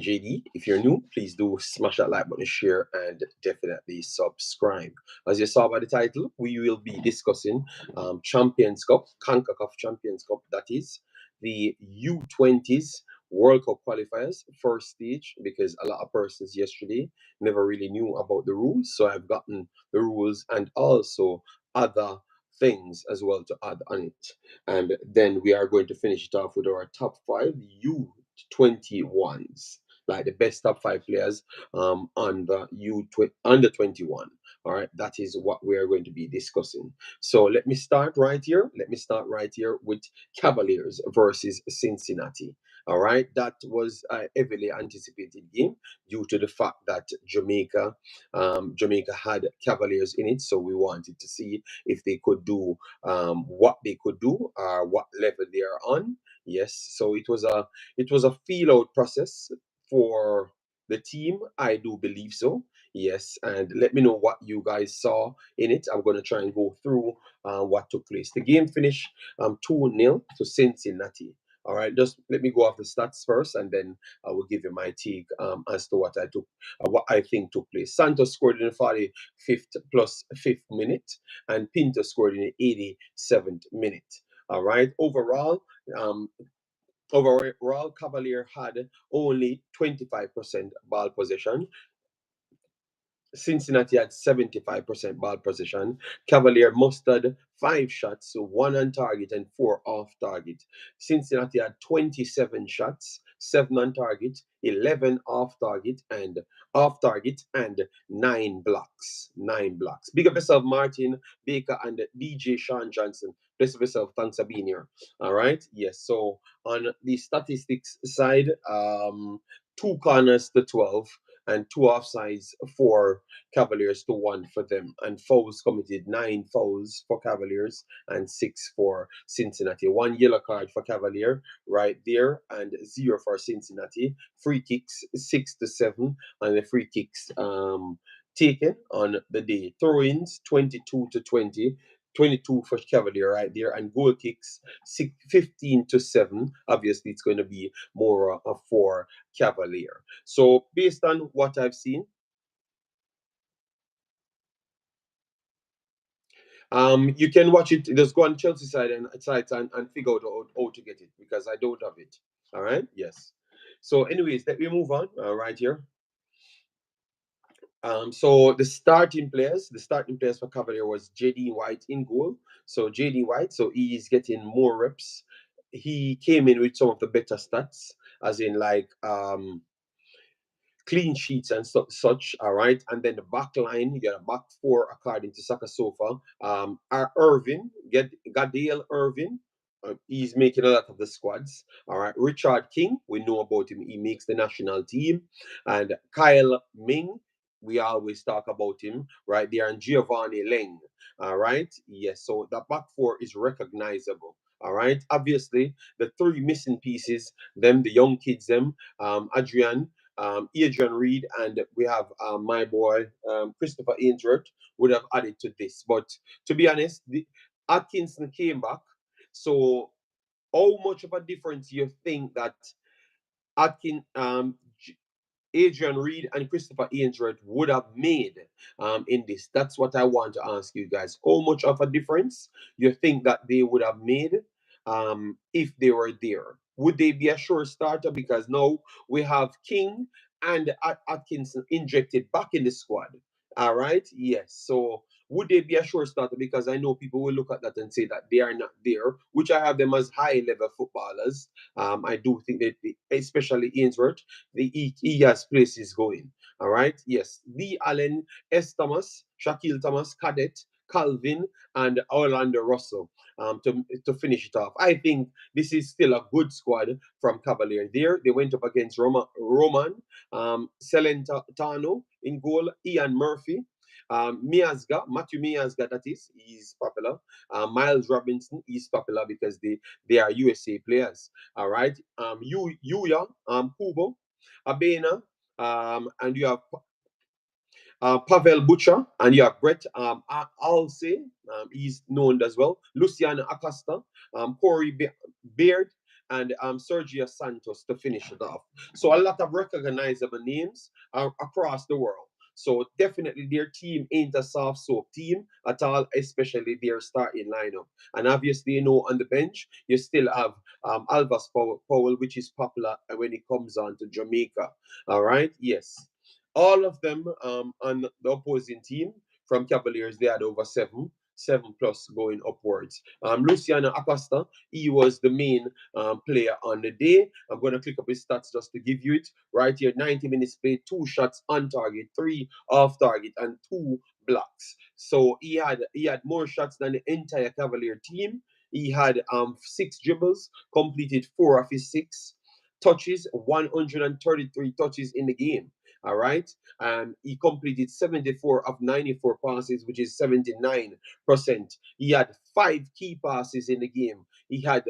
JD. If you're new, please do smash that like button, share, and definitely subscribe. As you saw by the title, we will be discussing Champions Cup, Concacaf Champions Cup, that is the U20s World Cup qualifiers, first stage, because a lot of persons yesterday never really knew about the rules. So I've gotten the rules and also other things as well to add on it. And then we are going to finish it off with our top five U21s, like the best top five players on the under 21. All right, that is what we are going to be discussing. So let me start right here. Let me start right here with Cavaliers versus Cincinnati. All right, that was a heavily anticipated game due to the fact that Jamaica had Cavaliers in it, so we wanted to see if they could do what they could do or what level they are on. Yes, so it was a feel out process for the team. I do believe so. Yes, and let me know what you guys saw in it. I'm going to try and go through what took place. The game finished 2-0 to Cincinnati. All right, just let me go off the stats first, and then I will give you my take as to what I think took place. Santos scored in the 45th plus 5th minute, and Pinto scored in the 87th minute. All right, um, overall, Cavalier had only 25% ball possession. Cincinnati had 75% ball possession. Cavalier mustered 5 shots, so 1 on target and 4 off target. Cincinnati had 27 shots, 7 on target, 11 off target, and 9 blocks. 9 blocks. Big up yourself, Martin Baker and DJ Sean Johnson. Bless up yourself. Thanks for being here. All right. Yes. So on the statistics side, 2 corners to 12 and 2 offsides for Cavaliers to 1 for them. And fouls committed, 9 fouls for Cavaliers and 6 for Cincinnati. 1 yellow card for Cavalier right there and 0 for Cincinnati. Free kicks 6 to 7 and the free kicks taken on the day. Throw-ins 22 to 20. 22 for Cavalier right there, and goal kicks 15 to 7. Obviously, it's going to be more for Cavalier. So, based on what I've seen, you can watch it. Just go on Chelsea side and figure out how to get it because I don't have it. All right. Yes. So, anyways, let me move on right here. So the starting players for Cavalier was JD White in goal. So JD White, so he is getting more reps. He came in with some of the better stats, as in like clean sheets and such. All right, and then the back line, you got a back four according to Saka Sofa. Irvin, get Gadale Irvin. He's making a lot of the squads. All right, Richard King, we know about him. He makes the national team, and Kyle Ming. We always talk about him right there, and Giovanni Leng. All right, yes. So the back four is recognizable. All right. Obviously, the 3 missing pieces, the young kids, Adrian Reed, and we have my boy Christopher Ainsworth would have added to this. But to be honest, Atkinson came back. So, how much of a difference you think that Atkin, Adrian Reed, and Christopher Ainsworth would have made in this? That's what I want to ask you guys. How much of a difference you think that they would have made if they were there? Would they be a sure starter? Because now we have King and Atkinson injected back in the squad. All right. Yes. So would they be a sure starter? Because I know people will look at that and say that they are not there, which I have them as high level footballers. I do think that, especially Ainsworth, he has places going. All right. Yes. Lee Allen, S. Thomas, Shaquille Thomas, Cadet, Calvin, and Orlando Russell to finish it off. I think this is still a good squad from Cavalier. There, they went up against Roman, Celentano in goal, Ian Murphy, Matthew Miazga, that is, he's popular. Miles Robinson is popular because they are USA players. All right. Yuya, Kubo, Abena, and you have Pavel Butcher, and you have Brett Alsey, he's known as well. Luciano Acosta, Corey Beard, and Sergio Santos to finish it off. So a lot of recognizable names across the world. So definitely their team ain't a soft soap team at all, especially their starting lineup. And obviously, on the bench, you still have Alvas Powell, which is popular when it comes on to Jamaica. All right, yes. All of them on the opposing team from Cavaliers, they had over seven plus going upwards. Luciano Acosta, he was the main player on the day. I'm going to click up his stats just to give you it. Right here, 90 minutes played, 2 shots on target, 3 off target, and 2 blocks. So he had more shots than the entire Cavalier team. He had 6 dribbles, completed 4 of his 6 touches, 133 touches in the game. All right. And he completed 74 of 94 passes, which is 79%. He had 5 key passes in the game. He had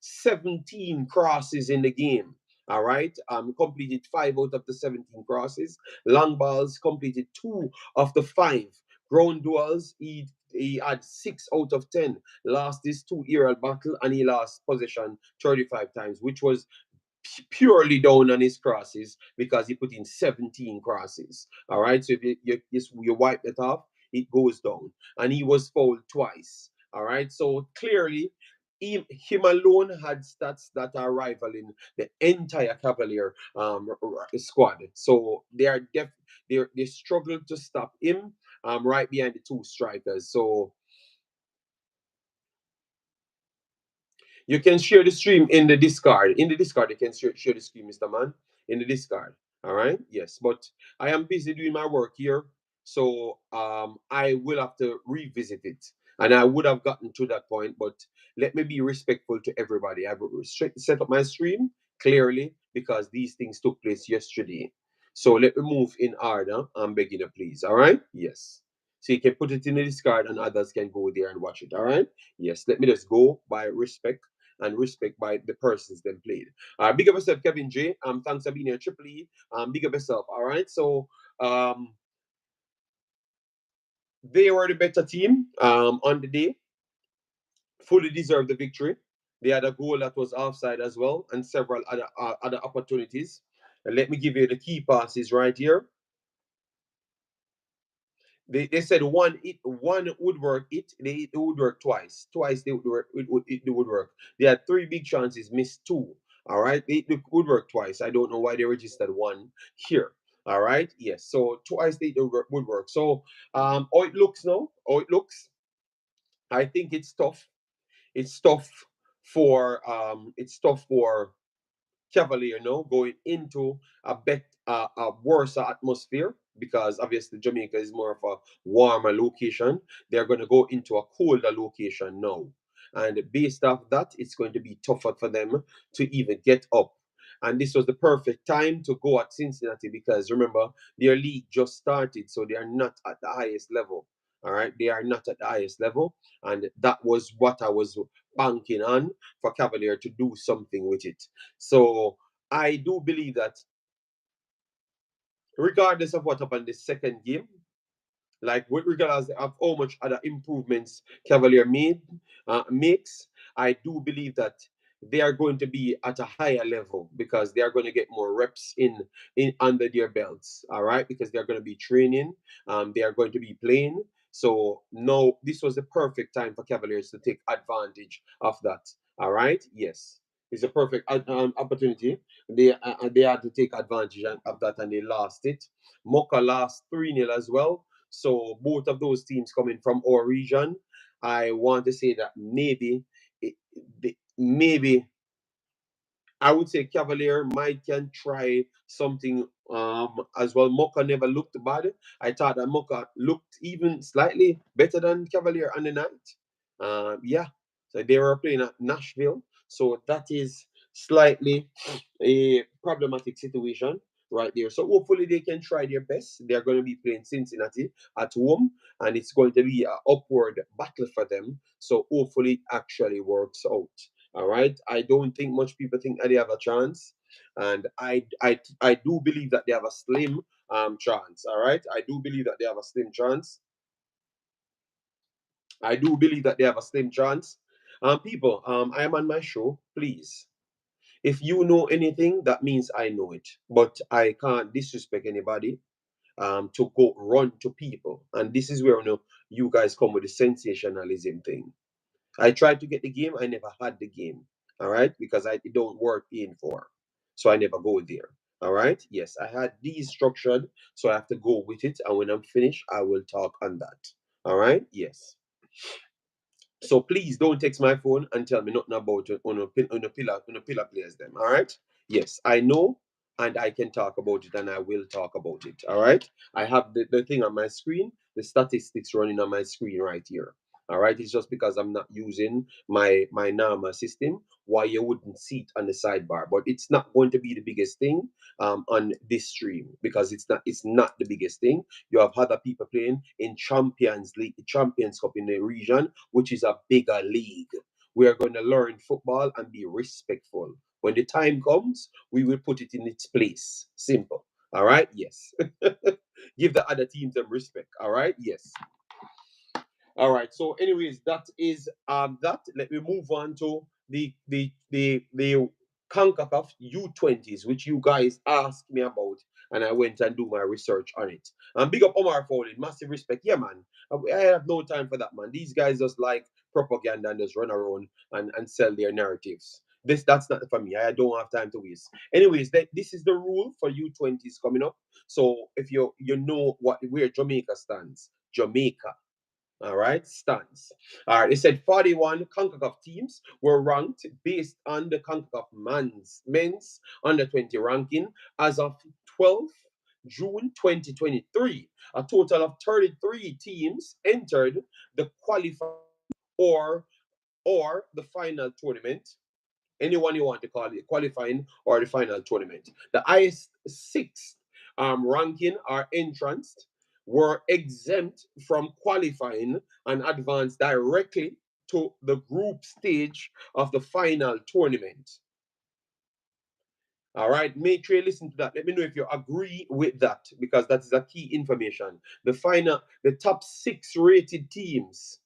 17 crosses in the game. All right. Completed 5 out of the 17 crosses. Long balls completed 2 of the 5. Ground duels, he had 6 out of 10. Lost his 2 aerial battle and he lost possession 35 times, which was purely down on his crosses because he put in 17 crosses. All right. So if you wipe it off, it goes down. And he was fouled twice. All right. So clearly, him alone had stats that are rivaling the entire Cavalier squad. So they struggled to stop him right behind the 2 strikers. So you can share the stream in the Discord. In the Discord, you can share the stream, Mr. Man. In the Discord. All right. Yes. But I am busy doing my work here. So I will have to revisit it. And I would have gotten to that point, but let me be respectful to everybody. I will set up my stream clearly because these things took place yesterday. So let me move in order. I'm begging you, please. All right? Yes. So you can put it in the Discord and others can go there and watch it. All right? Yes. Let me just go by respect and respect by the persons then played. Big up yourself, Kevin J. Thanks for being here, Triple E. Big up yourself. All right. So they were the better team on the day. Fully deserved the victory. They had a goal that was offside as well, and several other opportunities. And let me give you the key passes right here. They said one would work it would work twice they would work. They had 3 big chances, missed 2. All right, they would work twice. I don't know why they registered one here. All right, yes, so twice they would work. So how it looks now, how it looks, I think it's tough for Cavalier now going into a worse atmosphere because obviously Jamaica is more of a warmer location. They're going to go into a colder location now. And based off that, it's going to be tougher for them to even get up. And this was the perfect time to go at Cincinnati because remember, their league just started, so they are not at the highest level. All right, they are not at the highest level. And that was what I was banking on for Cavalier to do something with it. So I do believe that regardless of what happened the second game, like with regards of how much other improvements Cavalier makes, I do believe that they are going to be at a higher level because they are going to get more reps in under their belts. All right, because they are going to be training, they are going to be playing. So no, this was the perfect time for Cavaliers to take advantage of that. All right, yes, it's a perfect opportunity. They had to take advantage of that and they lost it. Mocha lost 3-0 as well. So both of those teams coming from our region, I want to say that maybe I would say Cavalier might can try something as well. Mocha never looked bad. I thought that Mocha looked even slightly better than Cavalier on the night. Yeah, so they were playing at Nashville, so that is slightly a problematic situation right there. So hopefully they can try their best. They're going to be playing Cincinnati at home, and it's going to be an upward battle for them. So hopefully it actually works out. All right. I don't think much people think that they have a chance, and I do believe that they have a slim chance. All right. I do believe that they have a slim chance. I do believe that they have a slim chance. People, I am on my show. Please, if you know anything, that means I know it. But I can't disrespect anybody. To go run to people, and this is where you guys come with the sensationalism thing. I tried to get the game. I never had the game. All right, because I it don't work in for, so I never go there. All right. Yes, I had these structured, so I have to go with it. And when I'm finished, I will talk on that. All right. Yes. So please don't text my phone and tell me nothing about it on a pillar players them. All right. Yes, I know, and I can talk about it, and I will talk about it. All right. I have the thing on my screen, the statistics running on my screen right here. All right. It's just because I'm not using my normal system why you wouldn't see it on the sidebar. But it's not going to be the biggest thing on this stream because it's not the biggest thing. You have other people playing in Champions League, Champions Cup in the region, which is a bigger league. We are going to learn football and be respectful. When the time comes, we will put it in its place. Simple. All right? Yes. Give the other teams some respect. All right? Yes. All right. So, anyways, that is that. Let me move on to the Concacaf U20s, which you guys asked me about, and I went and do my research on it. And big up Omar Foley, massive respect. Yeah, man. I have no time for that, man. These guys just like propaganda and just run around and sell their narratives. That's not for me. I don't have time to waste. Anyways, this is the rule for U20s coming up. So if you know where Jamaica stands, Jamaica. All right, stands. All right, it said 41 CONCACAF teams were ranked based on the CONCACAF men's under 20 ranking as of 12th June 2023. A total of 33 teams entered the qualify or the final tournament, anyone you want to call it, qualifying or the final tournament. The highest sixth ranking or entranced were exempt from qualifying and advanced directly to the group stage of the final tournament. All right, make sure you listen to that. Let me know if you agree with that because that is a key information. The top six rated teams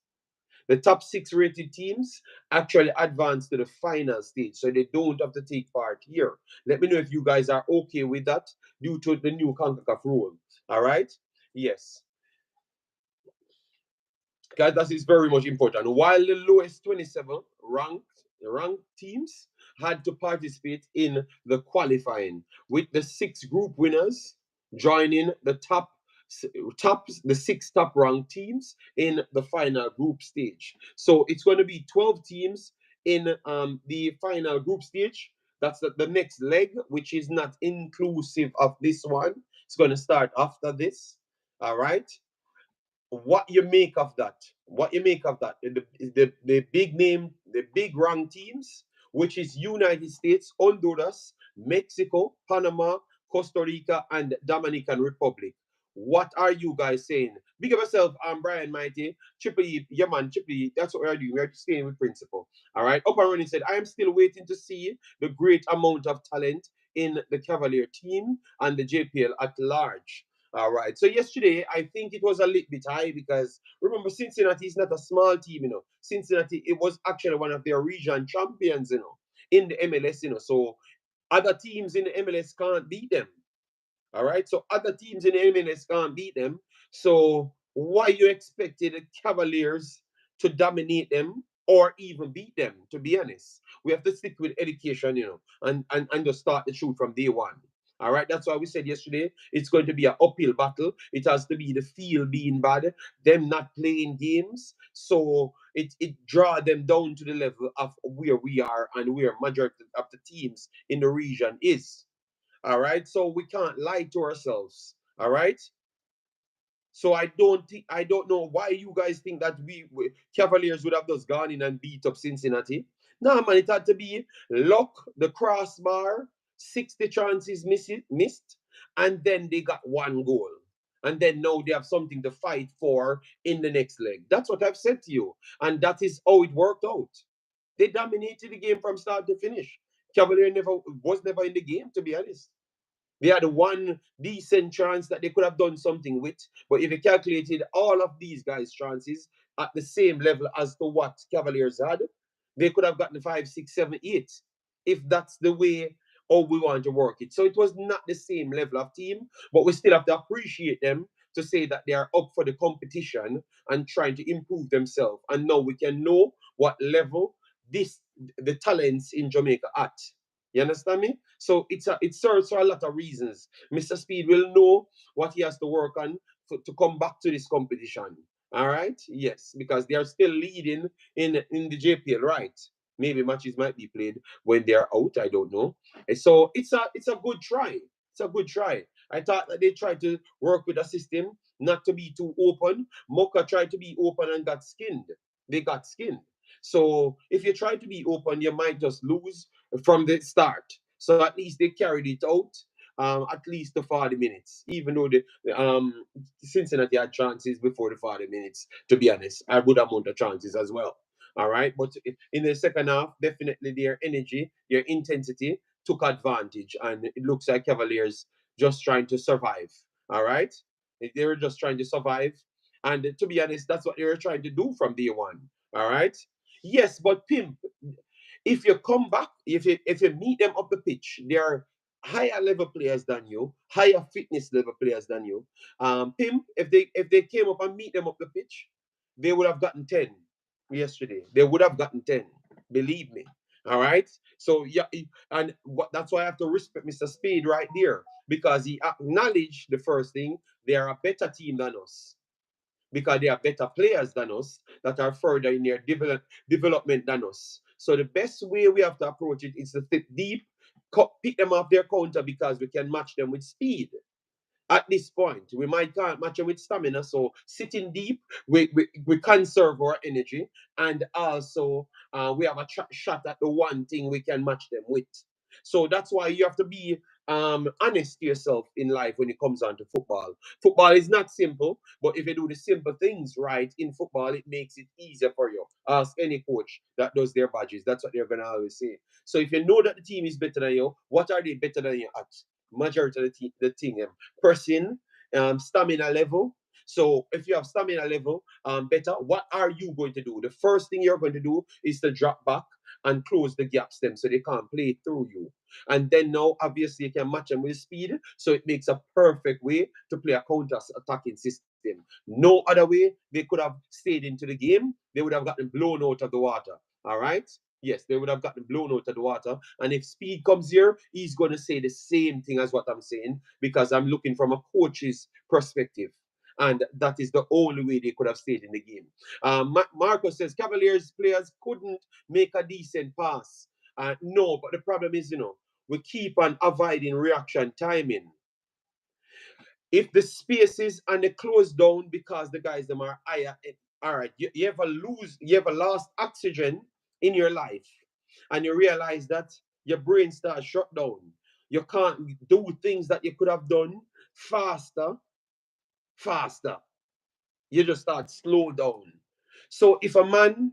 the top six rated teams actually advance to the final stage, so they don't have to take part here. Let me know if you guys are okay with that due to the new CONCACAF rule. All right? Yes. Guys, that is very much important. While the lowest 27 ranked teams had to participate in the qualifying, with the six group winners joining the six top ranked teams in the final group stage. So it's going to be 12 teams in the final group stage. That's the next leg, which is not inclusive of this one. It's going to start after this. All right. What you make of that? What you make of that? The big name, the big rank teams, which is United States, Honduras, Mexico, Panama, Costa Rica, and Dominican Republic. What are you guys saying? Big up yourself, I'm Brian Mighty. Triple E, yeah man, Triple E, that's what we are doing. We are staying with principle. All right. Up and running said, I am still waiting to see the great amount of talent in the Cavalier team and the JPL at large. All right. So yesterday, I think it was a little bit high because remember, Cincinnati is not a small team, Cincinnati, it was actually one of their region champions, in the MLS, So other teams in the MLS can't beat them. All right. So other teams in the MLS can't beat them. So why you expected the Cavaliers to dominate them or even beat them? To be honest, we have to stick with education, and just start the shoot from day one. All right, that's why we said yesterday it's going to be an uphill battle. It has to be the field being bad, them not playing games, so it draw them down to the level of where we are and where majority of the teams in the region is. All right. So we can't lie to ourselves. All right. So I don't know why you guys think that we Cavaliers would have just gone in and beat up Cincinnati. No, man, it had to be luck, the crossbar, 60 chances missed, and then they got one goal. And then now they have something to fight for in the next leg. That's what I've said to you. And that is how it worked out. They dominated the game from start to finish. Cavalier was never in the game, to be honest. They had one decent chance that they could have done something with. But if you calculated all of these guys' chances at the same level as to what Cavaliers had, They could have gotten 5, 6, 7, 8 if that's the way how we want to work it. So it was not the same level of team, but we still have to appreciate them to say that they are up for the competition and trying to improve themselves. And now we can know what level this the talents in Jamaica at. You understand me? So it serves for a lot of reasons. Mr. Speed will know what he has to work on to come back to this competition. All right? Yes, because they are still leading in the JPL, right? Maybe matches might be played when they're out. I don't know. So it's a good try. It's a good try. I thought that they tried to work with a system not to be too open. Mocha tried to be open and got skinned. They got skinned. So if you try to be open, you might just lose from the start. So at least they carried it out at least the 40 minutes, even though the Cincinnati had chances before the 40 minutes, to be honest. I would have mounted chances as well. All right. But in the second half, definitely their energy, their intensity took advantage. And it looks like Cavaliers just trying to survive. All right. They were just trying to survive. And to be honest, that's what they were trying to do from day one. All right. Yes, but Pimp, if you come back, if you meet them up the pitch, they are higher level players than you, higher fitness level players than you. Pimp, if they came up and meet them up the pitch, they would have gotten 10 yesterday. They would have gotten 10. Believe me. All right. So yeah, and that's why I have to respect Mr. Spade right there because he acknowledged the first thing they are a better team than us because they are better players than us that are further in their development than us. So the best way we have to approach it is to sit deep, pick them off their counter because we can match them with speed. At this point, we might can't match them with stamina. So sitting deep, we conserve our energy, and also we have a shot at the one thing we can match them with. So that's why you have to be honest to yourself in life when it comes on to football. Football is not simple, but if you do the simple things right in football, it makes it easier for you. Ask any coach that does their badges. That's what they're gonna always say. So if you know that the team is better than you, what are they better than you at? Majority of the thing, pressing, stamina level. So if you have stamina level better, what are you going to do? The first thing you're going to do is to drop back and close the gaps them so they can't play through you. And then now, obviously, you can match them with speed. So it makes a perfect way to play a counter-attacking system. No other way they could have stayed into the game. They would have gotten blown out of the water. All right? Yes, they would have gotten blown out of the water. And if Speed comes here, he's going to say the same thing as what I'm saying because I'm looking from a coach's perspective. And that is the only way they could have stayed in the game. Marcos says Cavaliers players couldn't make a decent pass. No, but the problem is, we keep on avoiding reaction timing. If the spaces and they close down because the guys them are higher, all right, you ever lost oxygen in your life, and you realize that your brain starts shut down. You can't do things that you could have done faster, faster. You just start slow down. So if a man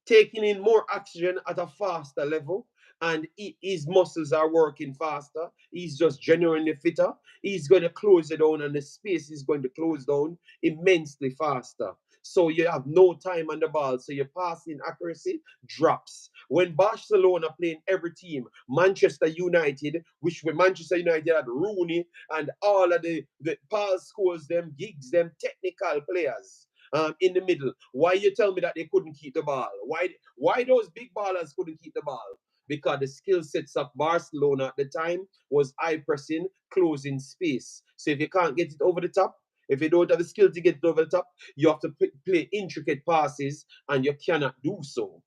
taking in more oxygen at a faster level and his muscles are working faster, he's just genuinely fitter, he's going to close it down and the space is going to close down immensely faster. So you have no time on the ball, so your passing accuracy drops. When Barcelona playing every team, Manchester United, which when Manchester United had Rooney and all of the pass scores, them gigs, them technical players in the middle. Why you tell me that they couldn't keep the ball? Why those big ballers couldn't keep the ball? Because the skill sets of Barcelona at the time was high pressing, closing space. So if you can't get it over the top, if you don't have the skill to get it over the top, you have to play intricate passes, and you cannot do so.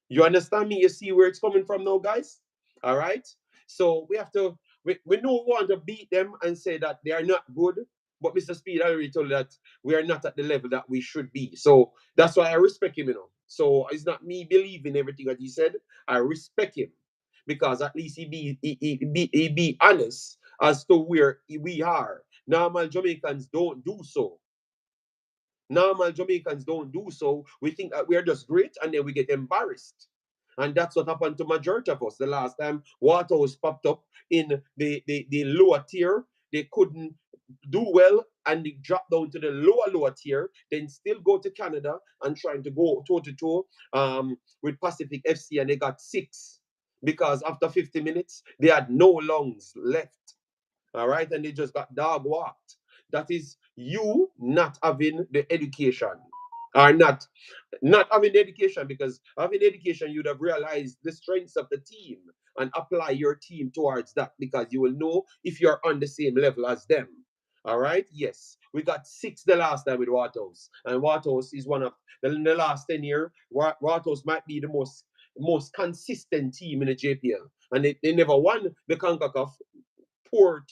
You understand me? You see where it's coming from now, guys? All right? So we have to, we don't want to beat them and say that they are not good. But Mr. Speed already told you that we are not at the level that we should be. So that's why I respect him, So it's not me believing everything that he said. I respect him because at least he be honest as to where we are. Normal Jamaicans don't do so. Normal Jamaicans don't do so. We think that we're just great and then we get embarrassed. And that's what happened to majority of us. The last time Waterhouse popped up in the lower tier, they couldn't do well and they drop down to the lower tier, then still go to Canada and trying to go toe to toe with Pacific FC, and they got 6 because after 50 minutes they had no lungs left. All right, and they just got dog walked. That is you not having the education, or not having the education, because having education, you'd have realized the strengths of the team and apply your team towards that, because you will know if you're on the same level as them. All right. Yes, we got 6 the last time with Waterhouse, and Waterhouse is one of in the last 10 years. Waterhouse might be the most consistent team in the JPL, and they never won the Concacaf poor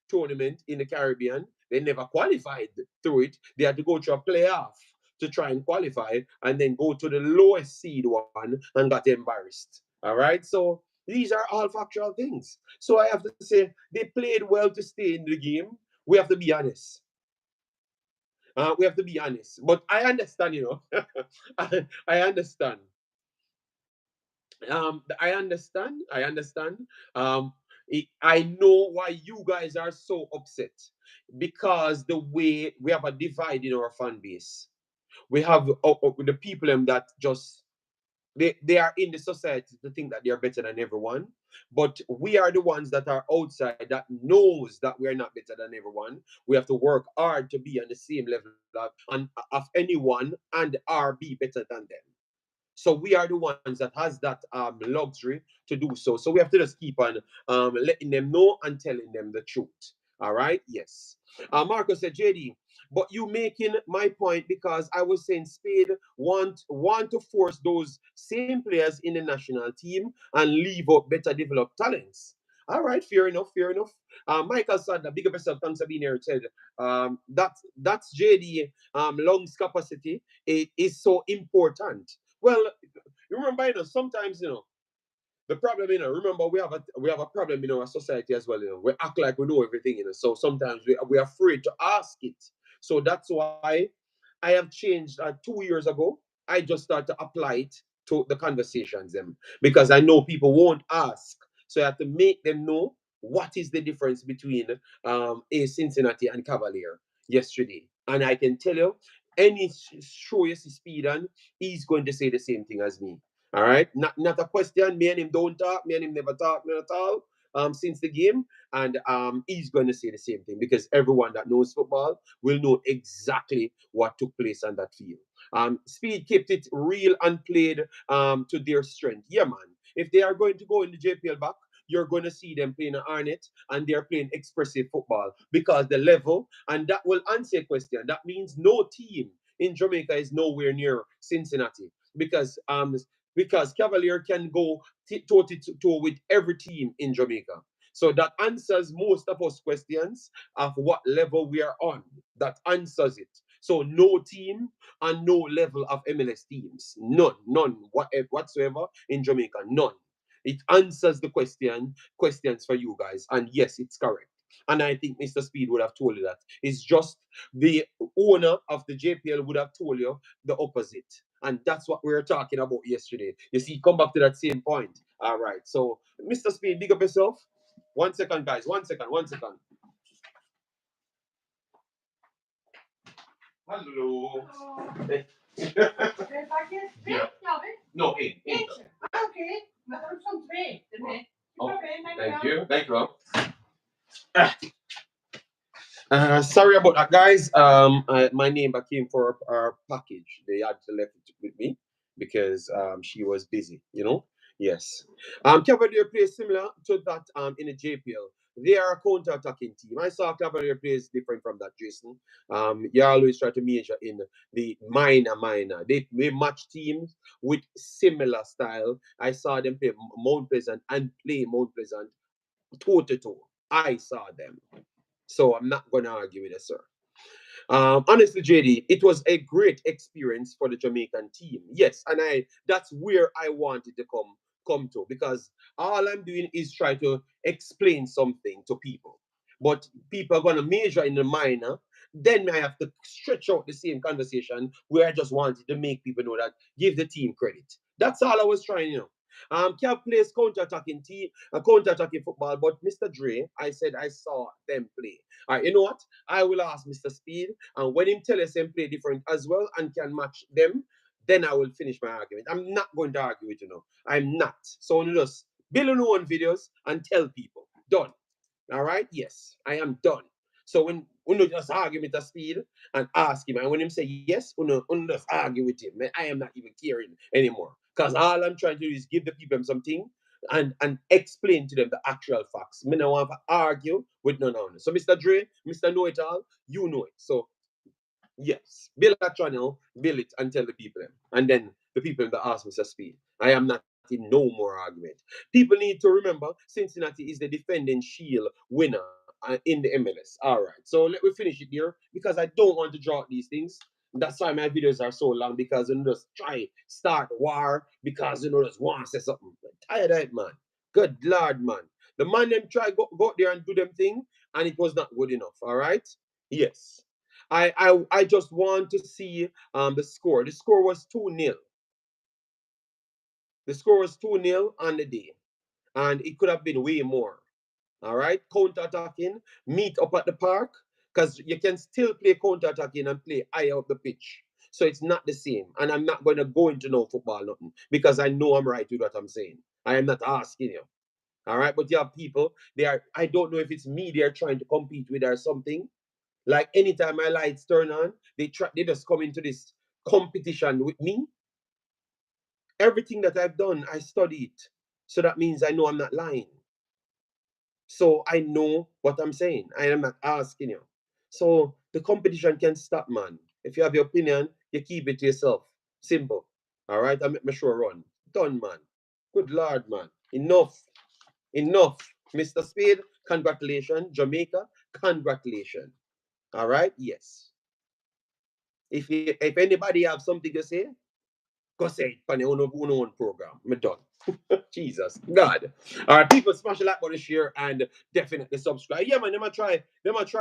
tournament in the Caribbean. They never qualified through it. They had to go through a playoff to try and qualify, and then go to the lowest seed one and got embarrassed. All right. So these are all factual things. So I have to say they played well to stay in the game. We have to be honest. We have to be honest. But I understand, I understand. I understand. I understand. I know why you guys are so upset, because the way we have a divide in our fan base. We have the people that just they are in the society to think that they are better than everyone, but we are the ones that are outside that knows that we are not better than everyone. We have to work hard to be on the same level of anyone and are be better than them. So we are the ones that has that luxury to do so. So we have to just keep on letting them know and telling them the truth. All right. Yes. Marcus said, JD, but you making my point, because I was saying Spade want to force those same players in the national team and leave out better developed talents. All right, fair enough, fair enough. Michael said that big up yourself, thanks for being here. Said that's JD lungs capacity is so important. Well, you remember, sometimes, the problem, remember, we have a problem in our society as well. We act like we know everything, so sometimes we're afraid to ask it. So that's why I have changed 2 years ago. I just start to apply it to the conversations, because I know people won't ask. So I have to make them know what is the difference between a Cincinnati and Cavalier yesterday. And I can tell you, any show you see speed on, he's going to say the same thing as me. All right, not a question. Me and him don't talk. Me and him never talk at all since the game, and he's going to say the same thing, because everyone that knows football will know exactly what took place on that field. Speed kept it real and played to their strength. Yeah, man. If they are going to go in the JPL back, you're going to see them playing an Arnett, and they're playing expressive football, because the level, and that will answer a question. That means no team in Jamaica is nowhere near Cincinnati, because Cavalier can go toe to toe with every team in Jamaica. So that answers most of us questions of what level we are on. That answers it. So no team and no level of MLS teams. None whatsoever in Jamaica. None. It answers the questions for you guys. And yes, it's correct. And I think Mr. Speed would have told you that. It's just the owner of the JPL would have told you the opposite. And that's what we were talking about yesterday. You see, come back to that same point. All right. So, Mr. Speed, big up yourself. 1 second, guys. 1 second. 1 second. Hello. Hey. Ja. No, één. Oké. Maar er zijn 2. Oh, thank you. Thank you. Sorry about that, guys. My neighbor came for our package. They had to left it with me because she was busy. Yes. Cavalier plays similar to that in the JPL. They are a counter-attacking team. I saw Cavalier plays different from that, Jason. You always try to measure in the minor. They match teams with similar style. I saw them play Mount Pleasant and play Mount Pleasant toe to toe. I saw them. So I'm not going to argue with it, sir. Honestly, JD, it was a great experience for the Jamaican team. Yes, and that's where I wanted to come to, because all I'm doing is try to explain something to people. But people are going to measure in the minor. Then I have to stretch out the same conversation where I just wanted to make people know that give the team credit. That's all I was trying, Cav plays counter-attacking football, but Mr. Dre, I said I saw them play. All right, you know what? I will ask Mr. Speed, and when him tell us them play different as well and can match them, then I will finish my argument. I'm not going to argue with you know. I'm not. So just build your own videos and tell people. Done. All right? Yes, I am done. So when you just argue with the Speed and ask him, and when him say yes, you just argue with him. I am not even caring anymore. Because all I'm trying to do is give the people something and explain to them the actual facts. Me no want to argue with none of them. So Mr. Dre, Mr. Know It All, you know it. So yes, build a channel, build it and tell the people them. And then the people that ask Mr. Speed. I am not in no more argument. People need to remember Cincinnati is the defending Shield winner in the MLS. All right. So let me finish it here because I don't want to draw out these things. That's why my videos are so long because you just try start war because just want to say something. I'm tired of it, man. Good Lord, man. The man them try go there and do them thing and it was not good enough. All right. Yes. I just want to see the score. The score was 2-0. The score was 2-0 on the day. And it could have been way more. All right? Counter-attacking, meet up at the park, because you can still play counter-attacking and play high up the pitch. So it's not the same. And I'm not going to go into no football nothing because I know I'm right with what I'm saying. I am not asking you. All right? But you have people, I don't know if it's me they're trying to compete with or something. Like anytime my lights turn on, they just come into this competition with me. Everything that I've done, I studied. So that means I know I'm not lying. So I know what I'm saying. I am not asking you. So the competition can stop, man. If you have your opinion, you keep it to yourself. Simple. All right? I make my sure run. Done, man. Good Lord, man. Enough. Enough. Mr. Spade, congratulations. Jamaica, congratulations. All right? Yes. If anybody have something to say, go say it on your own program. I'm done. Jesus, God. All right, people smash the like button, share, and definitely subscribe. Yeah, man, they might try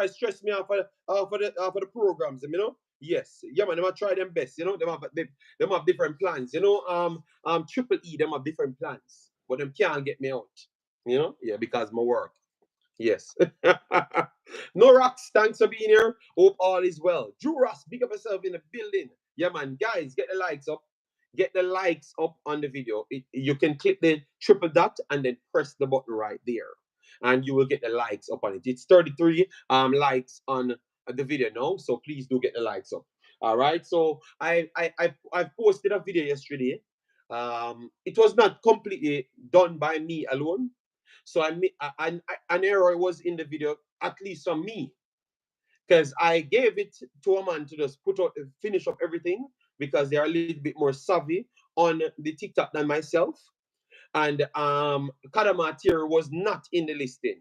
stress me out for the programs, you know. Yes, yeah, man, they might try them best, you know. They have different plans, you know. Triple E, them have different plans, but them can't get me out, you know. Yeah, because my work. Yes. No rocks, thanks for being here. Hope all is well. Drew Ross, big up yourself in the building. Yeah, man. Guys, get the likes up. Get the likes up on the video. You can click the triple dot and then press the button right there. And you will get the likes up on it. It's 33 likes on the video now. So please do get the likes up. All right. So I posted a video yesterday. It was not completely done by me alone. So an error was in the video, at least from me, because I gave it to a man to just finish up everything because they are a little bit more savvy on the TikTok than myself. And Kadamatir was not in the listing.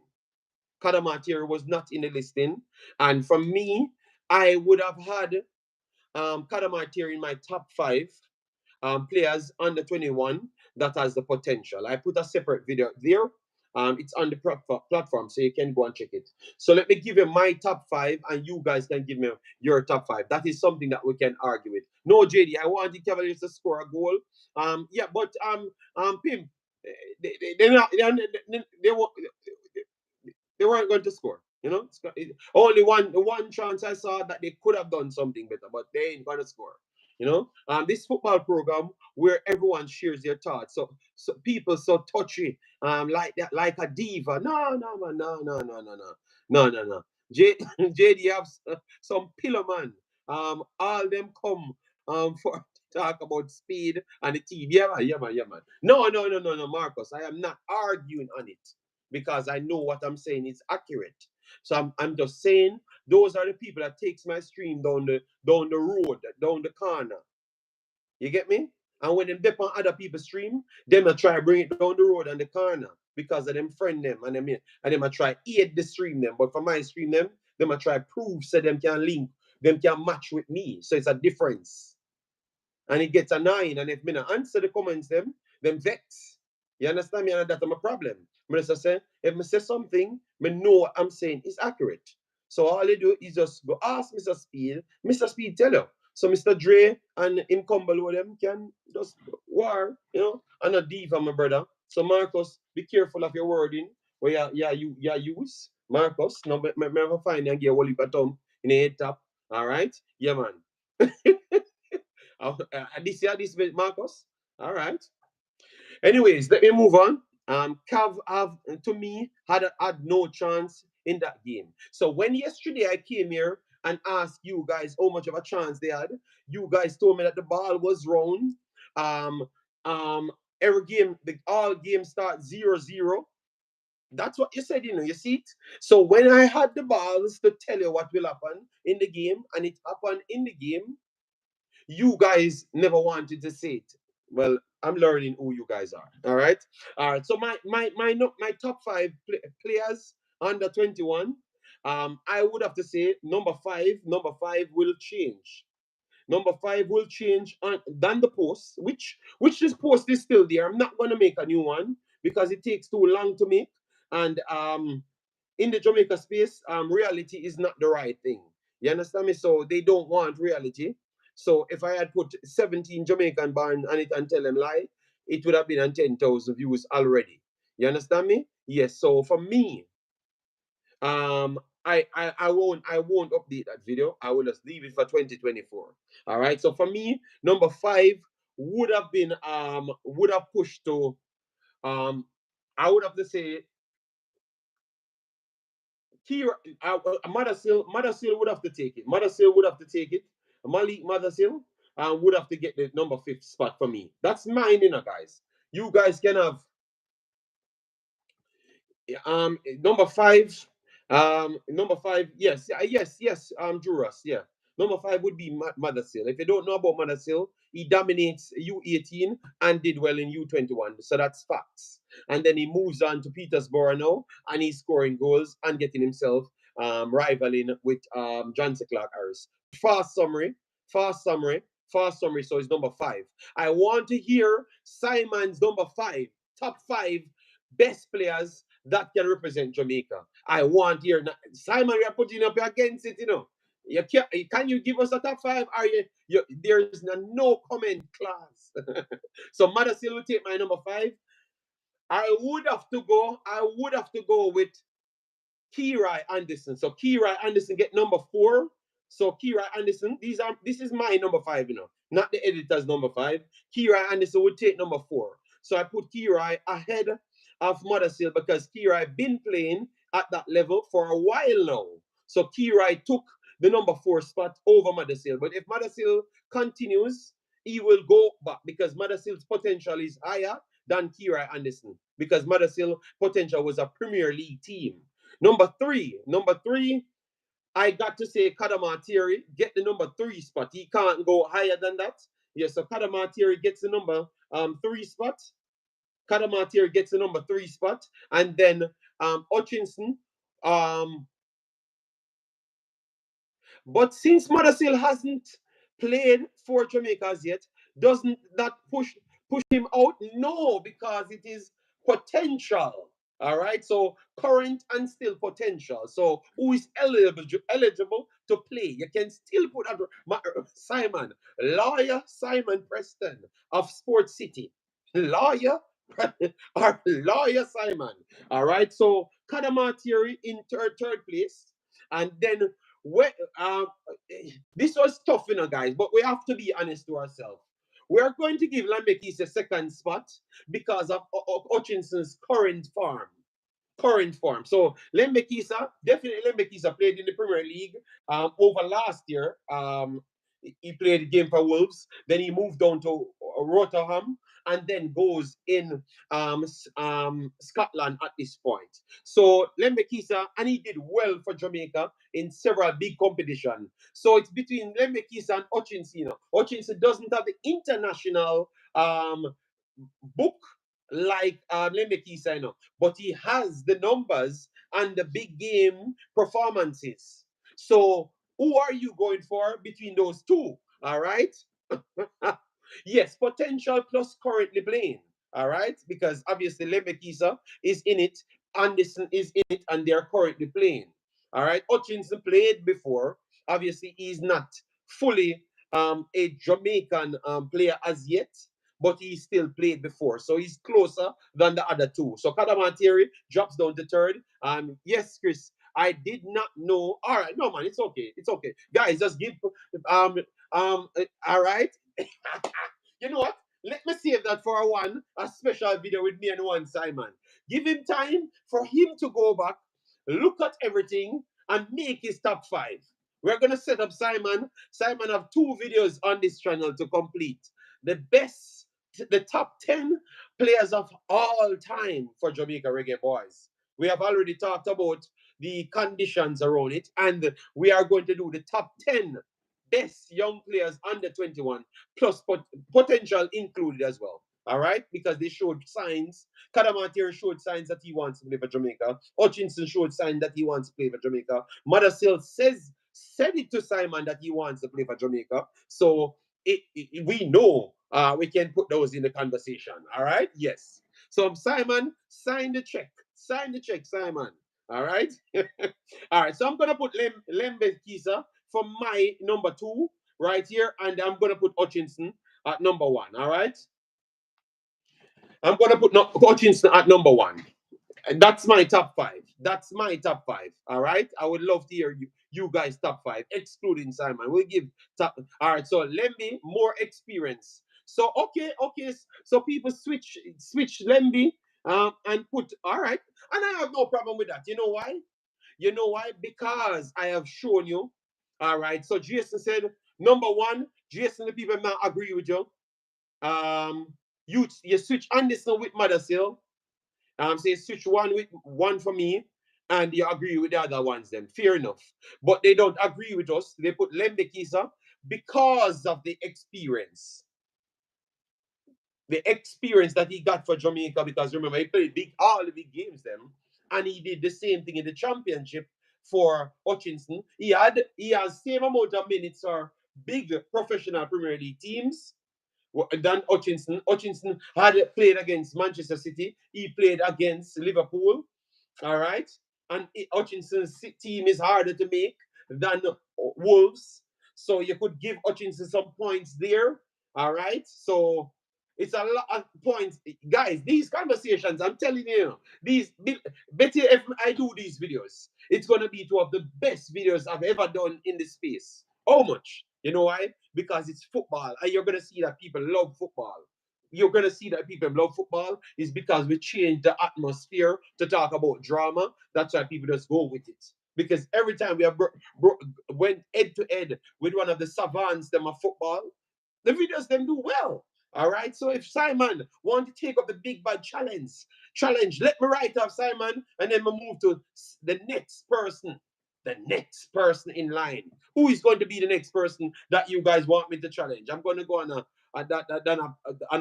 Kadamatir was not in the listing. And from me, I would have had Kadamatir in my top 5 players under 21 that has the potential. I put a separate video there. It's on the platform, so you can go and check it. So let me give you my top 5, and you guys can give me your top 5. That is something that we can argue with. No, JD, I want the Cavaliers to score a goal. Yeah, but Pim, they're not, they weren't going to score. You know, only one chance I saw that they could have done something better, but they ain't gonna score. You know, this football program where everyone shares their thoughts. So people so touchy, like that, like a diva. No, man, no. JD have some pillar man. All them come for talk about speed and the team. Yeah, man. No, Marcus. I am not arguing on it because I know what I'm saying is accurate. So I'm just saying those are the people that takes my stream down the road, down the corner. You get me? And when them dip on other people's stream, them a try bring it down the road and the corner because of them friend them and them a try aid the stream them. But for my stream them a try prove so them can link, them can match with me. So it's a difference. And it gets annoying. And if me not answer the comments them vex. You understand me? And that's my problem. I just say, if I say something, I know what I'm saying is accurate. So all they do is just go ask Mr. Speed. Mr. Speed tell you. So Mr. Dre and him come below them can just war, and a diva, my brother. So Marcus, be careful of your wording where you use. Marcus, no me never find and get a whole heap of thumb in the head top. All right? Yeah, man. This Marcus. All right. Anyways, let me move on. Cav have to me had no chance in that game. So when yesterday I came here and asked you guys how much of a chance they had, you guys told me that the ball was round. Um, every game, all games start 0-0. That's what you said, you see it. So when I had the balls to tell you what will happen in the game, and it happened in the game, you guys never wanted to say it. Well, I'm learning who you guys are. All right. All right. So my top five players under 21. I would have to say number five. Number five will change. Number five will change than the post, which this post is still there. I'm not gonna make a new one because it takes too long to make. And in the Jamaica space, reality is not the right thing. You understand me? So they don't want reality. So if I had put 17 Jamaican born on it and tell them lie, it would have been on 10,000 views already. You understand me? Yes. So for me, I won't update that video. I will just leave it for 2024. All right. So for me, number five would have pushed to I would have to say Kira, Mothersill would have to take it. Mothersill would have to take it. Malik Mothersill would have to get the number fifth spot for me. That's mine, guys. You guys can have number five. Number five, yes, yes. Juras, yeah. Number five would be Mothersill. If you don't know about Mothersill, he dominates U18 and did well in U21. So that's facts. And then he moves on to Petersborough now, and he's scoring goals and getting himself rivaling with Johnson Clark Harris. Fast summary, fast summary, fast summary. So it's number five. I want to hear Simon's number five, top five best players that can represent Jamaica. I want here Simon. We are putting up against it. Can you give us a top five? Are there's no comment class. So Mothersill will take my number five. I would have to go with Kirai Anderson. So Kirai Anderson get number four. So Kirai Anderson, this is my number five, not the editor's number five. Kirai Anderson would take number four. So I put Kirai ahead of Mothersill because Kirai been playing at that level for a while now. So Kirai took the number four spot over Mothersill. But if Mothersill continues, he will go back because Mothersill's potential is higher than Kirai Anderson because Mothersill potential was a Premier League team. Number three, I got to say Kadama Thierry get the number three spot. He can't go higher than that. Yeah, so Kadama Thierry gets the number three spot. Kadama Thierry gets the number three spot. And then Hutchinson. But since Mothersill hasn't played for Jamaica as yet, doesn't that push him out? No, because it is potential. All right, so current and still potential. So who is eligible to play? You can still put out Simon, lawyer Simon Preston of Sports City, lawyer or lawyer Simon. All right, so Kadama Thierry in third place, and then this was tough, guys, but we have to be honest to ourselves. We are going to give Lambekis a second spot because of Hutchinson's current form. So definitely Lembekisa played in the Premier League over last year. He played a game for Wolves. Then he moved down to Rotherham and then goes in Scotland at this point. So Lembekisa, and he did well for Jamaica in several big competitions. So it's between Lembekisa and Hutchinson. Hutchinson doesn't have the international book like Lembekisa, but he has the numbers and the big game performances. So who are you going for between those two? All right. Yes, potential plus currently playing. All right, because obviously Lembekisa is in it, Anderson is in it, and they're currently playing. All right, Hutchinson played before. Obviously, he's not fully a Jamaican player as yet, but he still played before, so he's closer than the other two. So Kadamateri drops down to third. Yes, Chris, I did not know. All right, no man, it's okay, it's okay, guys. Just give all right. You know what? Let me save that for a special video with me and one Simon. Give him time for him to go back, look at everything, and make his top five. We're gonna set up Simon. Simon have two videos on this channel to complete. The best, the top 10 players of all time for Jamaica Reggae Boyz. We have already talked about the conditions around it, and we are going to do the top 10 best young players under 21, plus potential included as well. All right, because they showed signs. Kadamateri showed signs that he wants to play for Jamaica. Hutchinson showed signs that he wants to play for Jamaica. Madasil said it to Simon that he wants to play for Jamaica. So we know we can put those in the conversation. All right, yes. So Simon, sign the check. Sign the check, Simon. All right. All right. So I'm gonna put Lembe Kisa for my number 2 right here, and I'm gonna put Hutchinson at number 1. All right. I'm gonna put Hutchinson at number 1. And that's my top 5. That's my top 5. All right. I would love to hear you guys top 5, excluding Simon. We'll give top. All right. So Lemby more experience. So okay. So people switch Lemby and put all right, and I have no problem with that. You know why? You know why? Because I have shown you. All right. So Jason said number 1. Jason, the people not agree with you. You switch Anderson with Madasil. Say switch one for me, and you agree with the other ones. Then fair enough. But they don't agree with us. They put Lembe Kisa because of the experience. The experience that he got for Jamaica, because remember he played all the big games then, and he did the same thing in the championship for Hutchinson. He has same amount of minutes for big professional Premier League teams than Hutchinson. Hutchinson had played against Manchester City. He played against Liverpool. All right. And Hutchinson's team is harder to make than Wolves. So you could give Hutchinson some points there. All right. So it's a lot of points. Guys, these conversations, I'm telling you, Betty, if I do these videos, it's going to be two of the best videos I've ever done in this space. How much? You know why? Because it's football, and you're going to see that people love football. You're going to see that people love football is because we changed the atmosphere to talk about drama. That's why people just go with it. Because every time we have went head to head with one of the savants them of football, the videos them do well. All right. So if Simon want to take up the big bad challenge, let me write off Simon, and then we move to the next person. The next person in line. Who is going to be the next person that you guys want me to challenge? I'm going to go on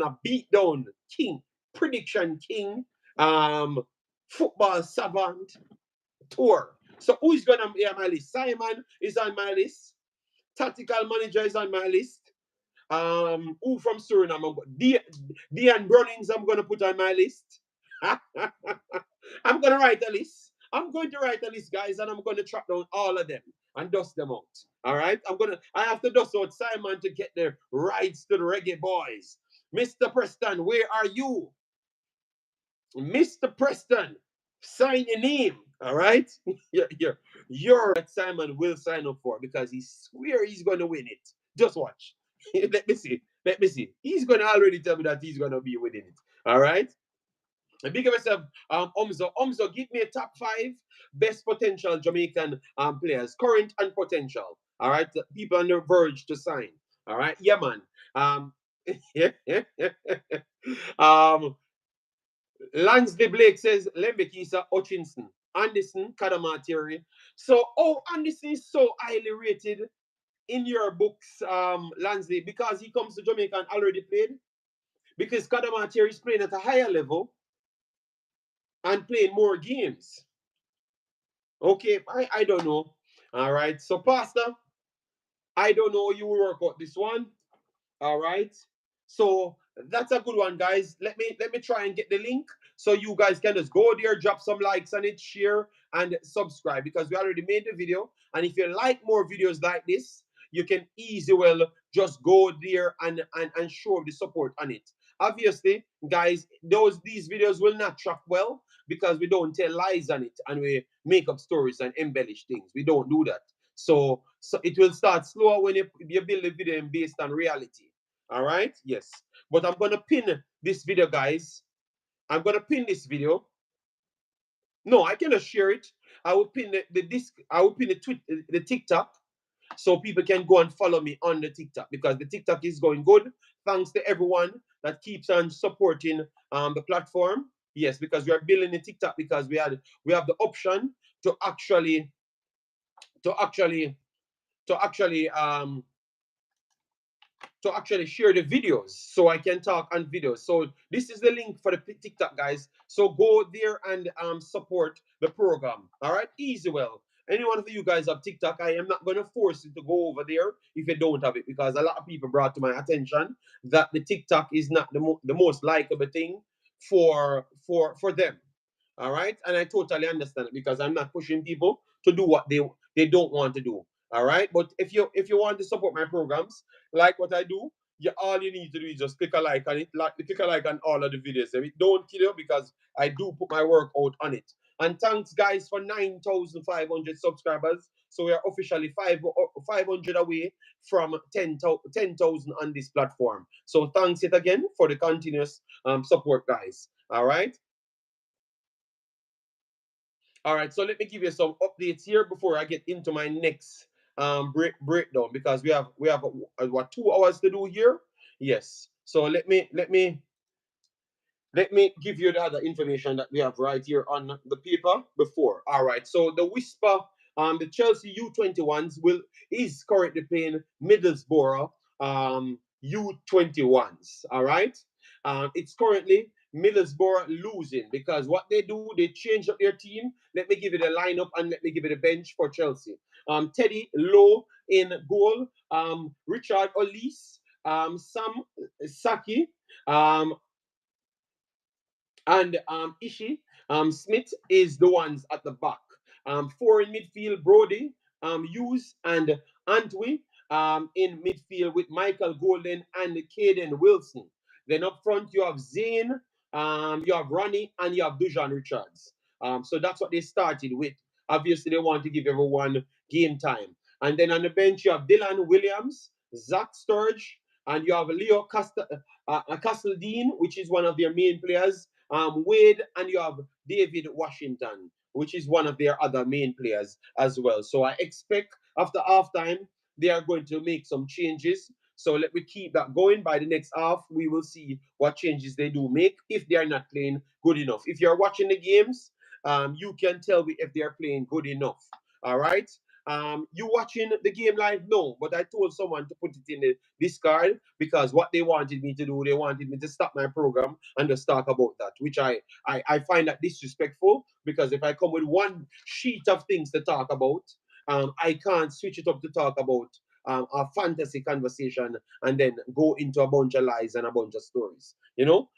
a beat down king, prediction king, football savant tour. So who is gonna be on my list? Simon is on my list. Tactical manager is on my list. Who from Suriname? Dean Brunnings I'm gonna put on my list. I'm gonna write a list. I'm going to write a list, guys, and I'm going to track down all of them and dust them out. All right. I have to dust out Simon to get the rights to the Reggae Boyz. Mr. Preston, where are you? Mr. Preston, sign your name. All right. You're that Simon will sign up for because he swear he's going to win it. Just watch. Let me see. He's going to already tell me that he's going to be winning it. All right. And big up myself, Omzo, give me a top 5 best potential Jamaican players, current and potential. All right, people on the verge to sign. All right, yeah, man. Lansley Blake says Lembekisa Hutchinson, Anderson, Kadamateri. So, Anderson is so highly rated in your books, Lansley, because he comes to Jamaica and already played. Because Kadamateri is playing at a higher level and playing more games. Okay, I don't know. All right. So, Pastor, I don't know you will work out this one. All right. So that's a good one, guys. Let me try and get the link so you guys can just go there, drop some likes on it, share, and subscribe because we already made the video. And if you like more videos like this, you can easily well just go there and show the support on it. Obviously, guys, these videos will not track well because we don't tell lies on it and we make up stories and embellish things. We don't do that. So it will start slower when you build a video based on reality. All right? Yes. But I'm gonna pin this video, guys. I'm gonna pin this video. No, I cannot share it. I will pin the disc. I will pin the TikTok, so people can go and follow me on the TikTok because the TikTok is going good. Thanks to everyone that keeps on supporting the platform. Yes, because we are building the TikTok because we have the option to actually to actually to actually to actually share the videos so I can talk on videos. So this is the link for the TikTok, guys. So go there and support the program. All right, easy well. Any one of you guys have TikTok, I am not going to force you to go over there if you don't have it because a lot of people brought to my attention that the TikTok is not the most likable thing for them. All right, and I totally understand it because I'm not pushing people to do what they don't want to do. All right, but if you want to support my programs, like what I do, all you need to do is just click a like on it, click a like on all of the videos. It don't kill you because I do put my work out on it. And thanks, guys, for 9,500 subscribers. So we are officially 500 away from 10,000 on this platform. So thanks it again for the continuous support, guys. All right. All right, so let me give you some updates here before I get into my next breakdown because we have what 2 hours to do here. Yes. So let me give you the other information that we have right here on the paper before. All right. So the Whisper, the Chelsea U21s is currently playing Middlesbrough U21s. All right. It's currently Middlesbrough losing because what they do, they change up their team. Let me give you the lineup and let me give you the bench for Chelsea. Teddy Lowe in goal. Richard Olise, Sam Saki, and Ishi Smith is the ones at the back. Four in midfield, Brody, Hughes, and Antwi in midfield with Michael Golden and Caden Wilson. Then up front, you have Zane, you have Ronnie, and you have Dujan Richards. So that's what they started with. Obviously, they want to give everyone game time. And then on the bench, you have Dylan Williams, Zach Sturge, and you have Leo Castledine, which is one of their main players, Wade, and you have David Washington, which is one of their other main players as well. So I expect after halftime, they are going to make some changes. So let me keep that going. By the next half, we will see what changes they do make if they are not playing good enough. If you're watching the games, you can tell me if they are playing good enough. All right. You watching the game live? No, but I told someone to put it in the Discord because what they wanted me to do, they wanted me to stop my program and just talk about that, which I find that disrespectful because if I come with one sheet of things to talk about, I can't switch it up to talk about a fantasy conversation and then go into a bunch of lies and a bunch of stories.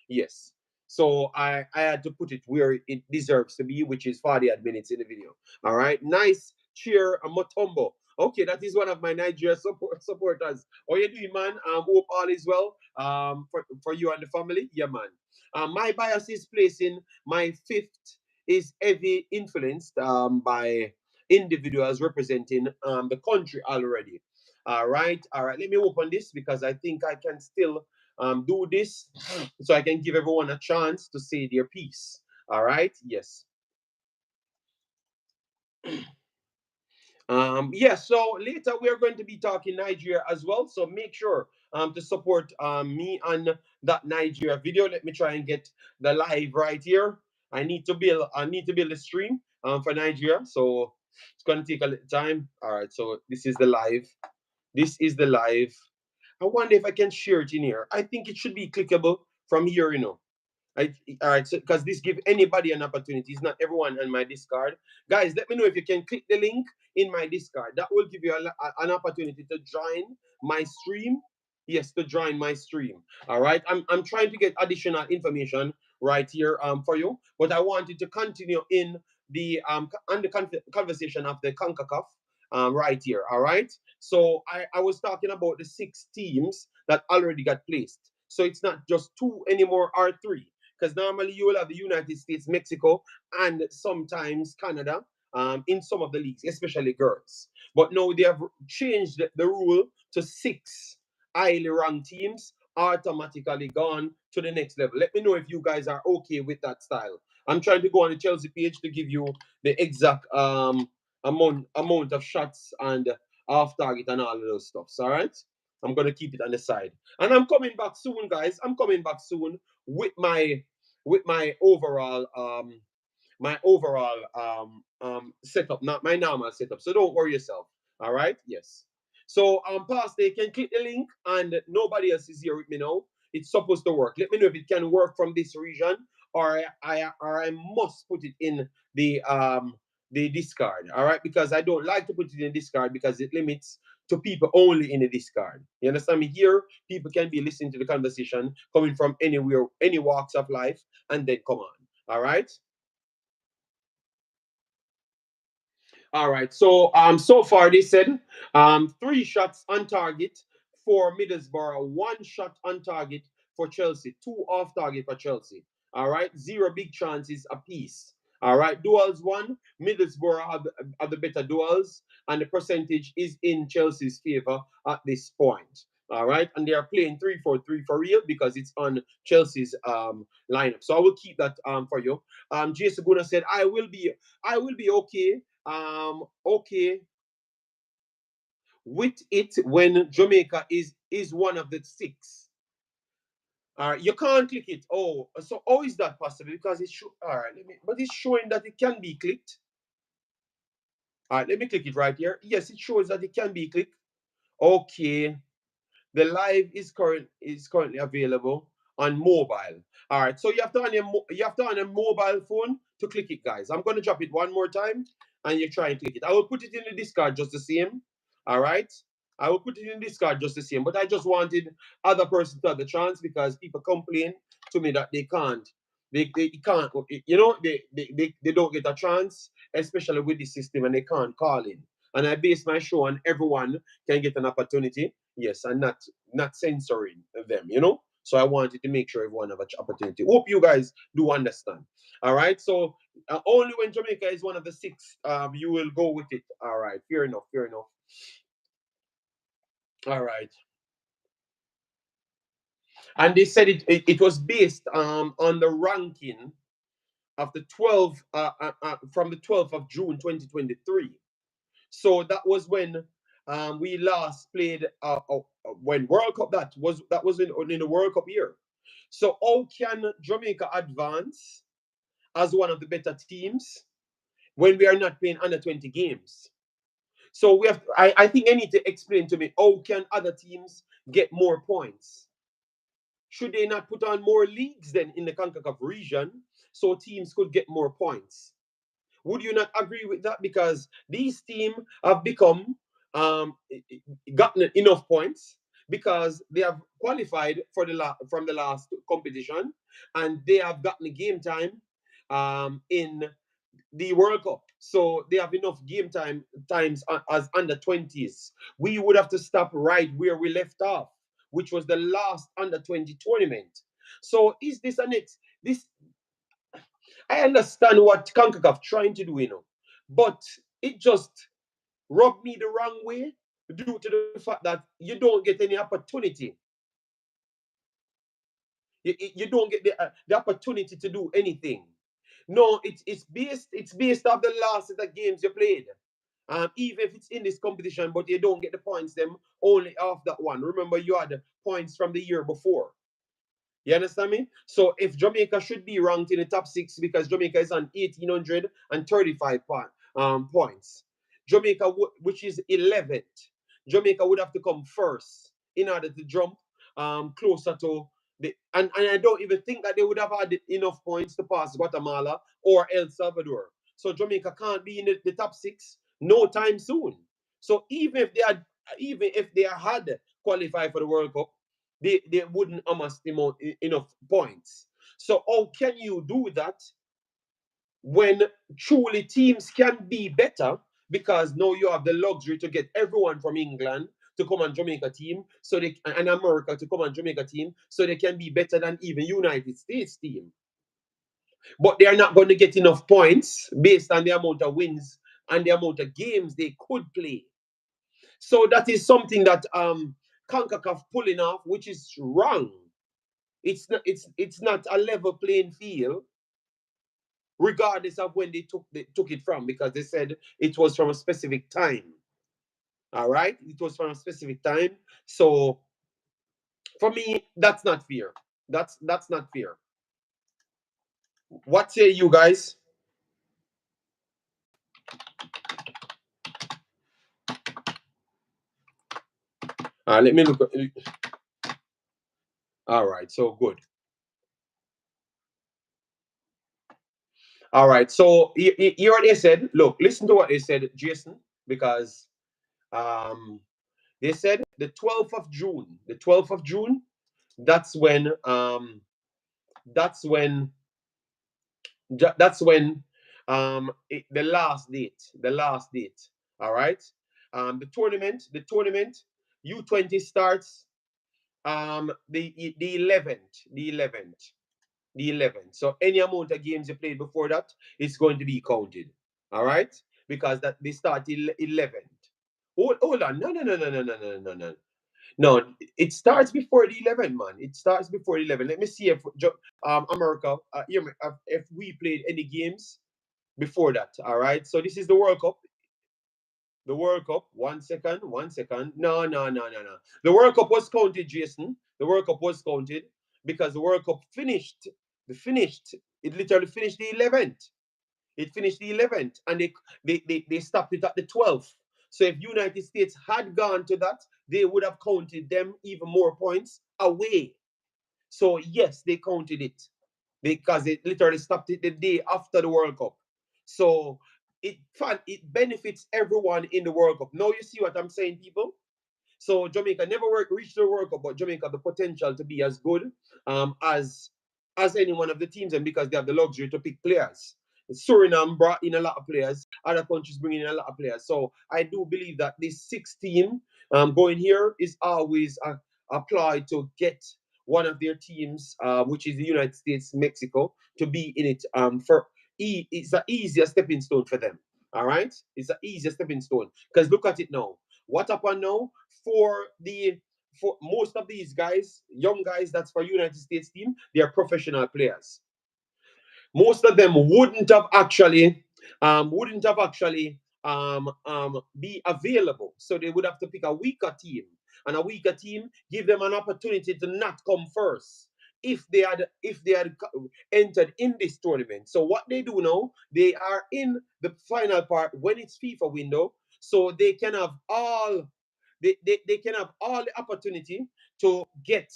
Yes. So I had to put it where it deserves to be, which is 40 minutes in the video. All right. Nice cheer, Motombo. Okay, that is one of my Nigeria supporters. How you doing, man? Hope all is well for you and the family. Yeah, man. My bias is placing my fifth is heavy influenced by individuals representing the country already. All right. Let me open this because I think I can still do this so I can give everyone a chance to say their piece. All right. Yes. So later we are going to be talking Nigeria as well. So make sure to support me on that Nigeria video. Let me try and get the live right here. I need to build a stream for Nigeria. So it's gonna take a little time. All right, so this is the live. This is the live. I wonder if I can share it in here. I think it should be clickable from here. All right, so because this gives anybody an opportunity. It's not everyone on my Discord. Guys, let me know if you can click the link in my Discord. That will give you an opportunity to join my stream. Yes, to join my stream. All right. I'm trying to get additional information right here for you, but I wanted to continue in the conversation of the Concacaf right here. All right. So I was talking about the 6 teams that already got placed. So it's not just two anymore or three. Because normally you will have the United States, Mexico, and sometimes Canada in some of the leagues, especially girls. But now they have changed the rule to 6 highly ranked teams automatically gone to the next level. Let me know if you guys are okay with that style. I'm trying to go on the Chelsea page to give you the exact amount of shots and off target and all of those stuffs. All right. I'm gonna keep it on the side, and I'm coming back soon, guys. I'm coming back soon with my overall setup, not my normal setup. So don't worry yourself. All right. Yes. So Pastor, you can click the link, and nobody else is here with me now. It's supposed to work. Let me know if it can work from this region, or I must put it in the discard. All right, because I don't like to put it in discard because it limits to people only in the discard. You understand me? Here, people can be listening to the conversation coming from anywhere, any walks of life, and then come on. All right. All right. So far they said 3 shots on target for Middlesbrough, 1 shot on target for Chelsea, 2 off target for Chelsea. All right, 0 big chances apiece. All right, duels won. Middlesbrough have the better duels, and the percentage is in Chelsea's favor at this point. All right, and they are playing 3-4-3 for real because it's on Chelsea's lineup. So I will keep that for you. Jason Guna said, I will be okay with it when Jamaica is one of the 6. All right, you can't click it. Oh, so how is that possible? Because all right, but it's showing that it can be clicked. All right, let me click it right here. Yes, it shows that it can be clicked. Okay. The live is currently available on mobile. All right, so you have to on a mobile phone to click it, guys. I'm gonna drop it one more time, and you try and click it. I will put it in the Discord just the same. All right, I will put it in the Discord just the same. But I just wanted other person to have the chance because people complain to me that they can't. They can't. They don't get a chance, especially with the system, and they can't call in. And I base my show on everyone can get an opportunity. Yes, and not censoring them. So I wanted to make sure everyone have an opportunity. Hope you guys do understand. All right. So only when Jamaica is one of the 6, you will go with it. All right. Fair enough. Fair enough. All right. And they said it was based on the ranking of the 12 from the 12th of June 2023. So that was when we last played when World Cup that was in the World Cup year. So how can Jamaica advance as one of the better teams when we are not playing under 20 games? So I think they need to explain to me how can other teams get more points? Should they not put on more leagues then in the Concacaf region so teams could get more points? Would you not agree with that? Because these teams have become um, gotten enough points because they have qualified for from the last competition, and they have gotten game time in the World Cup. So they have enough game times as under 20s. We would have to stop right where we left off, which was the last under 20 tournament. So is this a next? This I understand what CONCACAF trying to do, but it just rubbed me the wrong way due to the fact that you don't get any opportunity. You don't get the opportunity to do anything. No, it's based off the last set of games you played. Even if it's in this competition, but you don't get the points them only off that one. Remember, you had points from the year before. You understand me? So if Jamaica should be ranked in the top 6 because Jamaica is on 1,835 points, Jamaica, which is 11th, Jamaica would have to come first in order to jump closer to and I don't even think that they would have had enough points to pass Guatemala or El Salvador. So Jamaica can't be in the top 6 no time soon. So even if they had qualified for the World Cup, they wouldn't amass enough points. So how can you do that when truly teams can be better because now you have the luxury to get everyone from England to come on Jamaica team, so they and America to come on Jamaica team, so they can be better than even United States team. But they are not going to get enough points based on the amount of wins and the amount of games they could play. So that is something that CONCACAF pulling off, which is wrong. It's not a level playing field, regardless of when they took it from, because they said it was from a specific time. All right, it was from a specific time. So for me, that's not fair. That's not fair. What say you guys? Let me look. All right, so good. All right, so you already said. Look, listen to what they said, Jason, because um, they said the 12th of June. The 12th of June. That's when. That's when. That's when. The last date. The last date. All right. The tournament. The tournament. U20 starts. The 11th. The 11th. The 11th. So any amount of games you played before that, it's going to be counted. All right? Because that they start 11th. Hold on. No, no, no, no, no, no, no, no, no. No, it starts before the 11th, man. It starts before the 11th. Let me see if America, if we played any games before that. All right. So this is the World Cup. The World Cup. 1 second. 1 second. No, no, no, no, no. The World Cup was counted, Jason. The World Cup was counted because the World Cup finished. The finished. It literally finished the 11th. It finished the 11th, and they stopped it at the 12th. So if United States had gone to that, they would have counted them even more points away. So yes, they counted it because it literally stopped it the day after the World Cup. So it benefits everyone in the World Cup. Now you see what I'm saying, people. So Jamaica never reached the World Cup, but Jamaica have the potential to be as good as any one of the teams, and because they have the luxury to pick players. Suriname brought in a lot of players. Other countries bring in a lot of players. So I do believe that this sixth team going here is always applied to get one of their teams, which is the United States, Mexico, to be in it. It's an easier stepping stone for them. All right, it's an easier stepping stone because look at it now. What happened now for most of these guys, young guys, that's for United States team, they are professional players. Most of them wouldn't have actually be available. So they would have to pick a weaker team, and a weaker team give them an opportunity to not come first if they had entered in this tournament. So what they do now, they are in the final part when it's FIFA window, so they can have all the opportunity to get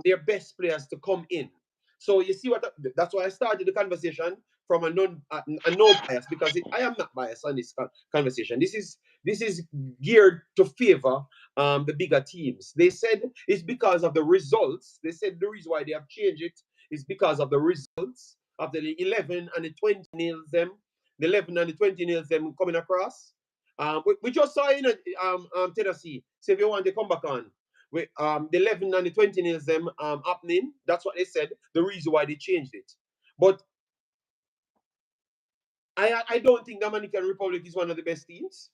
their best players to come in. So you see that's why I started the conversation from a no bias, because I am not biased on this conversation. This is geared to favor the bigger teams. They said it's because of the results. They said the reason why they have changed it is because of the results of the 11 and the 20 nils them, the 11 and the 20 nils them coming across. We just saw in Tennessee. So if you want to come back on, with the 11 and the 20 nils them happening. That's what they said. The reason why they changed it. But I don't think Dominican Republic is one of the best teams.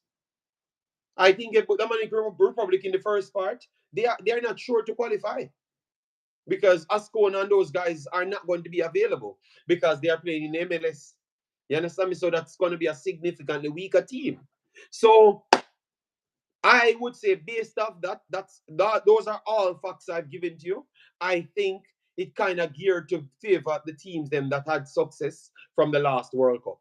I think if Dominican Republic in the first part, they are not sure to qualify because Ascona and those guys are not going to be available because they are playing in MLS. You understand me? So that's going to be a significantly weaker team. So I would say based off those are all facts I've given to you. I think it kind of geared to favor the teams them that had success from the last World Cup.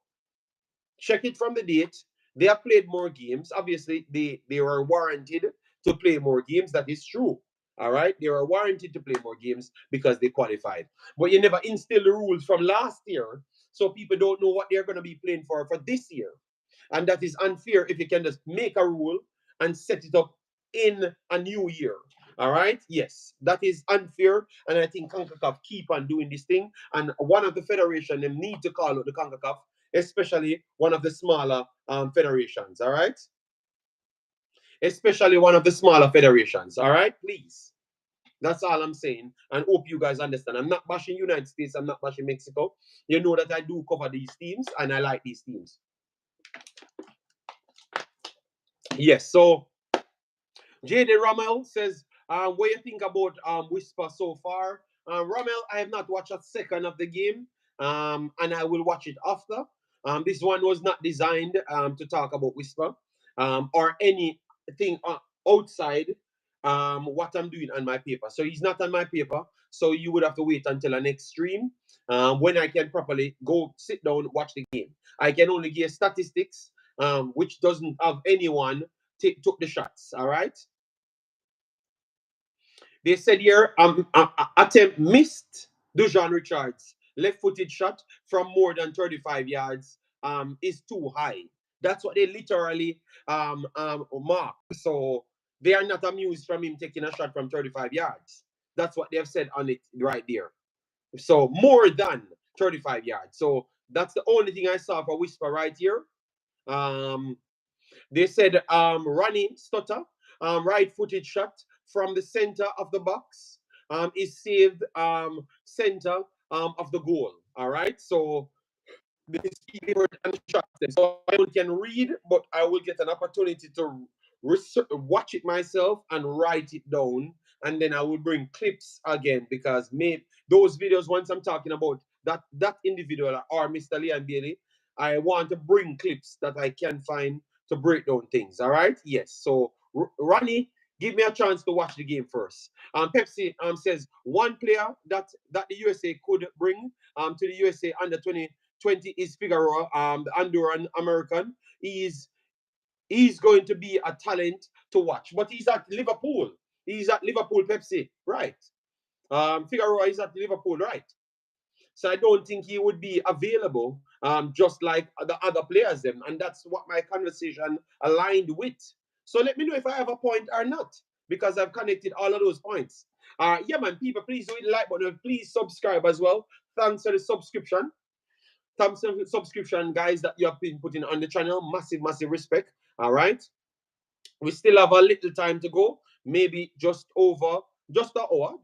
Check it from the date. They have played more games. Obviously, they were warranted to play more games. That is true. All right, they were warranted to play more games because they qualified. But you never instill the rules from last year, so people don't know what they're going to be playing for this year. And that is unfair if you can just make a rule and set it up in a new year. All right. Yes, that is unfair, and I think Concacaf keep on doing this thing. And one of the federation them need to call out the Concacaf especially one of the smaller federations. All right, especially one of the smaller federations. All right, please. That's all I'm saying, and hope you guys understand. I'm not bashing United States. I'm not bashing Mexico. You know that I do cover these teams, and I like these teams. Yes. So JD Rommel says, what you think about Whisper so far? Rommel, I have not watched a second of the game, and I will watch it after. This one was not designed to talk about Whisper or anything outside what I'm doing on my paper. So he's not on my paper. So you would have to wait until the next stream when I can properly go sit down, watch the game. I can only give statistics, which doesn't have anyone took the shots. All right. They said here, attempt missed Dujon Richards. Left-footed shot from more than 35 yards is too high. That's what they literally mark. So they are not amused from him taking a shot from 35 yards. That's what they've said on it right there. So more than 35 yards. So that's the only thing I saw for Whisper right here. They said running stutter, right-footed shot from the center of the box is saved center of the goal. All right, so this and shot. So I can read, but I will get an opportunity to watch it myself and write it down, and then I will bring clips again because maybe those videos once I'm talking about that individual or Mr. Leon Bailey, I want to bring clips that I can find to break down things. All right, yes. So Ronnie, give me a chance to watch the game first. Pepsi says one player that the USA could bring to the USA under 20 is Figueroa, the Honduran American. He's going to be a talent to watch, but he's at Liverpool. He's at Liverpool Pepsi, right? Figueroa is at Liverpool, right? So I don't think he would be available, just like the other players them, and that's what my conversation aligned with. So let me know if I have a point or not, because I've connected all of those points. Yeah, man, people, please do hit the like button. Please subscribe as well. Thanks for the subscription. Thanks for the subscription, guys, that you have been putting on the channel. Massive, massive respect. All right. We still have a little time to go. Maybe just an hour,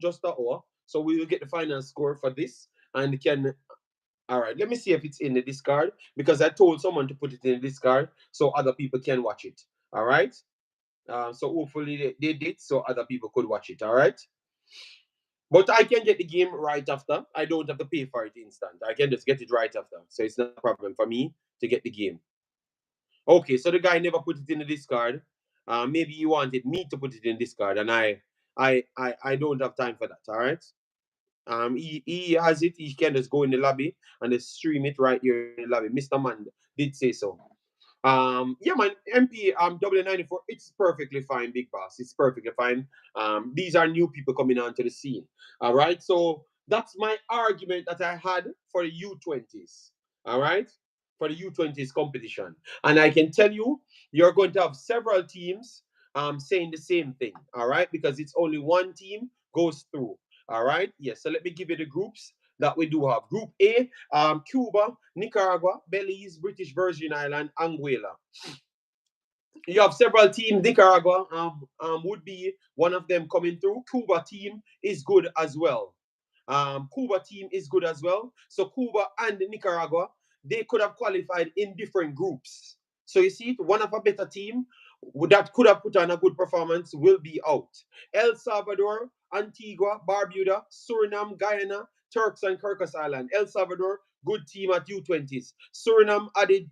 just an hour. So we will get the final score for this and can. All right, let me see if it's in the Discord because I told someone to put it in the Discord so other people can watch it. All right. So hopefully they did so other people could watch it. All right. But I can get the game right after. I don't have to pay for it instant. I can just get it right after. So it's not a problem for me to get the game. Okay, so the guy never put it in the Discord. Maybe he wanted me to put it in Discord, and I don't have time for that. All right. He has it. He can just go in the lobby and just stream it right here in the lobby. Mr. Man did say so. Yeah, man, MP W94, it's perfectly fine, big boss. It's perfectly fine. These are new people coming onto the scene. All right, so that's my argument that I had for the U20s. All right, for the U20s competition, and I can tell you, you're going to have several teams saying the same thing. All right, because it's only one team goes through. All right, yes. So let me give you the groups that we do have. Group A, Cuba, Nicaragua, Belize, British Virgin Island, Anguilla. You have several teams. Nicaragua would be one of them coming through. Cuba team is good as well. Cuba team is good as well. So Cuba and Nicaragua, they could have qualified in different groups. So you see, one of a better team that could have put on a good performance will be out. El Salvador, Antigua, Barbuda, Suriname, Guyana, Turks and Caicos Island. El Salvador, good team at U20s. Suriname added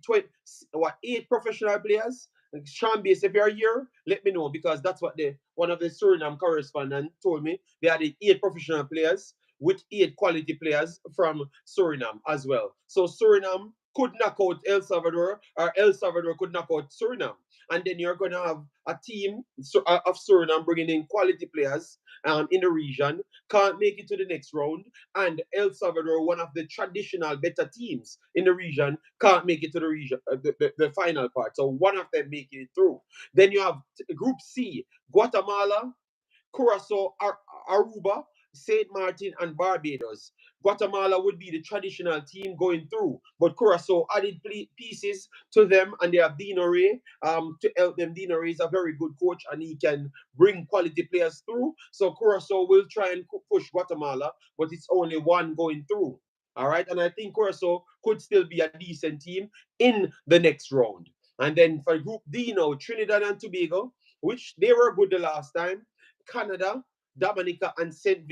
8 professional players. Sean Base, if you're here, let me know because that's what one of the Suriname correspondent told me. They added 8 professional players with 8 quality players from Suriname as well. So Suriname could knock out El Salvador, or El Salvador could knock out Suriname. And then you're going to have a team of Suriname bringing in quality players in the region, can't make it to the next round. And El Salvador, one of the traditional better teams in the region, can't make it to the region, the final part. So one of them making it through. Then you have Group C, Guatemala, Curacao, Aruba, St. Martin, and Barbados. Guatemala would be the traditional team going through, but Curacao added pieces to them, and they have Dino Ray to help them. Dino Ray is a very good coach, and he can bring quality players through. So Curacao will try and push Guatemala, but it's only one going through. All right, and I think Curacao could still be a decent team in the next round. And then for Group D now, Trinidad and Tobago, which they were good the last time, Canada, Dominica, and St.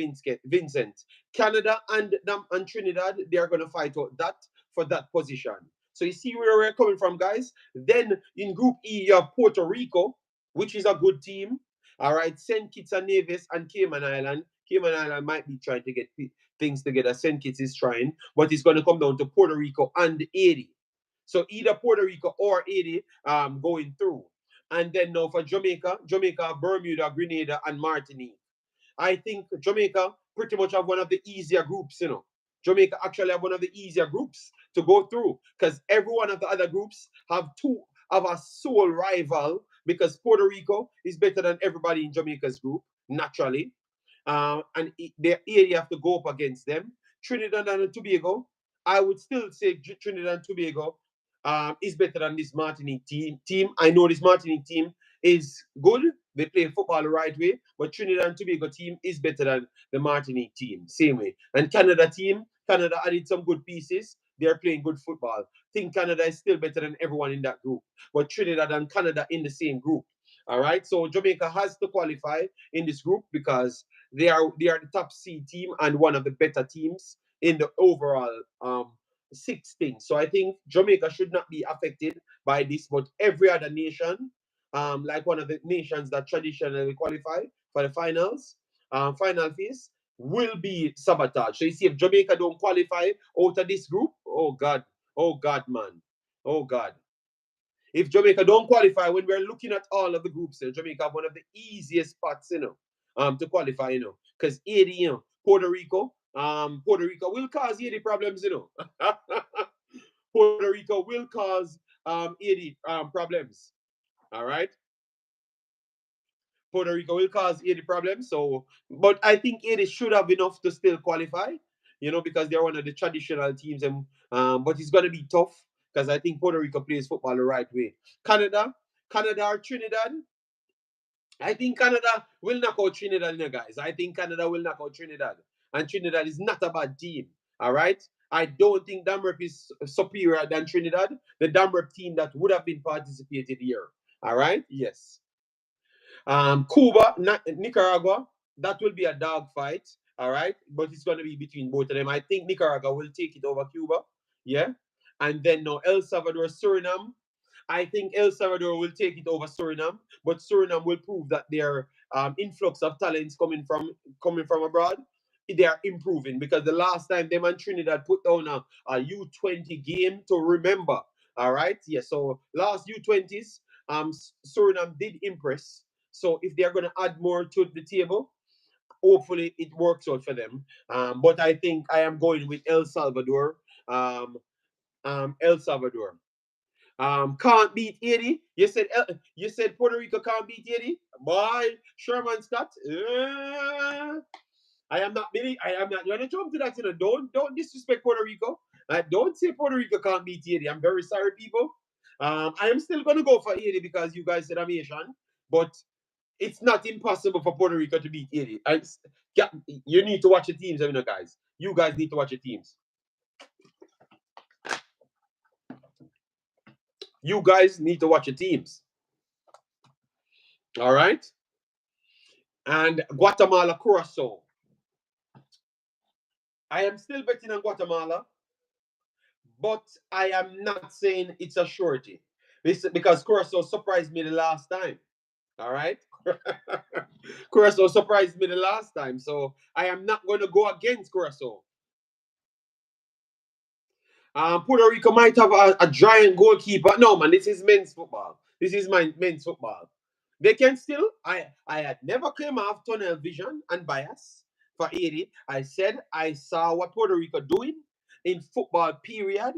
Vincent. Canada and Trinidad, they are going to fight out that for that position. So you see where we're coming from, guys. Then in Group E, you have Puerto Rico, which is a good team. All right, St. Kitts and Nevis and Cayman Island. Cayman Island might be trying to get things together. St. Kitts is trying, but it's going to come down to Puerto Rico and Haiti. So either Puerto Rico or Haiti going through. And then now for Jamaica, Bermuda, Grenada, and Martinique. I think Jamaica pretty much have one of the easier groups, you know. Jamaica actually have one of the easier groups to go through because every one of the other groups have a sole rival because Puerto Rico is better than everybody in Jamaica's group, naturally. And they have to go up against them. Trinidad and Tobago, I would still say Trinidad and Tobago is better than this Martinique team. I know this Martinique team is good. They play football the right way, but Trinidad and Tobago team is better than the Martinique team, same way. And Canada team, Canada added some good pieces. They're playing good football. I think Canada is still better than everyone in that group. But Trinidad and Canada in the same group. All right. So Jamaica has to qualify in this group because they are the top seed team and one of the better teams in the overall 16. So I think Jamaica should not be affected by this, but every other nation, like one of the nations that traditionally qualify for the final phase, will be sabotaged. So you see, if Jamaica don't qualify out of this group, oh God, man, oh God. If Jamaica don't qualify, when we're looking at all of the groups, Jamaica have one of the easiest spots, to qualify, because Haiti, Puerto Rico will cause Haiti problems, Puerto Rico will cause Haiti problems. All right. Puerto Rico will cause Haiti problems. So, but I think Haiti should have enough to still qualify, because they're one of the traditional teams. And but it's gonna be tough because I think Puerto Rico plays football the right way. Canada or Trinidad. I think Canada will knock out Trinidad, guys. I think Canada will knock out Trinidad. And Trinidad is not a bad team. All right. I don't think Damrep is superior than Trinidad, the Damrep team that would have been participated here. All right. Yes. Cuba, Nicaragua, that will be a dog fight, all right? But it's going to be between both of them. I think Nicaragua will take it over Cuba, yeah? And then now El Salvador, Suriname. I think El Salvador will take it over Suriname, but Suriname will prove that their influx of talents coming from abroad, they are improving because the last time them and Trinidad put down a U20 game to remember, all right? Yeah, so last U20s, Suriname did impress. So if they're going to add more to the table, hopefully it works out for them. But I think I am going with El Salvador. El Salvador. Can't beat 80. You said Puerto Rico can't beat 80. Boy, Sherman Scott. I am not going to jump to that. Don't disrespect Puerto Rico. Don't say Puerto Rico can't beat 80. I'm very sorry, people. I am still going to go for 80 because you guys said I'm Asian. But it's not impossible for Puerto Rico to beat 80. You need to watch the teams, guys. You guys need to watch the teams. You guys need to watch the teams. All right? And Guatemala, Curacao. I am still betting on Guatemala, but I am not saying it's a surety. Because Curacao surprised me the last time. All right? Curacao surprised me the last time, so I am not going to go against Curacao. Puerto Rico might have a giant goalkeeper. No, man, this is men's football. This is men's football. They can still. I had never came off tunnel vision and bias for 80. I said I saw what Puerto Rico doing in football. Period.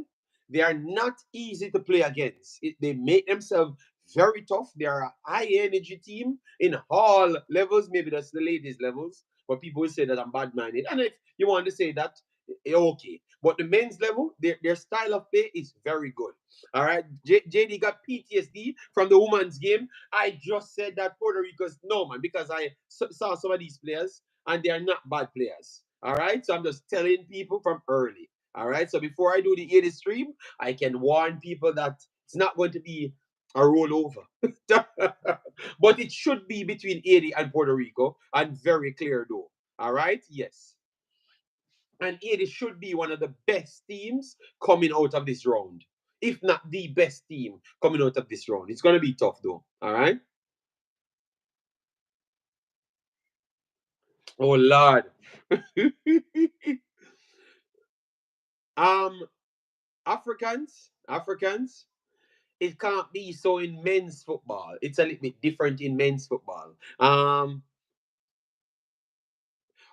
They are not easy to play against. They make themselves very tough. They are a high energy team in all levels. Maybe that's the ladies levels, but people will say that I'm bad minded. And if you want to say that, okay. But the men's level, their style of play is very good. All right. JD got PTSD from the women's game. I just said that Puerto Rico's no, man, because I saw some of these players and they are not bad players. All right. So I'm just telling people from early. All right. So before I do the 80 stream, I can warn people that it's not going to be a rollover. But it should be between 80 and Puerto Rico and very clear though. All right. Yes. And it should be one of the best teams coming out of this round. If not the best team coming out of this round. It's going to be tough though. All right. Oh, Lord. um, Africans, it can't be so in men's football. It's a little bit different in men's football.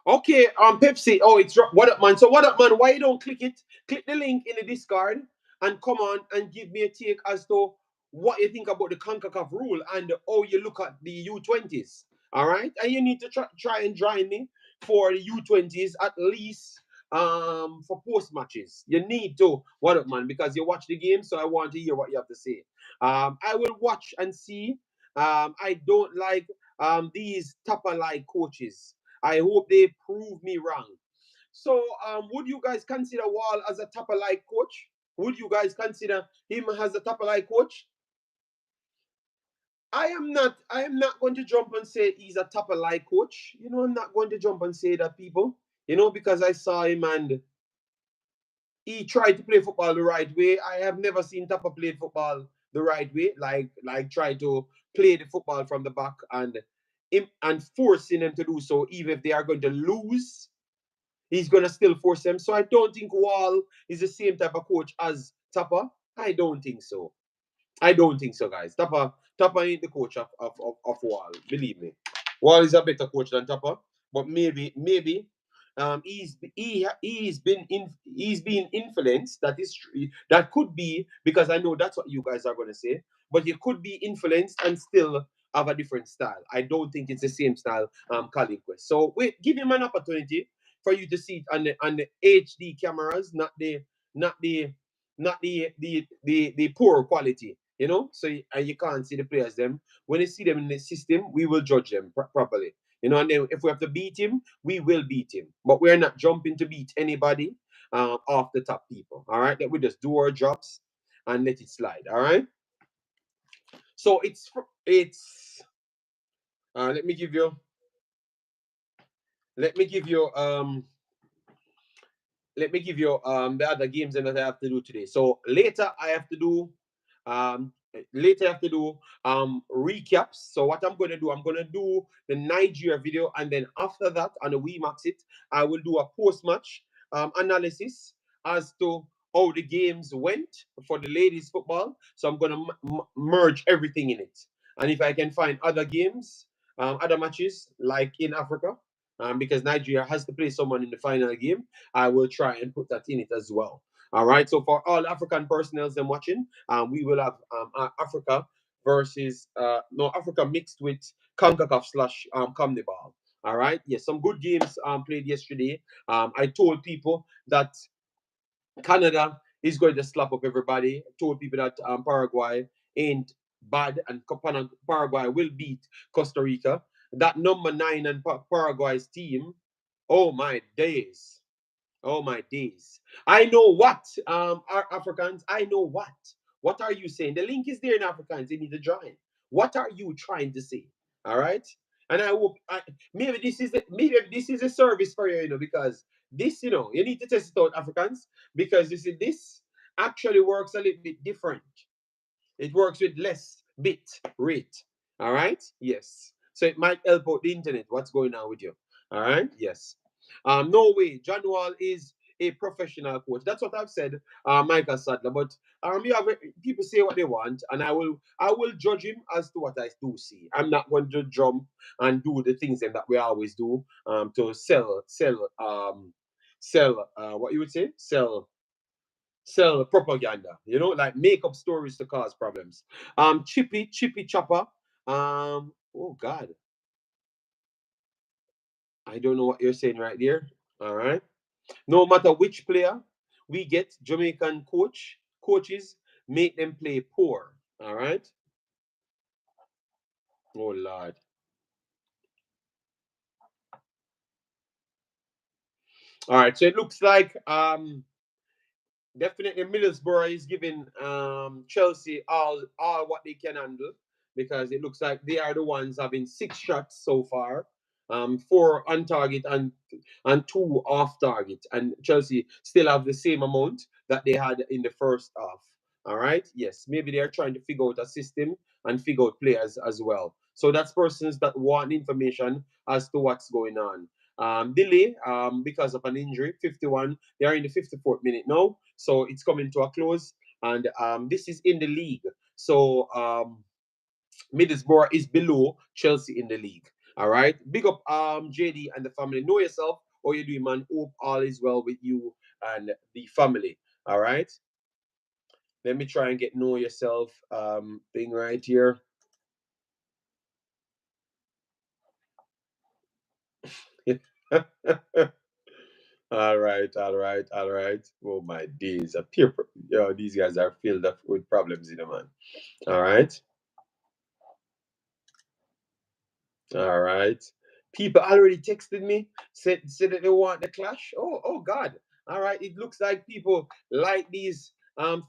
Okay, Pepsi. Oh, it's what up, man? So what up, man? Why you don't click it? Click the link in the Discord and come on and give me a take as to what you think about the Concacaf rule and how you look at the U20s. All right, and you need to try and join me for the U20s at least for post matches. You need to what up, man? Because you watch the game, so I want to hear what you have to say. I will watch and see. I don't like these Tapa like coaches. I hope they prove me wrong. So, would you guys consider Wall as a top like coach? Would you guys consider him as a top like coach? I am not. I am not going to jump and say he's a top like coach. You know, I'm not going to jump and say that, people. You know, because I saw him and he tried to play football the right way. I have never seen Tapa play football the right way, like try to play the football from the back and forcing them to do so, even if they are going to lose. He's gonna still force them. So I don't think Wall is the same type of coach as Tapa. I don't think so. I don't think so, guys. Tapa ain't the coach of Wall. Believe me. Wall is a better coach than Tapa. But maybe he's been influenced. That is true. That could be because I know that's what you guys are gonna say. But he could be influenced and still have a different style. I don't think it's the same style Colin Quest. So wait, give him an opportunity for you to see it on the HD cameras, not the the poor quality, you know. So and you can't see the players them. When you see them in the system, we will judge them properly, you know. And then if we have to beat him, we will beat him. But we're not jumping to beat anybody off the top people. All right, that we just do our jobs and let it slide. All right. So it's let me give you let me give you the other games that I have to do today. So later I have to do um recaps. So what I'm gonna do, I'm gonna do the Nigeria video, and then after that on the Wemaxit, I will do a post-match analysis as to how the games went for the ladies football. So I'm gonna merge everything in it. And if I can find other games, other matches like in Africa, because Nigeria has to play someone in the final game, I will try and put that in it as well. All right. So for all African personnel them watching, we will have Africa versus no Africa mixed with Concacaf slash Comnibal. All right. Yes, some good games played yesterday. I told people that Canada is going to slap up everybody. I told people that Paraguay ain't bad and Paraguay will beat Costa Rica. That number 9 and Paraguay's team. Oh my days. Oh my days. I know what, our Africans, I know what. What are you saying? The link is there in Africans. You need to join. What are you trying to say? All right. And I hope maybe this is a service for you, you know, because this, you know, you need to test it out, Africans, because you see, this actually works a little bit different. It works with less bit rate. All right. Yes. So it might help out the internet. What's going on with you? All right. Yes. No way. John Wall is a professional coach. That's what I've said, Michael Sadler. But you have people say what they want, and I will judge him as to what I do see. I'm not going to jump and do the things that we always do to sell what you would say sell propaganda, you know, like make up stories to cause problems. Chippy Chopper. Oh God, I don't know what you're saying right there. All right. No matter which player we get, Jamaican coaches make them play poor. All right. Oh Lord. All right. So it looks like definitely Middlesbrough is giving Chelsea all what they can handle, because it looks like they are the ones having 6 shots so far, 4 on target and 2 off target, and Chelsea still have the same amount that they had in the first half. All right, yes, maybe they are trying to figure out a system and figure out players as well. So that's persons that want information as to what's going on. Delay because of an injury, 51. They are in the 54th minute now, so it's coming to a close. And this is in the league. So Middlesbrough is below Chelsea in the league. All right. Big up JD and the family. Know yourself. How you doing, man? Hope all is well with you and the family. All right. Let me try and get know yourself thing right here. All right, all right, all right. Oh my days. These guys are filled up with problems, man. All right. All right. People already texted me, said that they want the clash. Oh God. All right. It looks like people like these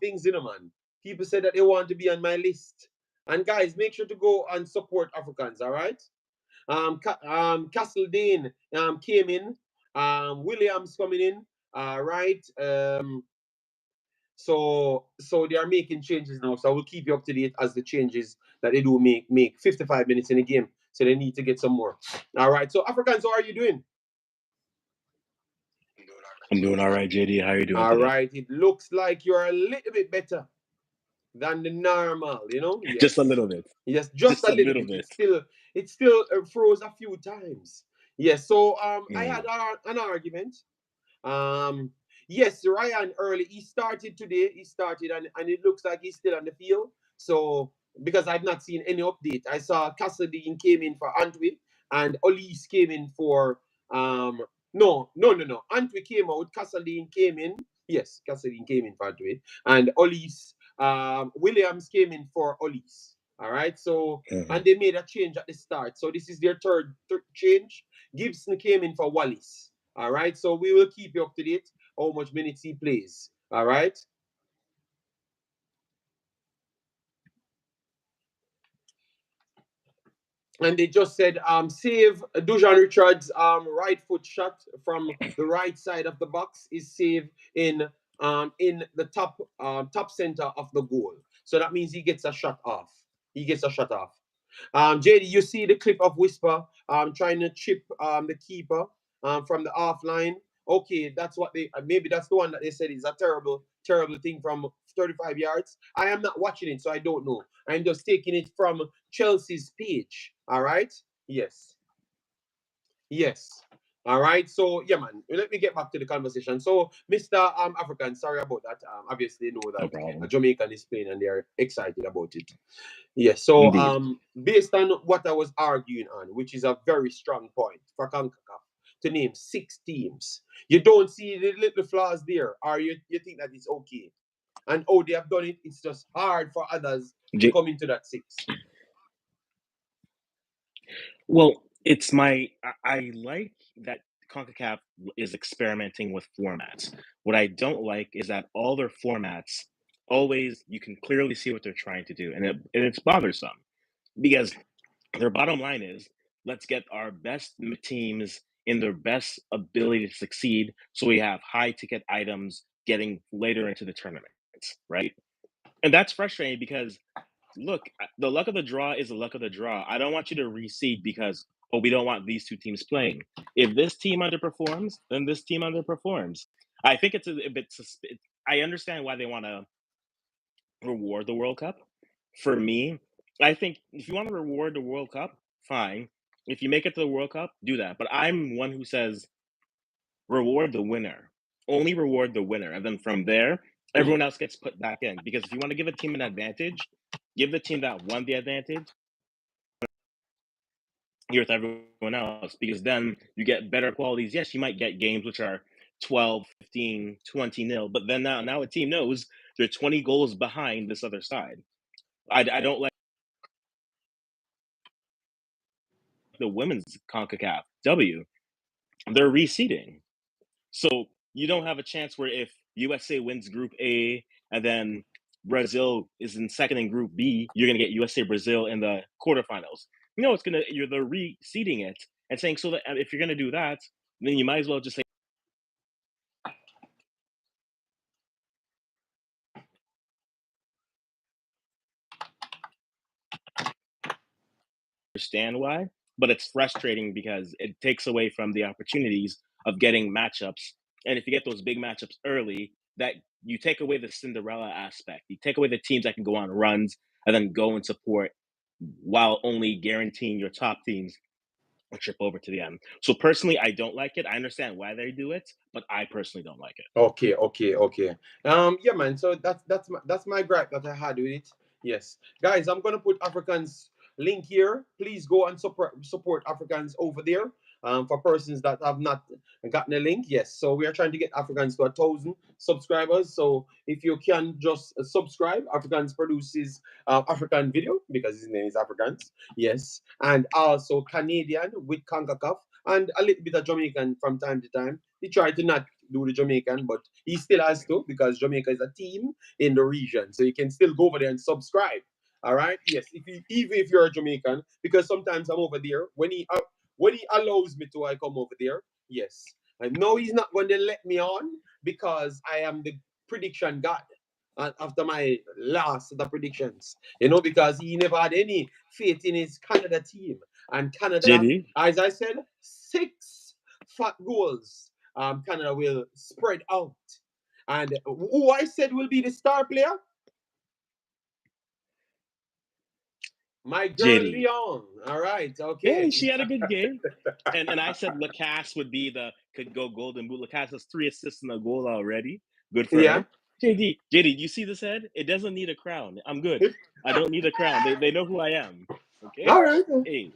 things, man. People said that they want to be on my list. And guys, make sure to go and support Africans, all right? Castledane came in. Williams coming in. All right. So they are making changes now. So I will keep you up to date as the changes that they do make 55 minutes in a game. So they need to get some more. All right. So Africans, how are you doing? I'm doing all right, JD. How are you doing All today? right. It looks like you're a little bit better than the normal, Just a Yes. little bit. Yes, just Just a a little little bit. bit. It still froze a few times. Yes. So I had Mm. an argument. Um, yes, Ryan early. He started today. He started, and it looks like he's still on the field. So because I've not seen any update, I saw Cassadine came in for Antwi, and Olise came in for no. Antwi came out. Cassadine came in. Yes, Cassadine came in for Antwi, and Olise Williams came in for Olise. All right. So Mm-hmm. and they made a change at the start. So this is their third change. Gibson came in for Wallace. All right. So we will keep you up to date how much minutes he plays. All right. And they just said save Dujan Richards right foot shot from the right side of the box is saved in the top center of the goal. So that means he gets a shot off. He gets a shot off. JD, you see the clip of Whisper trying to chip the keeper from the offline. Okay, that's what they maybe that's the one that they said is a terrible thing from 35 yards. I am not watching it, so I don't know. I'm just taking it from Chelsea's page. All right. Yes. Yes. All right. So yeah, man. Let me get back to the conversation. So, Mr. African, sorry about that. Obviously, know No that a problem. Jamaican is playing and they're excited about it. Yes. So, Indeed. based on what I was arguing on, which is a very strong point for Concacaf to name 6 teams, you don't see the little flaws there, or you think that it's okay. And oh, they have done it. It's just hard for others to J- come into that six. well, it's I like that CONCACAF is experimenting with formats. What I don't like is that all their formats always you can clearly see what they're trying to do, and it's bothersome because their bottom line is let's get our best teams in their best ability to succeed so we have high ticket items getting later into the tournaments, right? And that's frustrating because look, the luck of the draw is the luck of the draw. I don't want you to reseed because oh, we don't want these two teams playing. If this team underperforms, then this team underperforms. I think it's a bit. I understand why they want to reward the World Cup. For me, I think if you want to reward the World Cup, fine. If you make it to the World Cup, do that. But I'm one who says reward the winner. Only reward the winner. And then from there, everyone else gets put back in. Because if you want to give a team an advantage, give the team that won the advantage here with everyone else. Because then you get better qualities. Yes, you might get games which are 12, 15, 20 nil. But then now a team knows they're 20 goals behind this other side. I don't like the women's CONCACAF W. They're reseeding. So you don't have a chance where if USA wins Group A and then Brazil is in second in Group B, you're gonna get USA Brazil in the quarterfinals. No, it's gonna they're reseeding it and saying so that if you're gonna do that, then you might as well just say understand why, but it's frustrating because it takes away from the opportunities of getting matchups. And if you get those big matchups early, that you take away the Cinderella aspect. You take away the teams that can go on runs and then go and support while only guaranteeing your top teams a trip over to the end. So personally, I don't like it. I understand why they do it, but I personally don't like it. Okay, okay, okay. Yeah, man. So that's my gripe that I had with it. Yes, guys, I'm gonna put Africans link here. Please go and support Africans over there. For persons that have not gotten a link, yes. So we are trying to get Africans to 1,000 subscribers. So if you can just subscribe, Africans produces African video because his name is Africans. Yes, and also Canadian with Concacaf and a little bit of Jamaican from time to time. He tried to not do the Jamaican, but he still has to because Jamaica is a team in the region. So you can still go over there and subscribe. All right. Yes. Even if you're a Jamaican, because sometimes I'm over there when he allows me to, I come over there. Yes. And no, he's not going to let me on because I am the prediction god. After my last of the predictions, because he never had any faith in his Canada team, and Canada have, JD, as I said, 6 fat goals. Canada will spread out. And who I said will be the star player? My girl JD. Leon. All right. Hey, Okay. she had a good game. And I said Lacasse would be the could go golden boot. Lacasse has 3 assists and a goal already. Good for Yeah. her. JD, you see this head? It doesn't need a crown. I'm good. I don't need a crown. They know who I am. Okay? All right. Hey.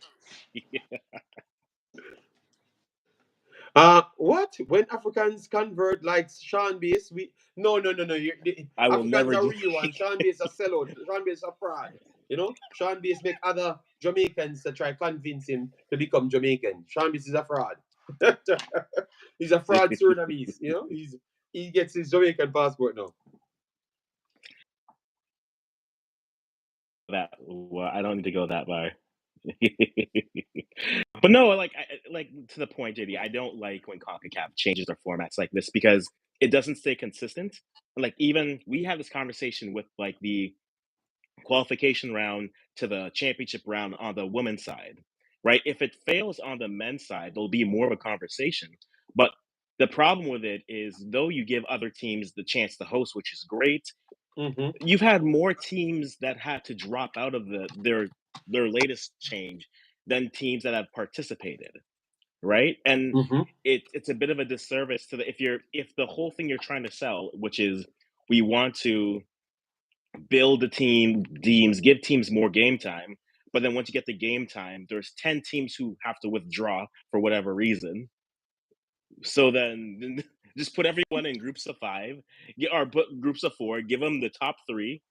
What? When Africans convert like Sean Bass, we no. The I will Africans never are do real and Sean Bass a sellout. Sean Bass a fraud. Sean Bass make other Jamaicans to try convince him to become Jamaican. Sean Bass is a fraud. He's a fraud Surinamese. He gets his Jamaican passport now. that. Well, I don't need to go that far. But no, like to the point, JD. I don't like when Concacaf changes their formats like this because it doesn't stay consistent. Like even we had this conversation with like the qualification round to the championship round on the women's side, right? If it fails on the men's side, there'll be more of a conversation. But the problem with it is, though you give other teams the chance to host, which is great, Mm-hmm. you've had more teams that had to drop out of their latest change than teams that have participated, right? And Mm-hmm. it's a bit of a disservice to the if the whole thing you're trying to sell, which is we want to build the teams, give teams more game time. But then once you get the game time, there's 10 teams who have to withdraw for whatever reason. So then just put everyone in groups of five, or put groups of four, give them the top three,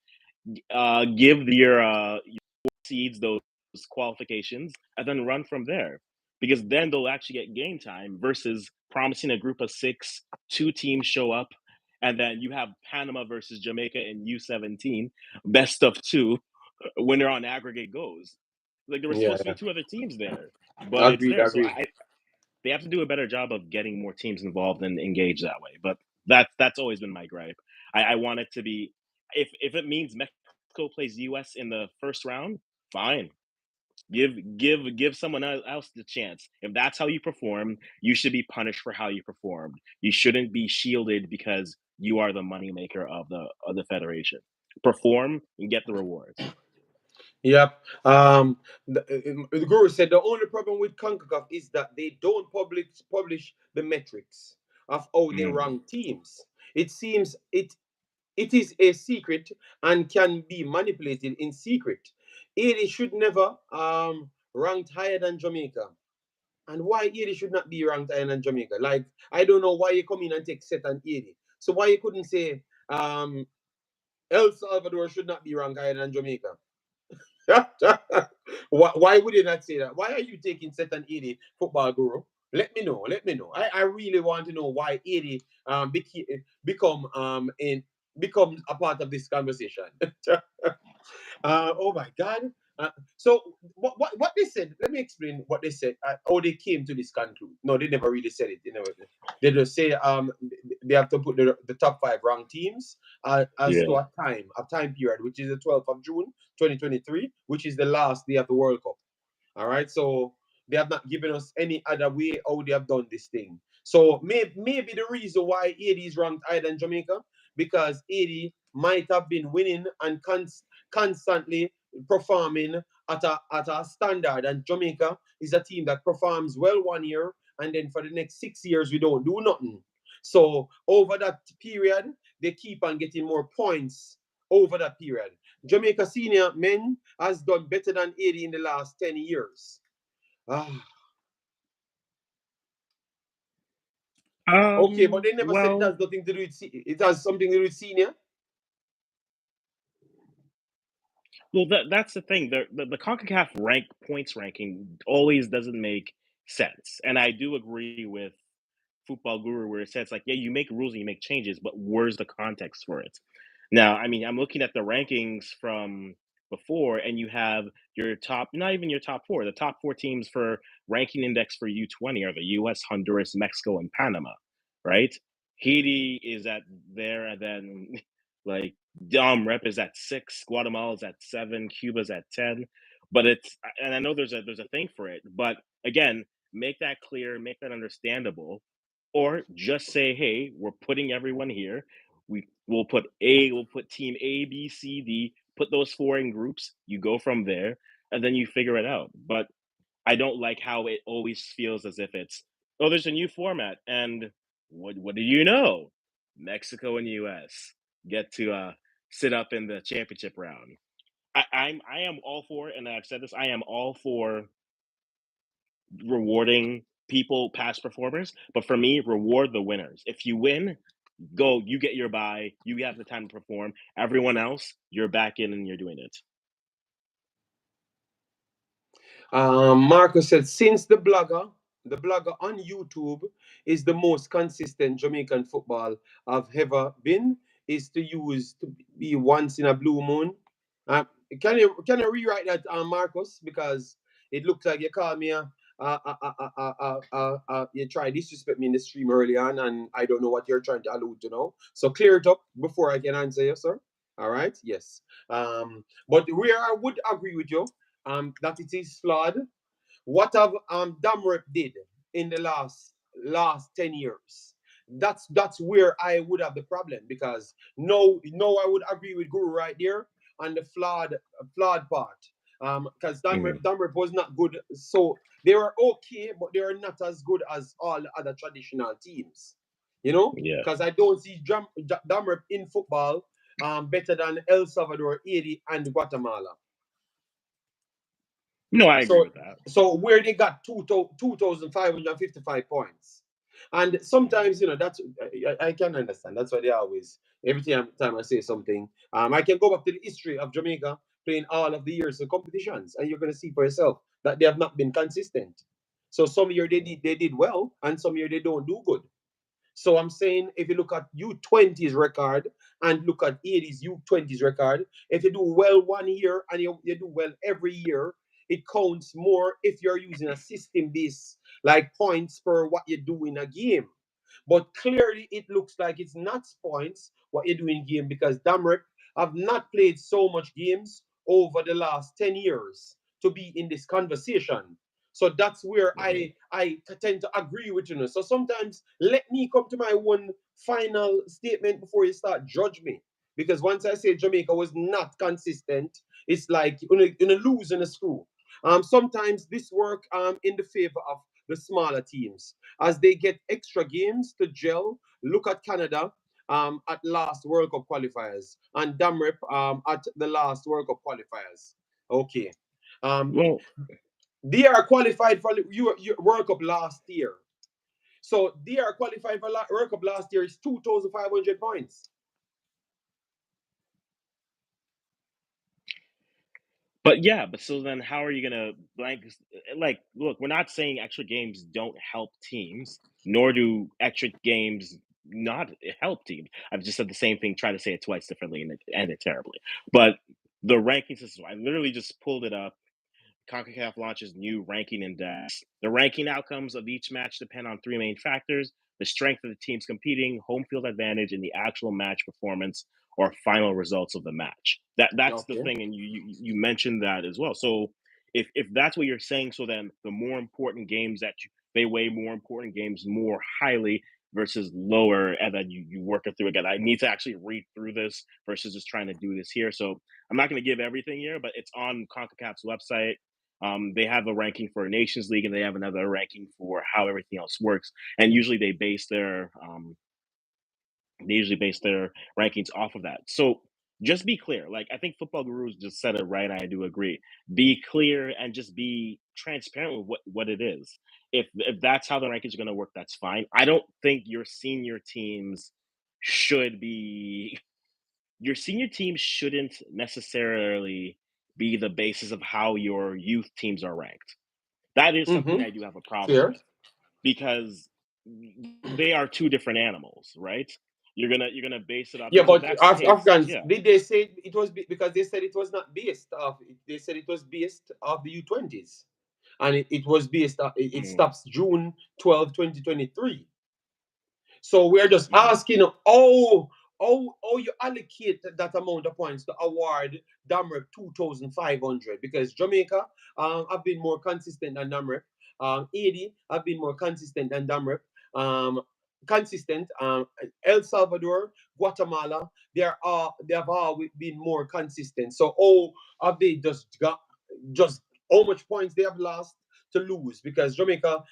give your seeds those qualifications, and then run from there. Because then they'll actually get game time versus promising a group of six, 2 teams show up, and then you have Panama versus Jamaica in U17, best of two, when they're on aggregate goes. Like there were Yeah, supposed to be yeah. 2 other teams there, but it's Agreed, there. So agreed. they have to do a better job of getting more teams involved and engaged that way. But that's always been my gripe. I want it to be if it means Mexico plays US in the first round, fine. Give someone else the chance. If that's how you perform, you should be punished for how you performed. You shouldn't be shielded because you are the moneymaker of the federation. Perform and get the rewards. Yep. The guru said the only problem with CONCACAF is that they don't publish the metrics of how they Mm. rank teams. It seems it is a secret and can be manipulated in secret. It should never ranked higher than Jamaica. And why 80 should not be ranked higher than Jamaica? Like, I don't know why you come in and take set and 80. So why you couldn't say El Salvador should not be ranked higher than Jamaica? Why would you not say that? Why are you taking set and 80, football guru? Let me know. Let me know. I really want to know why 80 become in becomes a part of this conversation. Oh my God. So what they said? Let me explain what they said. How they came to this conclusion. No, they never really said it. They just say they have to put the top five ranked teams as to Yeah. a time period, which is the 12th of June 2023, which is the last day of the World Cup. All right. So they have not given us any other way how they have done this thing. So maybe the reason why 80 is ranked higher than Jamaica, because 80 might have been winning and constantly performing at a standard, and Jamaica is a team that performs well one year and then for the next 6 years we don't do nothing. So over that period, they keep on getting more points over that period. Jamaica senior men has done better than 80 in the last 10 years. Ah, okay, but they never said it Well, has nothing to do with it has something to do with senior. that's the thing. The CONCACAF points ranking always doesn't make sense, and I do agree with Football Guru where it says like, yeah, you make rules and you make changes, but where's the context for it? Now, I mean, I'm looking at the rankings from before, and you have your top, not even your top four. The top four teams for ranking index for U20 are the U.S., Honduras, Mexico, and Panama, right? Haiti is at there, and then like Rep is at 6, Guatemala's at 7, Cuba's at 10. But it's and I know there's a thing for it, but again, make that clear, make that understandable, or just say, hey, we're putting everyone here. We'll put team A, B, C, D, put those four in groups. You go from there, and then you figure it out. But I don't like how it always feels as if it's, oh, there's a new format, and what do you know? Mexico and US get to sit up in the championship round. I am all for it, and I've said this. I am all for rewarding people, past performers, but for me, reward the winners. If you win, go, you get your buy, you have the time to perform. Everyone else, you're back in and you're doing it. Marcus said, since the blogger on YouTube is the most consistent Jamaican football I've ever been, is to be once in a blue moon. Uh, can you rewrite that, Marcus? Because it looks like you called me you tried to disrespect me in the stream early on, and I don't know what you're trying to allude to now. So clear it up before I can answer you, sir. All right. Yes. But where I would agree with you, that it is flawed. What have Damrep did in the last 10 years? That's where I would have the problem, because no, I would agree with Guru right there on the flawed part. Because Mhm. Damrep was not good, so they were okay, but they are not as good as all the other traditional teams. You know, Yeah. because I don't see Damrep in football better than El Salvador, Haiti, and Guatemala. No, I agree So with that. so where they got 2,555 points. And Mhm. sometimes, that's I can understand. That's why they always, every time I say something, I can go back to the history of Jamaica playing all of the years of competitions, and you're gonna see for yourself that they have not been consistent. So some year they did well, and some year they don't do good. So I'm saying, if you look at U20's record and look at 80's U20's record, if you do well one year and you do well every year, it counts more if you're using a system based, like points per what you do in a game. But clearly, it looks like it's not points what you do in game, because Damrek have not played so much games over the last 10 years to be in this conversation. So that's where Mhm. I tend to agree with you. So sometimes let me come to my one final statement before you start judge me. Because once I say Jamaica was not consistent, it's like in a lose and a screw. Sometimes this work in the favor of the smaller teams as they get extra games to gel. Look at Canada at last World Cup qualifiers, and Damrep at the last World Cup qualifiers. Okay. Um, Well, They are qualified for your World Cup last year. So they are qualified for World Cup last year is 2,500 points. But yeah, but so then how are you gonna like look, we're not saying extra games don't help teams, nor do extra games not help teams. I've just said the same thing, try to say it twice differently and it ended terribly. But the ranking system, I literally just pulled it up. CONCACAF launches new ranking index. The ranking outcomes of each match depend on three main factors: the strength of the teams competing, home field advantage, and the actual match performance or final results of the match. That's the Okay. thing, and you mentioned that as well. So if that's what you're saying, so then the more important games that they weigh more important games more highly versus lower, and then you work it through again. I need to actually read through this versus just trying to do this here. So I'm not going to give everything here, but it's on CONCACAF's website. They have a ranking for a Nations League, and they have another ranking for how everything else works. And usually they usually base their rankings off of that. So just be clear. Like I think Football Gurus just said it right. I do agree. Be clear and just be transparent with what it is. If that's how the rankings are going to work, that's fine. I don't think your senior teams should be your senior team shouldn't necessarily be the basis of how your youth teams are ranked. That is something Mm-hmm. I do have a problem Fair. with because they are two different animals, right? You're gonna base it off Yeah, because if but that's the case, Afghans yeah. did they say it was because they said it was not based off. They said it was based off the U20s, and it was based. It Mm, stops June 12, 2023. So we're just mhm, asking how you allocate that amount of points to award Damrep 2,500 because Jamaica have been more consistent than Damrep. 80 have been more consistent than Damrep. Um, consistent. El Salvador, Guatemala, they have all been more consistent. So have they just how much points they have lost to lose because Jamaica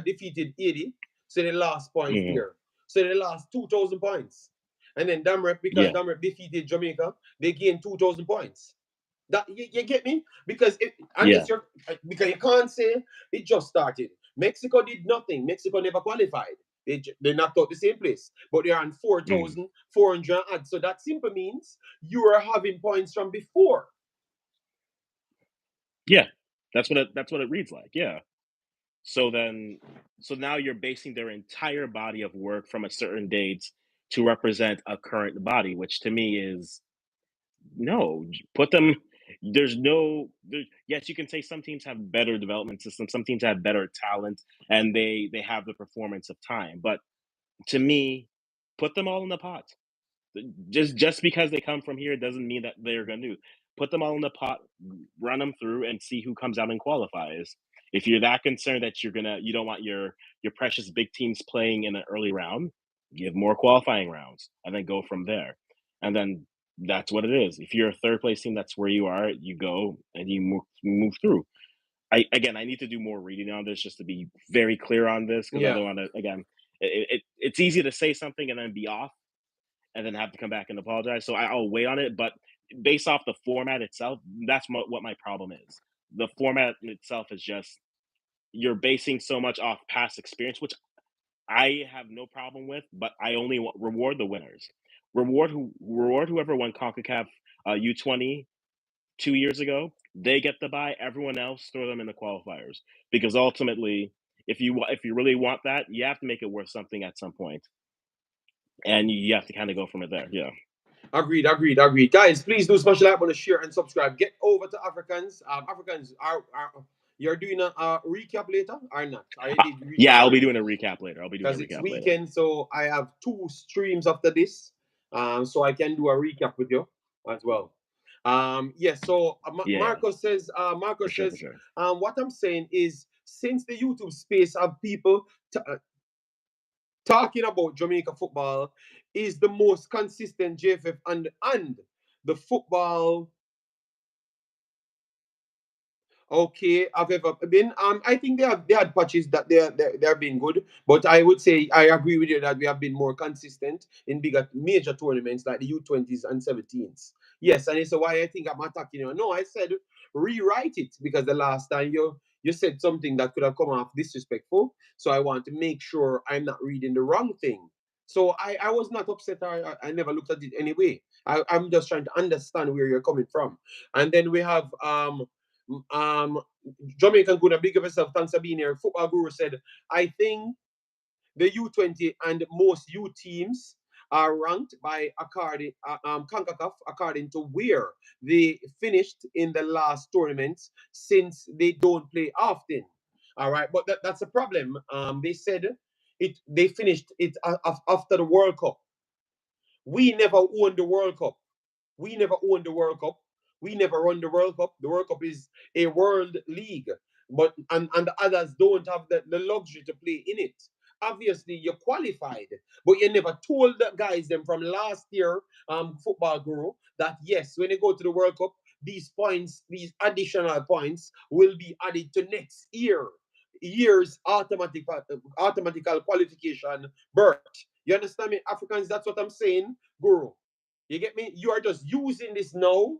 defeated 80, so they lost points mhm, there. So they lost 2,000 points. And then Damrep, because yeah, Damrep defeated Jamaica, they gained 2,000 points. That you get me? Because yeah, unless you're because you can't say it just started. Mexico did nothing. Mexico never qualified. They knocked out the same place, but they're on mhm, 4,400 odds. So that simply means you are having points from before. yeah. That's what it reads like. Yeah. So then, so now you're basing their entire body of work from a certain date to represent a current body, which to me is no, put them. Yes, you can say some teams have better development systems, some teams have better talent, and they have the performance of time. But to me, put them all in the pot. Just because they come from here doesn't mean that they're going to put them all in the pot, run them through, and see who comes out and qualifies. If you're that concerned that you don't want your precious big teams playing in an early round, give more qualifying rounds, and then go from there. And then that's what it is. If you're a third place team, that's where you are. You go and you move through. I need to do more reading on this just to be very clear on this because I Yeah, don't want to again. It's easy to say something and then be off and then have to come back and apologize. So I'll wait on it. But based off the format itself, that's what my problem is. The format itself is just you're basing so much off past experience, which I have no problem with. But I only reward the winners. Reward whoever won Concacaf U20 2 years ago. They get the buy. Everyone else throw them in the qualifiers because ultimately, if you really want that, you have to make it worth something at some point, and you have to kind of go from it there. Yeah. agreed. Guys, please do smash the like button, share, and subscribe. Get over to Africans. Africans are you're doing a recap later or not? I did recap Yeah, I'll be already doing a recap later. I'll be doing a because it's recap later. weekend, so I have two streams after this, so I can do a recap with you as well. Yes. So Yeah, for Marcos sure, for says, sure. what I'm saying is, since the YouTube space have people talking about Jamaica football is the most consistent JFF and the football okay I've ever been. I think they had patches that they're being good, but I would say I agree with you that we have been more consistent in bigger major tournaments like the U20s and 17s. Yes, and it's why I think I'm attacking you. No, I said rewrite it because the last time you said something that could have come off disrespectful. So I want to make sure I'm not reading the wrong thing. So I was not upset. I never looked at it anyway. I'm just trying to understand where you're coming from. And then we have um Jamaican Guna, big of yourself, thanks for being here. Football Guru said, I think the U20 and most U teams are ranked by Concacaf according to where they finished in the last tournaments since they don't play often. All right, but that's a problem. They said they finished it after the World Cup. We never won the World Cup. We never won the World Cup. We never run the World Cup. The World Cup is a world league, but and the others don't have the luxury to play in it. Obviously, you qualified, but you never told the guys them from last year, football guru, that yes, when you go to the World Cup, these points, these additional points, will be added to next year's automatical qualification berth. You understand me, Africans? That's what I'm saying, guru. You get me? You are just using this now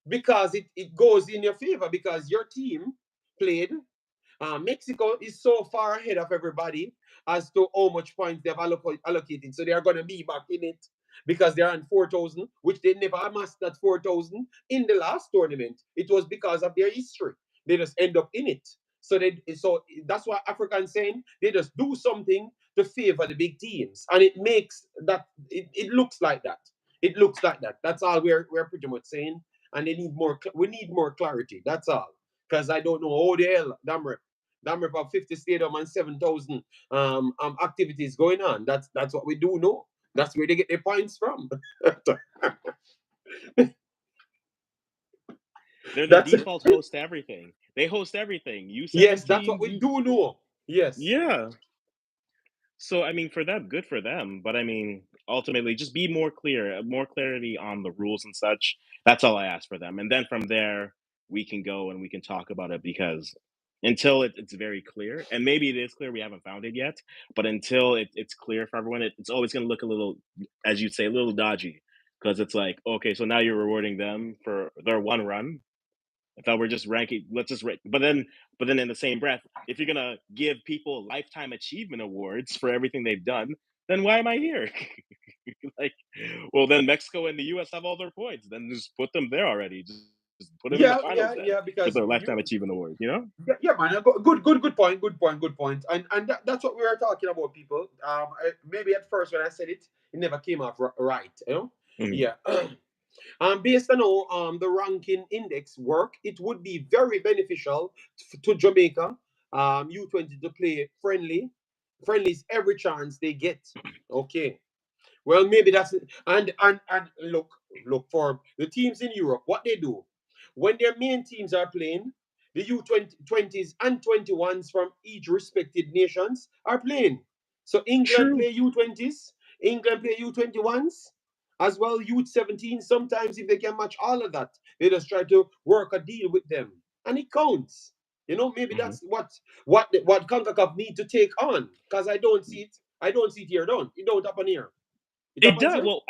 because it goes in your favor because your team played. Mexico is so far ahead of everybody as to how much points they've allocated. So they are going to be back in it because they're on 4,000, which they never amassed that 4,000 in the last tournament. It was because of their history. They just end up in it. So that's why Africans saying they just do something to favor the big teams, and it makes that it looks like that. It looks like that. That's all we're pretty much saying. And they need more. We need more clarity. That's all. Because I don't know how the hell Damrep have 50 stadium and 7,000 activities going on. That's what we do know. That's where they get their points from. They're the That's default host to everything. They host everything. yes, that's what U17s, we do know. Yes. yeah. So I mean, for them, good for them. But I mean, ultimately, just be more clear, more clarity on the rules and such. That's all I ask for them, and then from there we can go and we can talk about it because until it's very clear, and maybe it is clear, we haven't found it yet. But until it's clear for everyone, it's always going to look a little, as you'd say, a little dodgy because it's like, okay, so now you're rewarding them for their one run. I thought we're just ranking. Let's just rank. But then in the same breath, if you're gonna give people lifetime achievement awards for everything they've done, then why am I here? Like, well, then Mexico and the U.S. have all their points. Then just put them there already. Just put them in the Yeah, finals yeah, then yeah. with Because their lifetime you, achievement award. You know? yeah, man. Good point. Good point. Good point. And that's what we were talking about, people. Maybe at first when I said it, it never came off right. You know? Mhm. Yeah. Based on how the ranking index work, it would be very beneficial to Jamaica U20 to play friendlies every chance they get. Okay. Well, maybe that's it. And look for the teams in Europe. What they do when their main teams are playing, the U20s and 21s from each respected nations are playing. So England True. play U20s, England play U21s, as well U17. Sometimes if they can match all of that, they just try to work a deal with them, and it counts. Maybe Mhm. that's what Concacaf need to take on because I don't see it. I don't see it here. Don't it don't happen here. It It happens does. here? Well,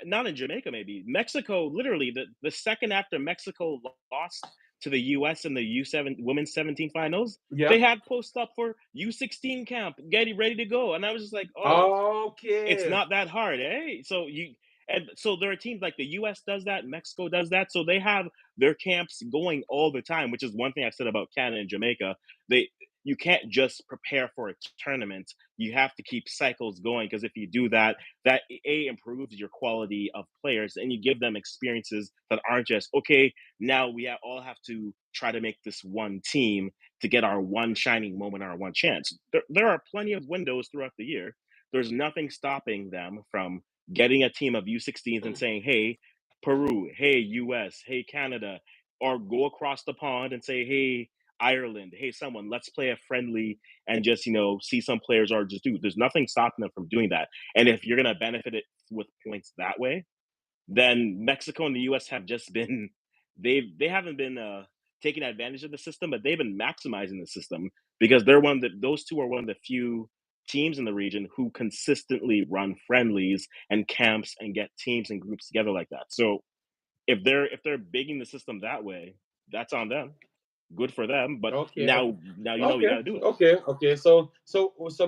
not in Jamaica. Maybe Mexico. Literally, the second after Mexico lost to the U.S. in the U7 women's 17 finals, Yeah. they had post up for U16 camp, getting ready to go, and I was just like, oh, it's Okay. not that hard, eh? So there are teams like the US does that, Mexico does that. So they have their camps going all the time, which is one thing I've said about Canada and Jamaica. They You can't just prepare for a tournament. You have to keep cycles going because if you do that, that improves your quality of players and you give them experiences that aren't just okay. Now all have to try to make this one team to get our one shining moment, our one chance. There are plenty of windows throughout the year. There's nothing stopping them from getting a team of U16s and saying, hey, Peru, hey, US, hey, Canada, or go across the pond and say, hey, Ireland, hey, someone, let's play a friendly and just, see some players or just do. There's nothing stopping them from doing that. And if you're going to benefit it with points that way, then Mexico and the US have just been, they haven't been taking advantage of the system, but they've been maximizing the system because those two are one of the few teams in the region who consistently run friendlies and camps and get teams and groups together like that. So if they're bigging the system that way, that's on them. Good for them, but Okay, okay, now you know you okay, got to do it. okay. So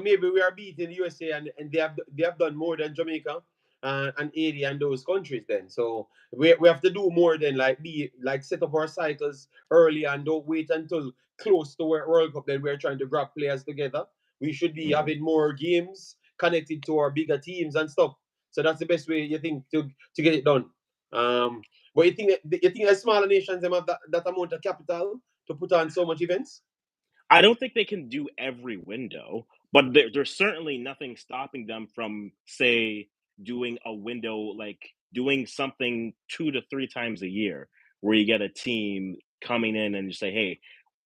maybe we are beating USA, and they have done more than Jamaica and Haiti and those countries. Then so we have to do more than like be like set up our cycles early and don't wait until close to World Cup. Then we're trying to grab players together. We should be Mm. having more games connected to our bigger teams and stuff. So that's the best way you think to get it done. Um, but you think that smaller nations them have that amount of capital to put on so much events? I don't think they can do every window, but there's certainly nothing stopping them from, say, doing a window, like doing something 2 to 3 times a year, where you get a team coming in and you say, "Hey,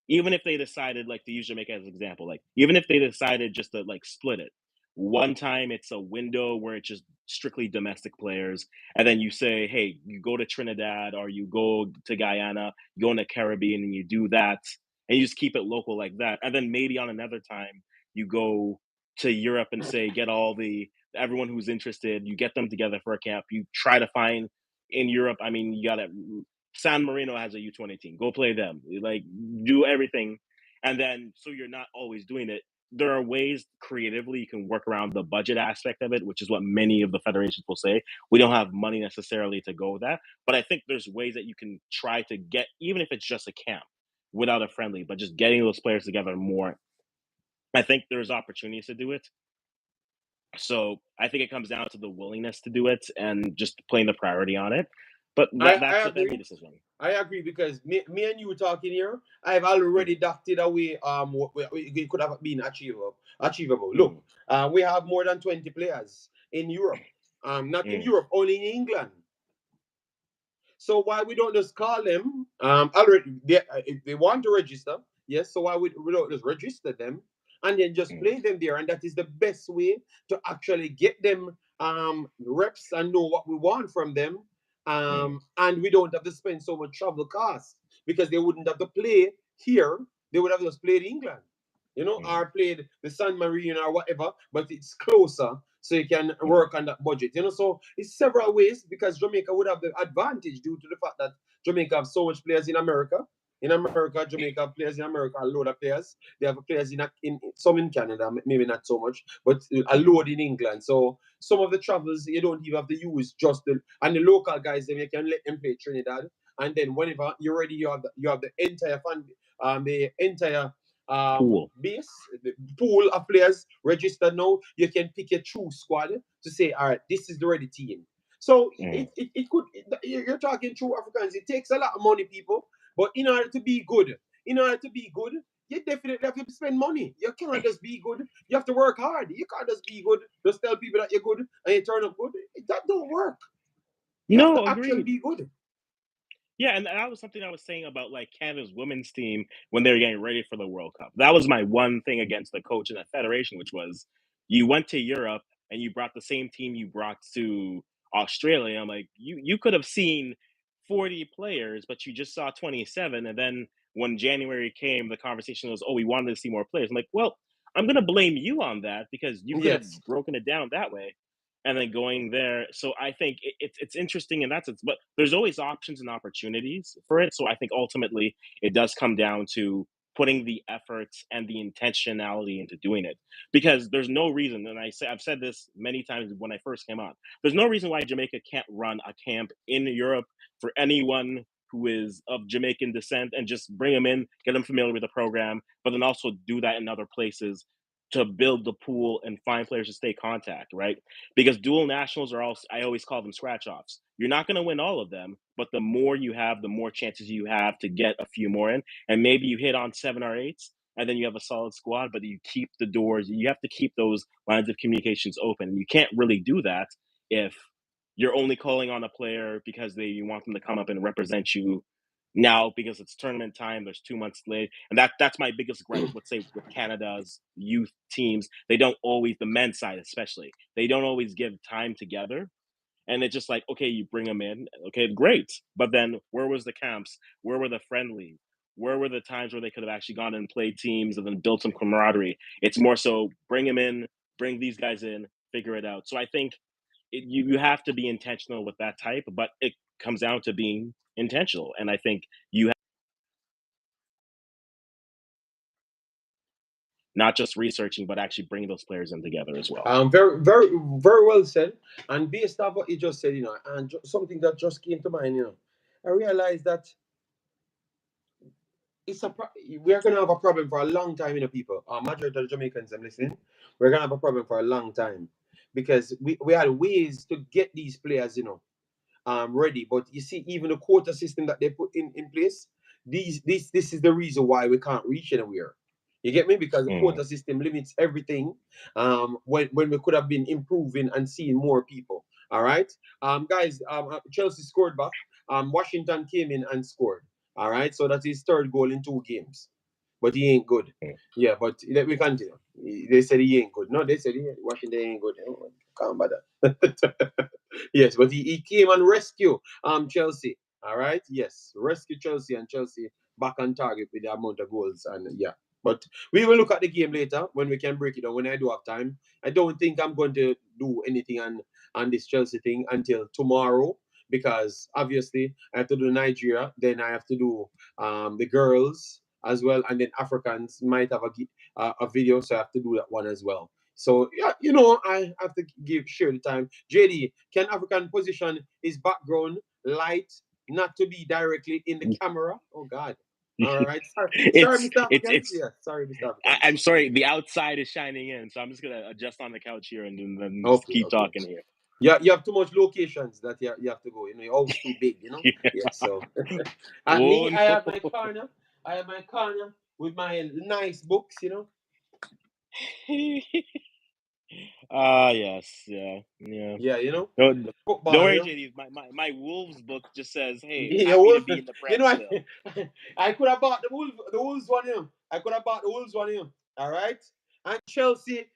even if they decided, like, to use Jamaica as an example, like even if they decided just to like split it, one time it's a window where it's just strictly domestic players, and then you say, hey, you go to Trinidad or you go to Guyana, you go in the Caribbean, and you do that, and you just keep it local like that, and then maybe on another time you go to Europe and say, get all the everyone who's interested, you get them together for a camp, you try to find in Europe. I mean, you got to San Marino has a U20 team. Go play them. Like do everything, and then so you're not always doing it. There are ways creatively you can work around the budget aspect of it, which is what many of the federations will say. We don't have money necessarily to go with that, but I think there's ways that you can try to get, even if it's just a camp without a friendly, but just getting those players together more. I think there's opportunities to do it. So I think it comes down to the willingness to do it and just playing the priority on it. But I that's with any agree. decision. I agree because me and you talking here, I've Mm, already ducked away it could have been achievable. Look, mm, we have more than 20 players in Europe. Not in mm, Europe, only in England. So why we don't just call them already if they want to register, yes, so why we don't just register them and then just mm, play them there, and that is the best way to actually get them reps and know what we want from them, mm, and we don't have to spend so much travel costs because they wouldn't have to play here, they would have just played England, mm, or played the San Marino or whatever, but it's closer, so you can mm, work on that budget. So it's several ways because Jamaica would have the advantage due to the fact that Jamaica have so much players in America. In America, Jamaica have players in America, a load of players. They have players in some in Canada, maybe not so much, but a mm, load in England. So some of the travels you don't even have to use just the local guys. Then you can let them play Trinidad, and then whenever you're ready, you have the entire the entire pool. base, the pool of players registered now. You can pick your true squad to say, all right, this is the ready team. So Mm. it could, you're talking true Africans. It takes a lot of money, people, but in order to be good, you definitely have to spend money. You can't just be good. You have to work hard. You can't just be good. Just tell people that you're good and you turn up good. That don't work. You have to No, actually agreed. be good. Yeah, and that was something I was saying about like Canada's women's team when they were getting ready for the World Cup. That was my one thing against the coach and the federation, which was you went to Europe and you brought the same team you brought to Australia. I'm like, you could have seen 40 players, but you just saw 27. And then when January came, the conversation was, oh, we wanted to see more players. I'm like, well, I'm gonna blame you on that because you could Yes. have broken it down that way and then going there. So I think it's interesting in that sense, but there's always options and opportunities for it. So I think ultimately it does come down to putting the efforts and the intentionality into doing it, because there's no reason, and I've said this many times when I first came on, there's no reason why Jamaica can't run a camp in Europe for anyone who is of Jamaican descent and just bring them in, get them familiar with the program, but then also do that in other places to build the pool and find players to stay contact, right? Because dual nationals are also, I always call them scratch offs. You're not going to win all of them, but the more you have, the more chances you have to get a few more in. And maybe you hit on 7 or 8s, and then you have a solid squad, but you keep the doors, you have to keep those lines of communications open. You can't really do that if you're only calling on a player because you want them to come up and represent you now because it's tournament time. There's 2 months late, and that's my biggest gripe. Let's say with Canada's youth teams, they don't always, the men's side especially, they don't always give time together. And it's just like, okay, you bring them in, okay, great, but then where was the camps? Where were the friendlies? Where were the times where they could have actually gone and played teams and then built some camaraderie? It's more so bring them in, bring these guys in, figure it out. So I think you have to be intentional with that type, but it comes down to being intentional. And I think you not just researching, but actually bringing those players in together as well. Very, very, very well said. And based off what you just said, and something that just came to mind, I realized that we're gonna have a problem for a long time, people. Majority of the Jamaicans I'm listening, we're gonna have a problem for a long time because we had ways to get these players, ready. But you see, even the quota system that they put in place, this is the reason why we can't reach anywhere. You get me? Because the quota system limits everything. When we could have been improving and seeing more people. All right, guys. Chelsea scored back. Washington came in and scored. All right, so that's his third goal in 2 games. But he ain't good. Yeah, but let me continue. They said he ain't good. No, they said Washington ain't good. Oh, can't bother. Yes, but he came and rescue Chelsea. All right. Yes, rescue Chelsea, and Chelsea back on target with the amount of goals. And yeah, but we will look at the game later when we can break it down when I do have time. I don't think I'm going to do anything on this Chelsea thing until tomorrow, because obviously I have to do Nigeria, then I have to do the Girlz as well, and then Africans might have a video, so I have to do that one as well. So yeah, I have to share the time. JD, can African position his background light not to be directly in the camera? Oh God. All right. Sorry, Mr. Africans. Yeah, sorry, Mr. Africans. I'm sorry, the outside is shining in, so I'm just gonna adjust on the couch here and then Okay, keep talking here. Yeah, you have too much locations that you have to go. Your house too big, Yeah, so and me, no. I have my corner. With my nice books, Yes, yeah. Yeah, Don't football, worry, JD. My Wolves book just says, "Hey, Yeah, happy to be in the Prem still." I could have bought the Wolves one here. I could have bought the Wolves one here. All right. And Chelsea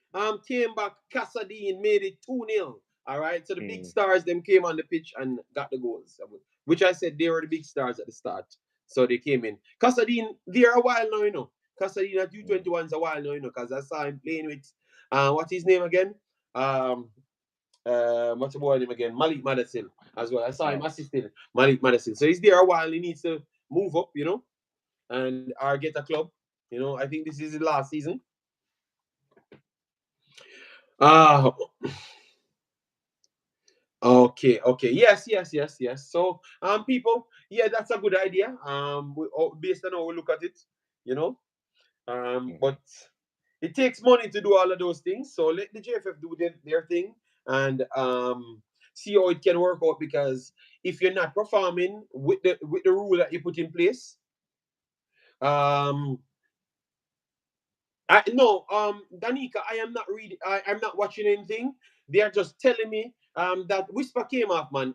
came back. Casadine made it 2-0. All right. So the big stars them came on the pitch and got the goals, which I said they were the big stars at the start. So they came in. Casadine, they're a while now, Casadine at U21's a while now, because I saw him playing with what's his name again? What's the boy name again? Malik Madison as well. I saw him assisting Malik Madison. So he's there a while. He needs to move up, and or get a club. I think this is the last season. Okay. Yes. So people, yeah, that's a good idea. Based on how we look at it, but it takes money to do all of those things. So let the JFF do their thing and see how it can work out. Because if you're not performing with the rule that you put in place, Danica, I am not reading. I'm not watching anything. They are just telling me that Whisper came off, man.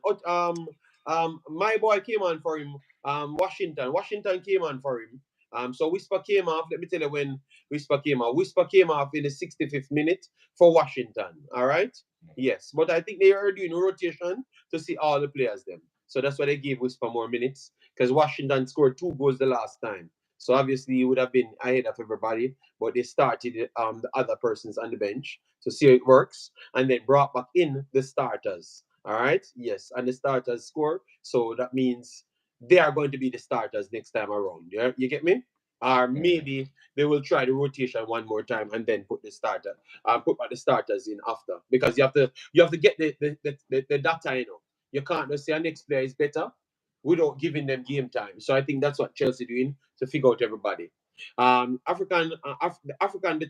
My boy came on for him. Washington came on for him. So Whisper came off. Let me tell you when Whisper came off. Whisper came off in the 65th minute for Washington. All right. Yes, but I think they are doing rotation to see all the players them. So that's why they gave Whisper more minutes, because Washington scored 2 goals the last time. So obviously he would have been ahead of everybody, but they started the other persons on the bench to see how it works, and then brought back in the starters. All right, yes, and the starters score, so that means they are going to be the starters next time around. Yeah, you get me? Or maybe they will try the rotation one more time and then put back the starters in after, because you have to get the data. You can't just say our next player is better without giving them game time. So I think that's what Chelsea doing to figure out everybody. The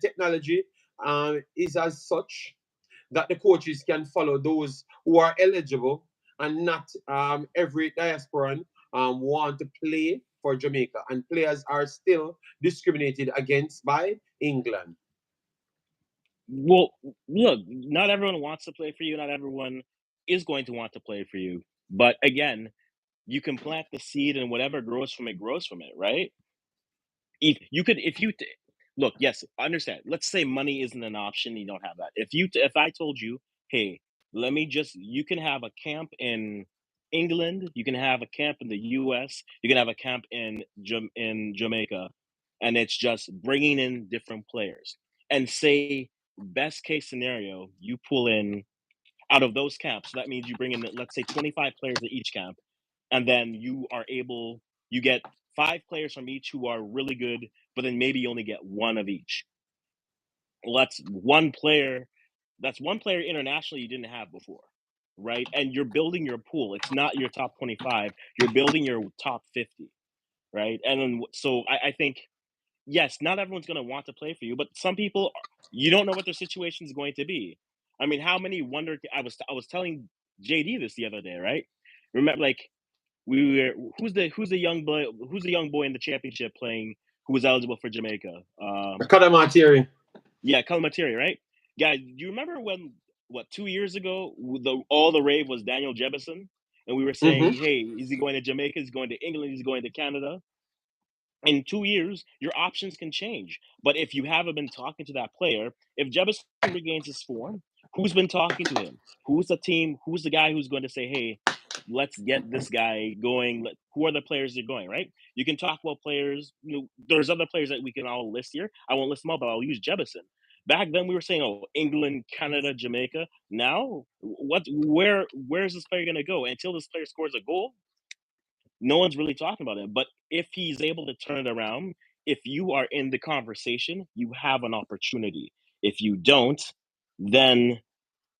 technology is as such that the coaches can follow those who are eligible, and not every diasporan want to play for Jamaica, and players are still discriminated against by England. Well, look, not everyone wants to play for you. Not everyone is going to want to play for you. But again, you can plant the seed, and whatever grows from it, right? If you look, yes, I understand. Let's say money isn't an option, you don't have that. If I told you, hey, you can have a camp in England, you can have a camp in the US, you can have a camp in Jamaica, and it's just bringing in different players. And say best case scenario, you pull in out of those camps. So that means you bring in, let's say, 25 players at each camp, and then you get 5 players from each who are really good, but then maybe you only get one of each. That's one player. That's one player internationally you didn't have before, right? And you're building your pool. It's not your top 25. You're building your top 50, right? And then so I think yes, not everyone's going to want to play for you, but some people you don't know what their situation is going to be. I mean, how many wonder? I was telling JD this the other day, right? Remember, like we were who's the young boy in the championship playing who was eligible for Jamaica? Kadamatieri. Yeah, Calimateri, right? Yeah, do you remember when what 2 years ago all the rave was Daniel Jebison, and we were saying, Mm-hmm. hey, is he going to Jamaica? Is he going to England? Is he going to Canada? In 2 years, your options can change. But if you haven't been talking to that player, if Jebison regains his form, who's been talking to him? Who's the team? Who's the guy who's going to say, hey, let's get this guy going? Who are the players that are going, right? You can talk about players. There's other players that we can all list here. I won't list them all, but I'll use Jebison. Back then, we were saying, oh, England, Canada, Jamaica. Now, where's this player going to go? Until this player scores a goal, no one's really talking about it. But if he's able to turn it around, if you are in the conversation, you have an opportunity. If you don't, then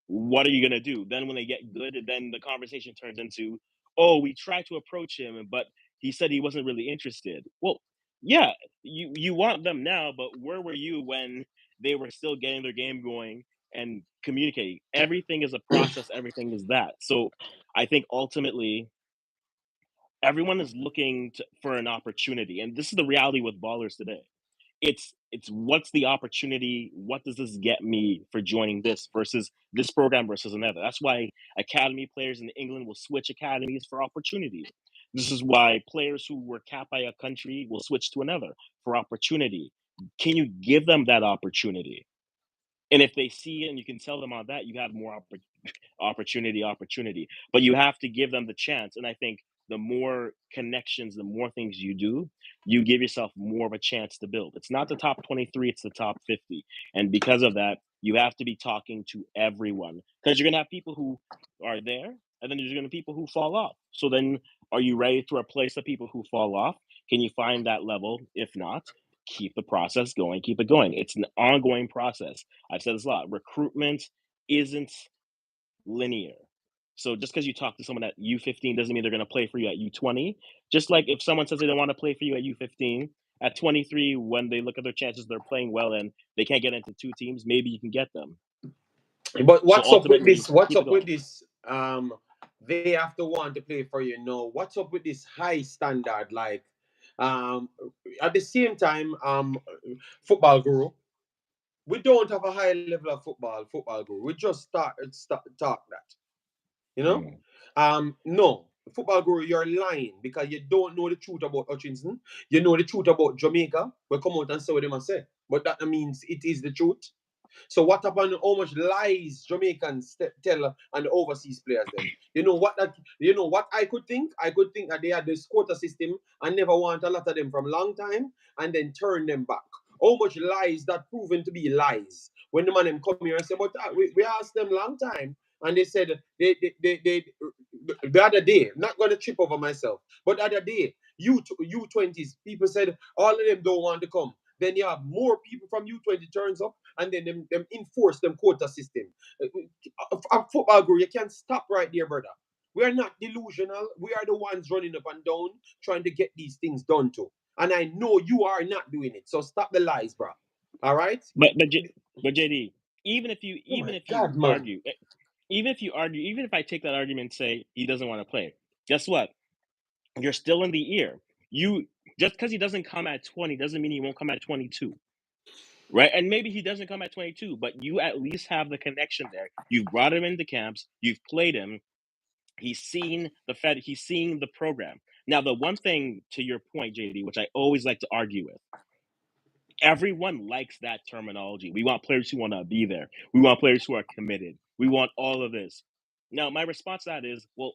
what are you gonna do? Then when they get good, then the conversation turns into, oh, we tried to approach him, but he said he wasn't really interested. Well, yeah, you want them now, but where were you when they were still getting their game going and communicating? Everything is a process, everything is that. So I think ultimately everyone is looking for an opportunity, and this is the reality with ballers today. It's what's the opportunity, what does this get me for joining this versus this program versus another. That's why academy players in England will switch academies for opportunity. This is why players who were capped by a country will switch to another for opportunity. Can you give them that opportunity? And if they see it and you can tell them on that, you have more opportunity. But you have to give them the chance. And I think the more connections, the more things you do, you give yourself more of a chance to build. It's not the top 23, it's the top 50. And because of that, you have to be talking to everyone because you're going to have people who are there and then there's going to be people who fall off. So then are you ready to replace the people who fall off? Can you find that level? If not, keep the process going, keep it going. It's an ongoing process. I've said this a lot. Recruitment isn't linear. So just because you talk to someone at U15 doesn't mean they're going to play for you at U20. Just like if someone says they don't want to play for you at U15, at 23, when they look at their chances, they're playing well and they can't get into two teams, maybe you can get them. But So what's up with ultimately, this? What's keep it up with going. this? They have to want to play for you. No, what's up with this high standard? Like, um, at the same time, football guru, we don't have a high level of football guru. We just talk that. You know? Mm. No. Football guru, you're lying because you don't know the truth about Hutchinson. You know the truth about Jamaica. We come out and say what they must say. But that means it is the truth. So what happened? How much lies Jamaicans tell and the overseas players them? You know what I could think? I could think that they had this quota system and never want a lot of them from long time and then turn them back. How much lies that proven to be lies? When the man them come here and say, but we asked them long time and they said they the other day, not gonna trip over myself, but the other day, U20s, people said all of them don't want to come. Then you have more people from U20 turns up, and then them enforce them quota system. A football group, you can't stop right there, brother. We are not delusional. We are the ones running up and down trying to get these things done too. And I know you are not doing it. So stop the lies, bro. All right? But JD, even if you Oh even my if you God, man. argue, even if I take that argument and say he doesn't want to play, guess what? You're still in the ear. You just because he doesn't come at 20 doesn't mean he won't come at 22. Right? And maybe he doesn't come at 22, but you at least have the connection there. You've brought him into camps, you've played him, he's seeing the program. Now, the one thing to your point, JD, which I always like to argue with, everyone likes that terminology. We want players who want to be there. We want players who are committed. We want all of this. Now, my response to that is, well,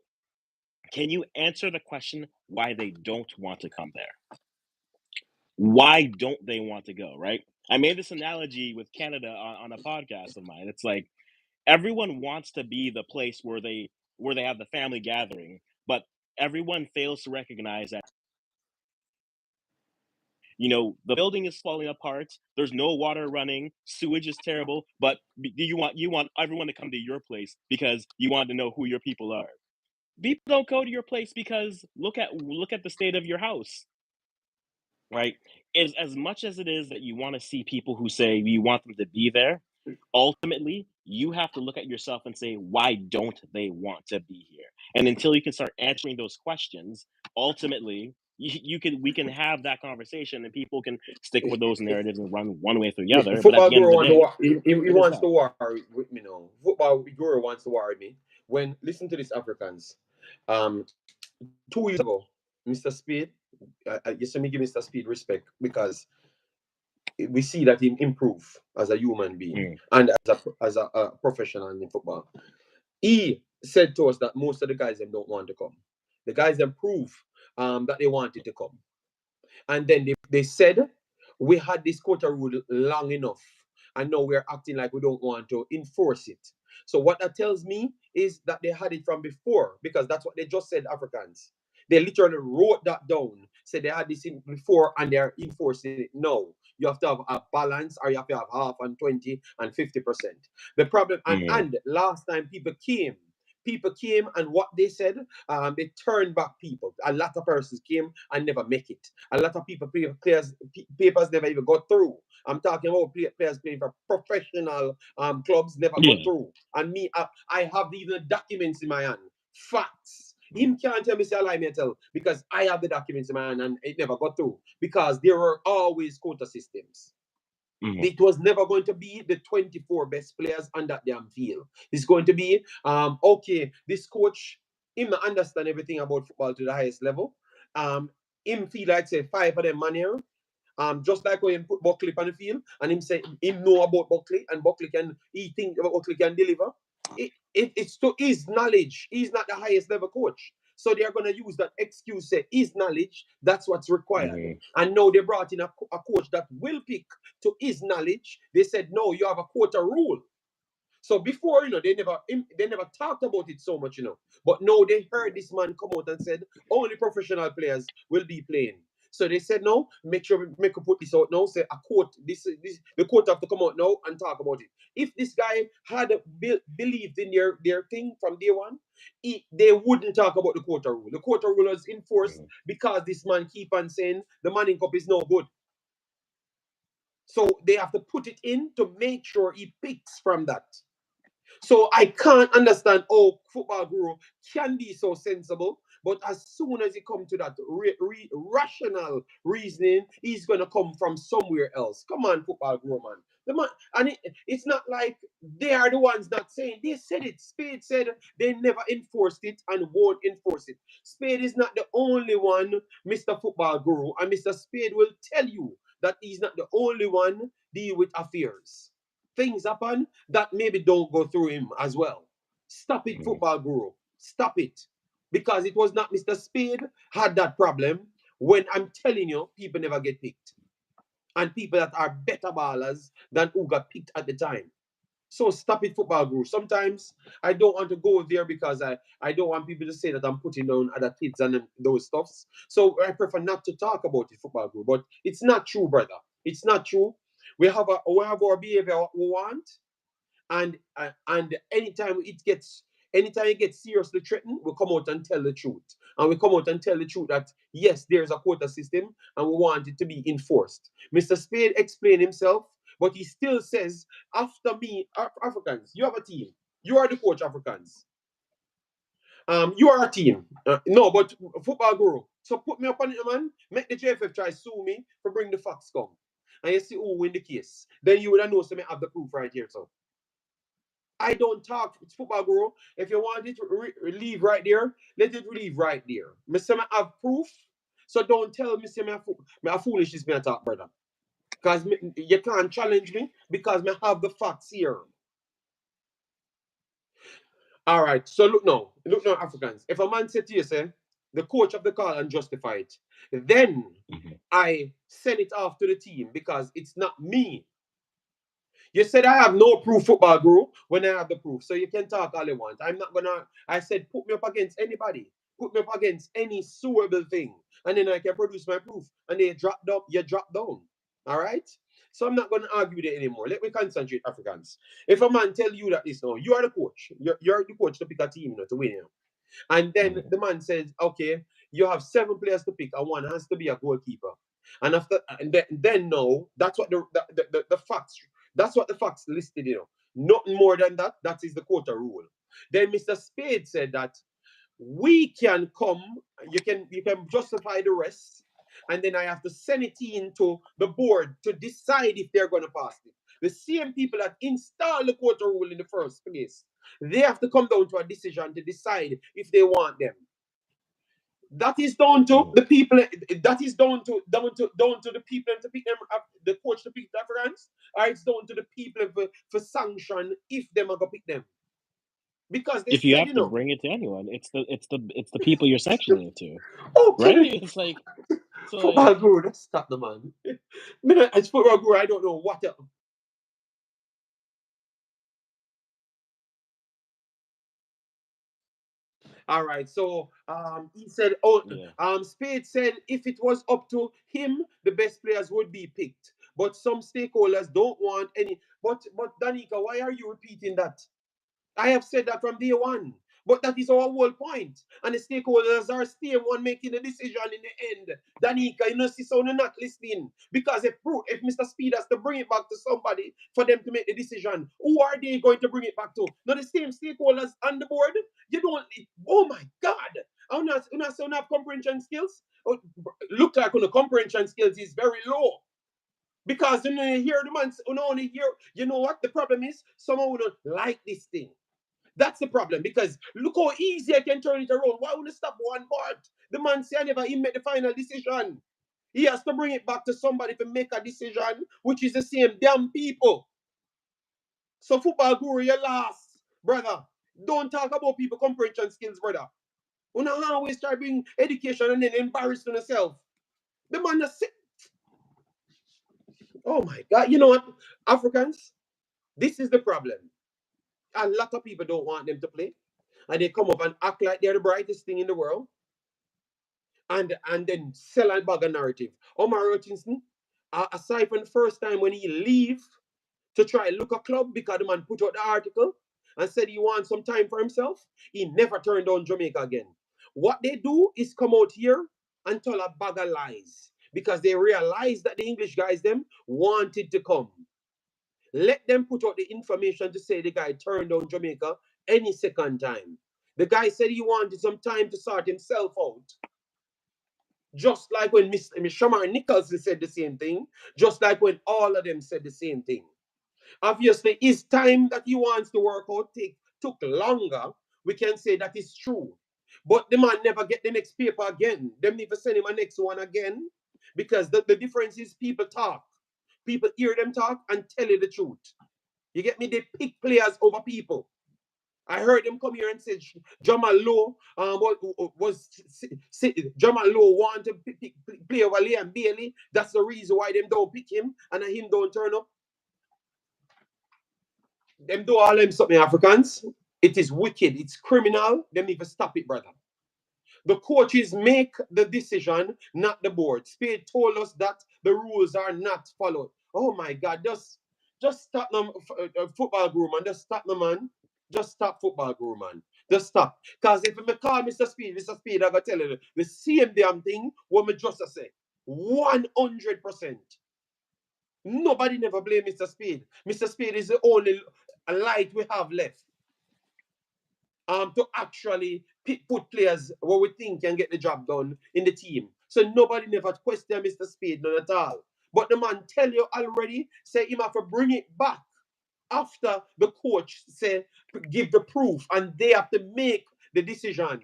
can you answer the question why they don't want to come there? Why don't they want to go, right? I made this analogy with Canada on a podcast of mine. It's like everyone wants to be the place where they have the family gathering, but everyone fails to recognize that the building is falling apart. There's no water running. Sewage is terrible. But you want everyone to come to your place because you want to know who your people are. People don't go to your place because look at the state of your house, right? As much as it is that you want to see people who say you want them to be there, ultimately you have to look at yourself and say, why don't they want to be here? And until you can start answering those questions, ultimately we can have that conversation and people can stick with those narratives and run one way or the other. But at Football the end of guru the want to day, he it is wants that. to worry with me now. Football guru wants to worry me. When listen to this Africans, 2 years ago, Mr. Speed, you see me give Mr. Speed respect because we see that he improve as a human being Mm, and as a professional in football. He said to us that most of the guys them don't want to come. The guys them prove that they wanted to come. And then they said we had this quota rule long enough, and now we're acting like we don't want to enforce it. So what that tells me is that they had it from before, because that's what they just said, Africans. They literally wrote that down, said they had this in before and they're enforcing it now. You have to have a balance, or you have to have half and 20 and 50%. The problem, mm, and last time people came and what they said, they turned back people. A lot of persons came and never make it. A lot of players, papers never even got through. I'm talking about players playing for professional clubs never got yeah. through. And me, I have even the documents in my hand. Facts. Him can't tell me say I lie, me tell, because I have the documents in my hand and it never got through. Because there were always quota systems. Mhm, It was never going to be the 24 best players on that damn field. It's going to be, okay, this coach, him understand everything about football to the highest level. Him feel like say five of them man here. Just like when he put Buckley on the field and him say him know about Buckley and Buckley can he think Buckley can deliver. It's to his knowledge. He's not the highest level coach. So they're gonna use that excuse, say his knowledge, that's what's required. mhm, And now they brought in a coach that will pick to his knowledge. They said, no, you have a quota rule. So before, they never talked about it so much. But now they heard this man come out and said only professional players will be playing. So they said no, make sure we make a put this out now. Say a quote, this the quote have to come out now and talk about it. If this guy had believed in their thing from day one, they wouldn't talk about the quota rule. The quota rule was enforced mhm, because this man keep on saying the Manning Cup is no good. So they have to put it in to make sure he picks from that. So I can't understand how football guru can be so sensible, but as soon as he come to that rational reasoning, he's gonna come from somewhere else. Come on, football guru man. The man, and it's not like they are the ones not saying. They said it. Spade said they never enforced it and won't enforce it. Spade is not the only one, Mr. Football Guru, and Mr. Spade will tell you that he's not the only one deal with affairs. Things happen that maybe don't go through him as well. Stop it, mhm, football guru. Stop it. Because it was not Mr. Spade had that problem when I'm telling you, people never get picked. And people that are better ballers than who got picked at the time. So stop it, football guru. Sometimes I don't want to go there because I don't want people to say that I'm putting down other kids and those stuffs. So I prefer not to talk about it, football guru. But it's not true, brother. It's not true. We have our behavior what we want, and anytime it gets seriously threatened, we come out and tell the truth. And we come out and tell the truth that yes, there's a quota system and we want it to be enforced. Mr. Spade explained himself, but he still says, after me, Africans, you have a team. You are the coach, Africans. You are a team. No, but football guru. So put me up on it, man. Make the JFF try sue me for bring the facts come. And you see who win the case. Then you would have know so me have the proof right here. So I don't talk. It's football, bro. If you want it to leave right there, let it leave right there. Me say me have proof, so don't tell me say me a foolishness me a talk, brother. Because you can't challenge me because me have the facts here. All right. So look now, Africans. If a man said to you, say the coach of the call and justify it, then mhm, I send it off to the team because it's not me. You said I have no proof, football guru, when I have the proof. So you can talk all you want. I'm not gonna. I said put me up against anybody. put me up against any suable thing, and then I can produce my proof. And they drop down, you drop down. All right? So I'm not going to argue with it anymore. Let me concentrate, Africans. If a man tell you that this now, you are the coach. You're the coach to pick a team, to win. And then the man says, okay, you have 7 players to pick, and one has to be a goalkeeper. And after, and then no, that's what the facts. That's what the facts listed. Nothing more than that. That is the quota rule. Then Mr. Spade said that we can come. You can justify the rest, and then I have to send it in to the board to decide if they're going to pass it. The same people that install the quota rule in the first place, they have to come down to a decision to decide if they want them. That is down to the people. That is down to the people to pick them up, the coach to pick the Africans, or it's down to the people for sanction if them are gonna pick them. Because they If you said, have to bring it to anyone, it's the people you're sectioning it to, okay, right? It's like so football guru, let's stop the man. As football guru, I don't know what. All right, so he said, Spade said if it was up to him, the best players would be picked. But some stakeholders don't want any. But Danica, why are you repeating that? I have said that from day one. But that is our whole point. And the stakeholders are still one making the decision in the end. Danica, see, so you're not listening. Because if Mr. Speed has to bring it back to somebody for them to make the decision, who are they going to bring it back to? Not the same stakeholders on the board. You don't. Oh my God. I'm not have comprehension skills. Look like the comprehension skills is very low. Because you hear the man, only hear, you know what the problem is? Someone would not like this thing. That's the problem, because look how easy I can turn it around. Why would you stop one part? The man say I never he made the final decision. He has to bring it back to somebody to make a decision, which is the same damn people. So football guru, you lost, brother. Don't talk about people comprehension skills, brother. You know always try to bring education and then embarrass yourself. The man is sick. Oh my God. You know what? Africans, this is the problem. A lot of people don't want them to play. And they come up and act like they're the brightest thing in the world. And then sell a bag of narrative. Omar Hutchinson, aside from the first time when he leave to try look a club because the man put out the article and said he wants some time for himself, he never turned down Jamaica again. What they do is come out here and tell a bag of lies because they realize that the English guys them wanted to come. Let them put out the information to say the guy turned down Jamaica any second time. The guy said he wanted some time to sort himself out. Just like when Miss Shamar Nicholson said the same thing, just like when all of them said the same thing. Obviously, his time that he wants to work out took longer. We can say that is true. But the man never get the next paper again. Them never send him a next one again. Because the difference is people talk. People hear them talk and tell you the truth. You get me? They pick players over people. I heard them come here and say Jamal Lowe Jamal Lowe want to play over Liam Bailey. That's the reason why them don't pick him and him don't turn up. Them do all them something Africans. It is wicked. It's criminal. Them need to stop it, brother. The coaches make the decision, not the board. Spade told us that the rules are not followed. Oh my God, just stop them, football guru, man. Just stop them, man. Just stop football guru, man. Just stop. Because if I call Mr. Speed, I'm going to tell you the same damn thing what me just say. 100%. Nobody never blame Mr. Speed. Mr. Speed is the only light we have left. To actually put players what we think can get the job done in the team. So nobody never question Mr. Speed, none at all. But the man tell you already, say him have to bring it back after the coach say give the proof, and they have to make the decision.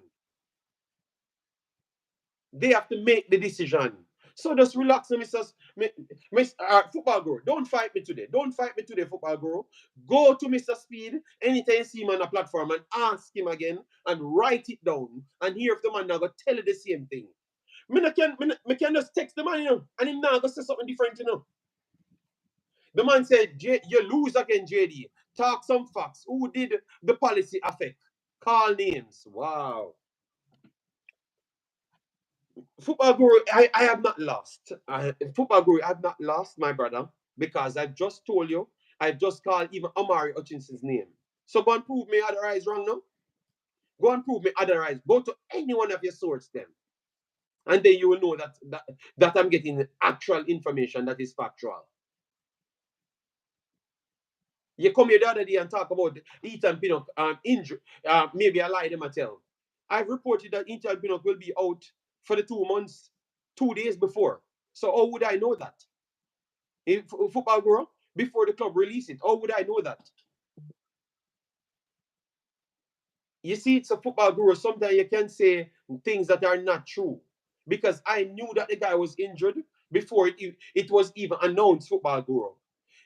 They have to make the decision. So just relax, Mr. Football Guru. Don't fight me today. Don't fight me today, Football Guru. Go to Mr. Speed anytime you see him on a platform and ask him again and write it down and hear if the man now go tell you the same thing. Me can just text the man, and him now go say something different, The man said, you lose again, JD. Talk some facts. Who did the policy affect? Call names. Wow. Football Guru, I have not lost. Football Guru, I have not lost, my brother, because I've just told you, I just called even Amari Hutchinson's name. So go and prove me otherwise wrong now. Go and prove me otherwise. Go to any one of your sources then. And then you will know that I'm getting actual information that is factual. You come here the other day and talk about Ethan Pinnock injury. Maybe I lied them I tell. I've reported that Ethan Pinnock will be out for the 2 months, 2 days before. So how would I know that? In football guru, before the club release it, how would I know that? You see, it's a football guru. Sometimes you can say things that are not true. Because I knew that the guy was injured before it was even announced, football guru.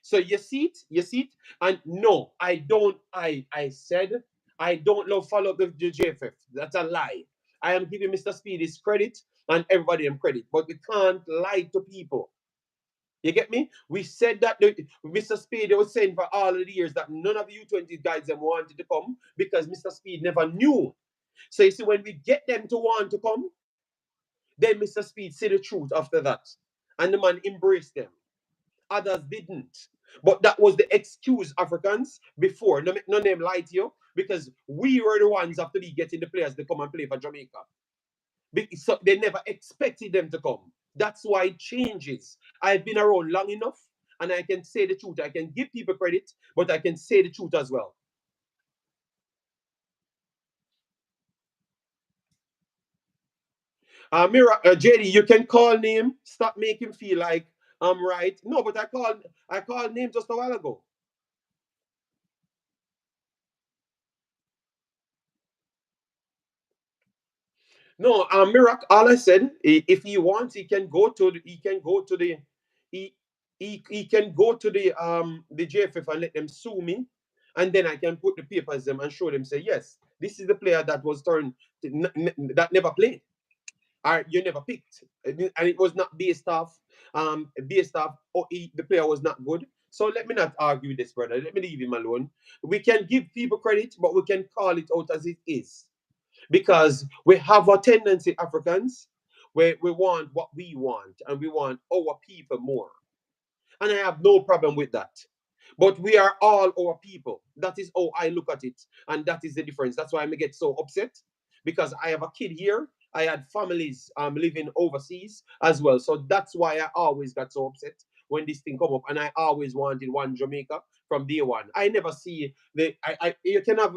So you see it, and no, I don't. I said I don't love follow up the JFF. That's a lie. I am giving Mr. Speed his credit and everybody him credit, but we can't lie to people. You get me? We said that Mr. Speed was saying for all of the years that none of the U20 guys them wanted to come because Mr. Speed never knew. So you see, when we get them to want to come, then Mr. Speed said the truth after that. And the man embraced them. Others didn't. But that was the excuse, Africans, before. No, no name lie to you, because we were the ones after be getting the players to come and play for Jamaica. So they never expected them to come. That's why it changes. I've been around long enough, and I can say the truth. I can give people credit, but I can say the truth as well. JD, you can call name. Stop making feel like I'm right. No, but I called name just a while ago. No, Mirak, all I said, if he wants, he, he can go to the JFF and let them sue me, and then I can put the papers them and show them, say yes, this is the player that was turned that never played, or you never picked, and it was not based off the player was not good. So let me not argue this, brother. Let me leave him alone. We can give people credit, but we can call it out as it is, because we have a tendency, Africans, where we want what we want and we want our people more. And I have no problem with that. But we are all our people. That is how I look at it. And that is the difference. That's why I get so upset, because I have a kid here. I had families living overseas as well. So that's why I always got so upset when this thing come up. And I always wanted one Jamaica from day one. I never see you can have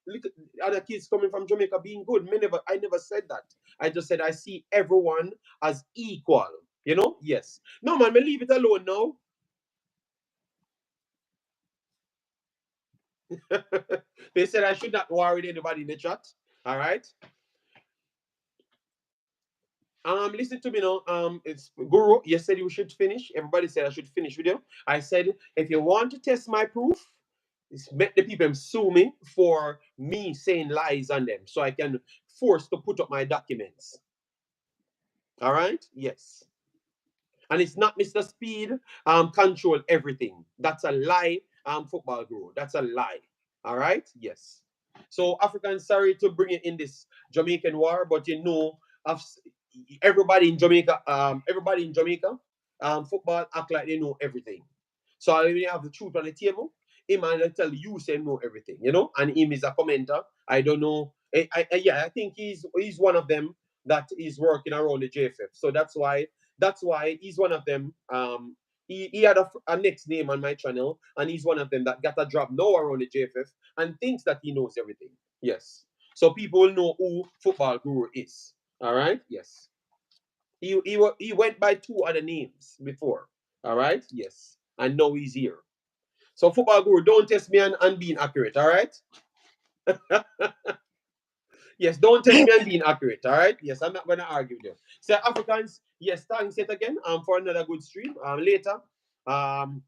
little, other kids coming from Jamaica being good. I never said that. I just said I see everyone as equal. Yes. No man, me leave it alone now. They said I should not worry anybody in the chat. All right. Listen to me now. It's Guru. You said you should finish. Everybody said I should finish with you. I said if you want to test my proof, make the people sue me for me saying lies on them, so I can force to put up my documents. All right. Yes. And it's not Mr. Speed control everything. That's a lie, football guru. That's a lie. All right? Yes. So Africans, sorry to bring it in this Jamaican war, but of everybody in Jamaica, football act like they know everything. So when you have the truth on the table, him and tell you say know everything, and him is a commenter. I don't know. Yeah, I think he's one of them that is working around the JFF. So that's why he's one of them. He had a next name on my channel, and he's one of them that got a job now around the JFF and thinks that he knows everything. Yes. So people will know who football guru is. All right. Yes. He went by two other names before. All right. Yes. And now he's here. So football guru, don't test me on being accurate. All right. Yes, don't test me on being accurate. All right. Yes, I'm not gonna argue with you. So Africans, yes, thanks yet again for another good stream. Later. Um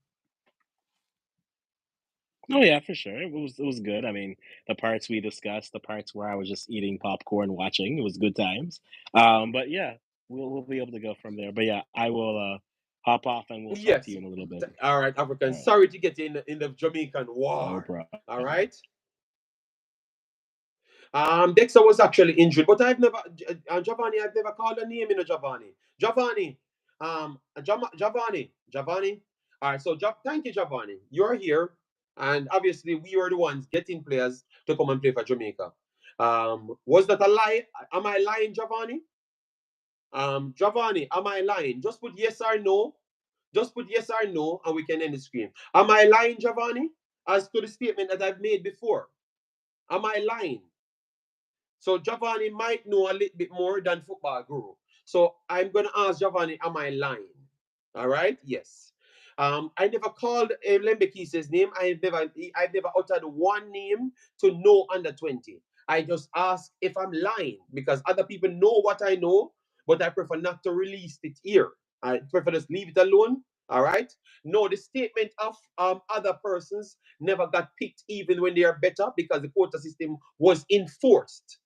Oh yeah, for sure. It was good. I mean, the parts we discussed, the parts where I was just eating popcorn watching, it was good times. But yeah, we'll be able to go from there. But yeah, I will hop off and we'll talk to yes. you in a little bit. All right, Africans. All right. Sorry to get in the Jamaican No war. All problem. right. Dexter was actually injured, but I've never, Giovanni, I've never called a name in a Giovanni. Giovanni, Giovanni. All right, so thank you, Giovanni. You're here, and obviously we were the ones getting players to come and play for Jamaica. Was that a lie? Am I lying, Giovanni? Giovanni, am I lying? Just put yes or no. Just put yes or no, and we can end the screen. Am I lying, Giovanni? As to the statement that I've made before, am I lying? So Giovanni might know a little bit more than football guru. So I'm gonna ask Giovanni, am I lying? All right, yes. I never called Lembekise's name. I've never uttered one name to no under 20. I just ask if I'm lying because other people know what I know, but I prefer not to release it here. I prefer just leave it alone. All right. No, the statement of other persons never got picked even when they are better because the quota system was enforced.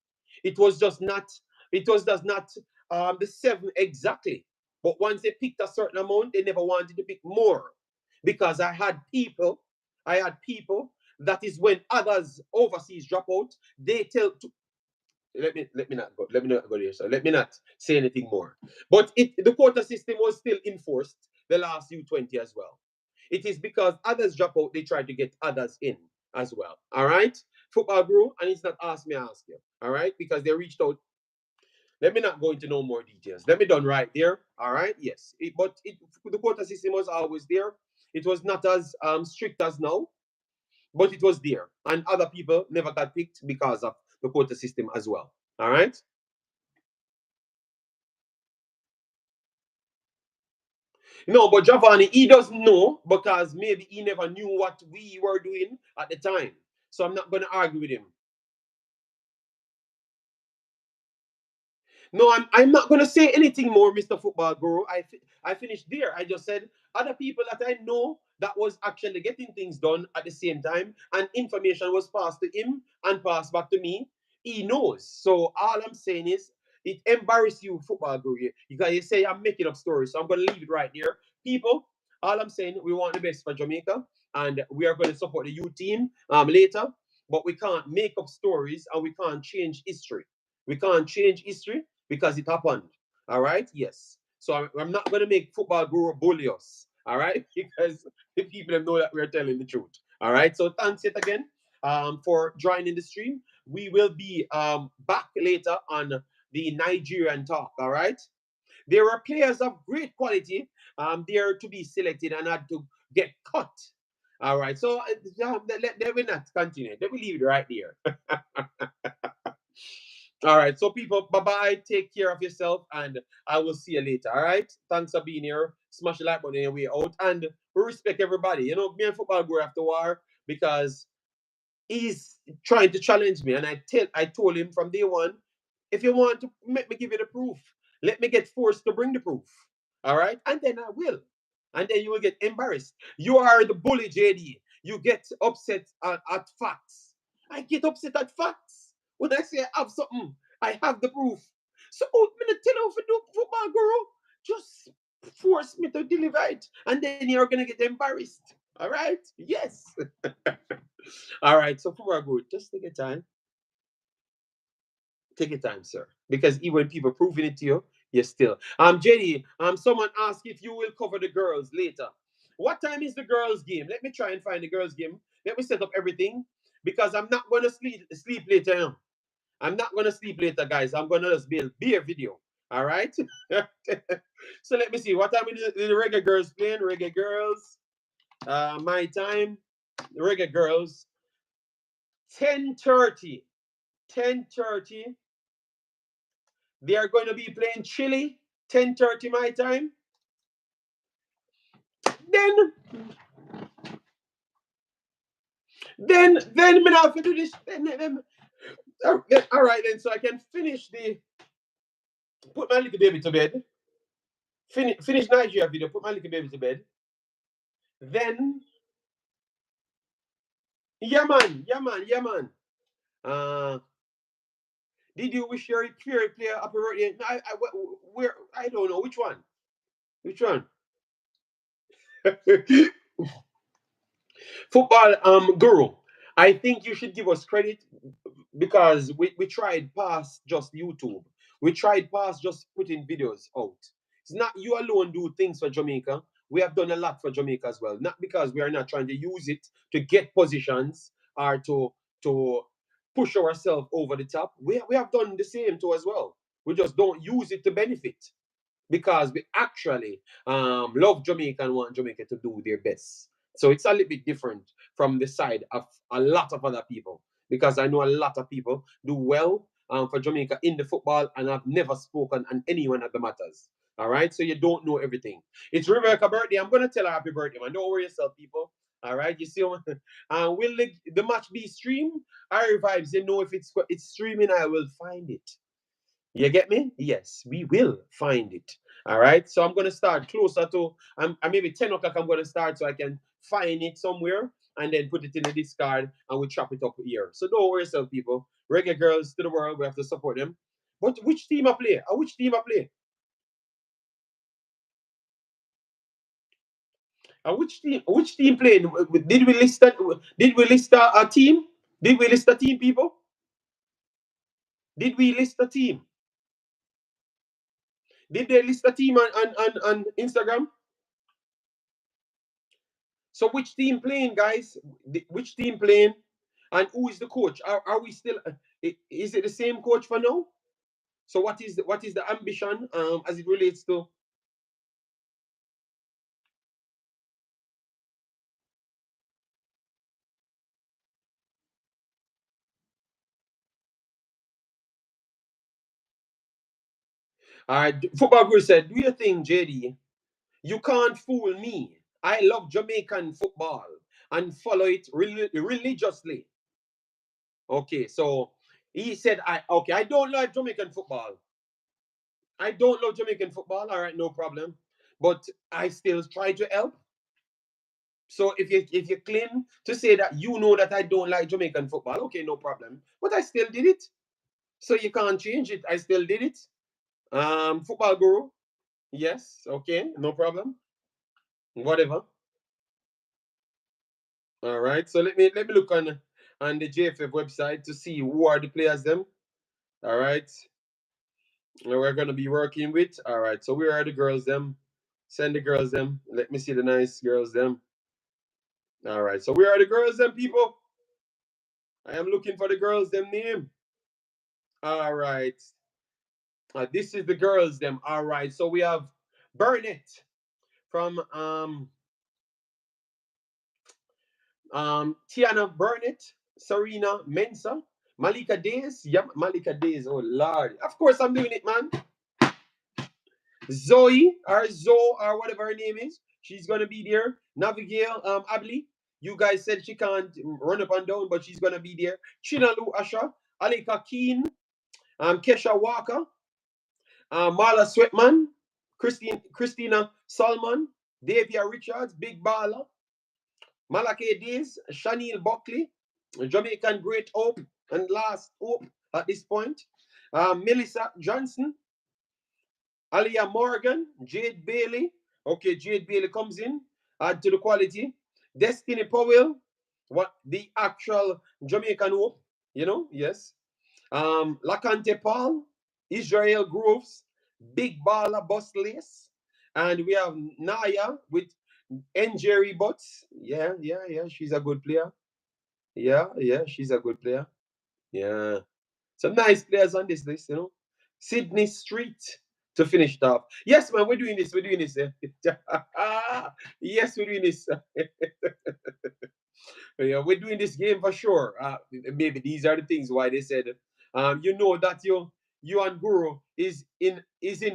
It was just not. It was just not the seven exactly. But once they picked a certain amount, they never wanted to pick more because I had people. That is when others overseas drop out. They tell to, let me not go there. So let me not say anything more. But the quota system was still enforced the last U20 as well. It is because others drop out, they try to get others in as well. All right, football grew, and it's not ask me, ask you. All right, because they reached out. Let me not go into no more details. Let me done right there. All right. Yes. The quota system was always there. It was not as strict as now, but it was there. And other people never got picked because of the quota system as well. All right. No, but Giovanni, he doesn't know because maybe he never knew what we were doing at the time. So I'm not going to argue with him. No, I'm not going to say anything more, Mr. Football Guru. I finished there. I just said other people that I know that was actually getting things done at the same time, and information was passed to him and passed back to me. He knows. So all I'm saying is it embarrass you, Football Guru. You say I'm making up stories. So I'm going to leave it right there. People, all I'm saying, we want the best for Jamaica, and we are going to support the youth team later, but we can't make up stories and we can't change history. We can't change history because it happened. All right. Yes. So I'm not going to make football guru bully us. All right. Because the people know that we're telling the truth. All right. So thanks yet again for joining the stream. We will be back later on the Nigerian talk. All right. There are players of great quality there to be selected and had to get cut. All right. So let me not continue. Let me leave it right there. All right. So, people, bye bye. Take care of yourself, and I will see you later. All right. Thanks for being here. Smash the like button on your way out, and we respect everybody. Me and football go after war because he's trying to challenge me, and I told him from day one, if you want to make me give you the proof, let me get forced to bring the proof. All right, and then I will, and then you will get embarrassed. You are the bully, JD. You get upset at facts. I get upset at facts when I say I have something. I have the proof. So I'm gonna tell you if you do football, girl, just force me to deliver it, and then you're gonna get embarrassed. All right? Yes. All right, so for our good, just take your time. Take your time, sir. Because even when people proving it to you, you're still. JD, someone asked if you will cover the girls later. What time is the girls' game? Let me try and find the girls' game. Let me set up everything because I'm not gonna sleep later. I'm not gonna sleep later, guys. I'm gonna just be a video. All right. So let me see. What time is the reggae girls playing? Reggae girls. My time. Reggae girls. 10:30. 10:30. They are going to be playing Chile. 10:30 my time. Then, then me have to do this. All right then, so I can finish the put my little baby to bed. Finish Nigeria video. Put my little baby to bed. Then, yeah man, yeah man, yeah man. Uh, did you wish your favorite player happy birthday? No, where I don't know which one. Which one? Football guru. I think you should give us credit because we tried past just YouTube. We tried past just putting videos out. It's not you alone do things for Jamaica. We have done a lot for Jamaica as well. Not because we are not trying to use it to get positions or to push ourselves over the top. We have done the same too as well. We just don't use it to benefit because we actually love Jamaica and want Jamaica to do their best. So it's a little bit different from the side of a lot of other people because I know a lot of people do well for Jamaica in the football and have never spoken on anyone of the matters. All right, so you don't know everything. It's Rebecca's birthday. I'm gonna tell her happy birthday, man. Don't worry yourself, people. All right, you see, will the match be streamed? I vibes. You know, if it's streaming, I will find it. You get me? Yes, we will find it. All right. So I'm gonna start closer to maybe 10 o'clock. I'm gonna start so I can find it somewhere and then put it in the discard and we chop it up here. So don't worry yourself, people. Reggae girls to the world, we have to support them. But which team I play? Which team I play? Which team playing? Did we list that? Did we list a team? Did we list a team, people? Did we list a team? Did they list a team on Instagram? So which team playing, guys? Which team playing? And who is the coach? Are we still? Is it the same coach for now? So what is the ambition as it relates to? All right, football guru said, "Do you think, JD? You can't fool me. I love Jamaican football and follow it religiously." Okay, so he said, I don't like Jamaican football. I don't love Jamaican football. All right, no problem. But I still try to help. So if you claim to say that you know that I don't like Jamaican football, okay, no problem. But I still did it. So you can't change it. I still did it. Football guru. Yes, okay, no problem. Whatever. All right. So let me look on the JFF website to see who are the players them. All right. We're gonna be working with. All right. So where are the girls them? Send the girls them. Let me see the nice girls them. All right. So where are the girls them, people? I am looking for the girls them name. All right. This is the girls them. All right. So we have Burnett from Tiana Burnett, Serena Mensa, Malika Days. Yeah, Malika Days. Oh Lord. Of course I'm doing it, man. Zoe or Zoe or whatever her name is. She's gonna be there. Navigale Abley. You guys said she can't run up and down, but she's gonna be there. Chinalu Asha, Alika Keen, Kesha Walker, Marla Sweatman, Christina Salman, Davia Richards, Big Baller, Malake Days, Shanil Buckley, Jamaican Great Hope, and last hope at this point. Melissa Johnson, Alia Morgan, Jade Bailey. Okay, Jade Bailey comes in, add to the quality. Destiny Powell, what the actual Jamaican hope, yes. Lacante Paul, Israel Groves, Big Baller Bus Lace, and we have Naya with Jerry Butts. Yeah, yeah, yeah, she's a good player. Yeah, yeah, she's a good player. Yeah. Some nice players on this list. Sydney Street to finish it off. Yes, man, we're doing this. We're doing this. Yes, we're doing this. Yeah, we're doing this game for sure. Maybe these are the things why they said, that you and Guru is in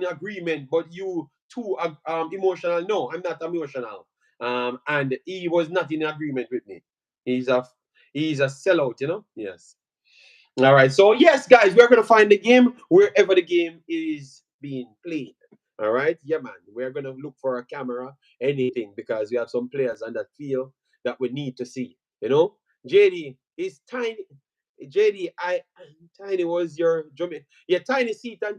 agreement, but you too emotional. No, I'm not emotional. And he was not in agreement with me. He's a he's a sellout. Yes. All right. So yes, guys, we're gonna find the game wherever the game is being played. All right. Yeah, man. We're gonna look for a camera, anything, because we have some players on that field that we need to see. JD is tiny. JD, Tiny was your Jamaican. Yeah, Tiny Seaton,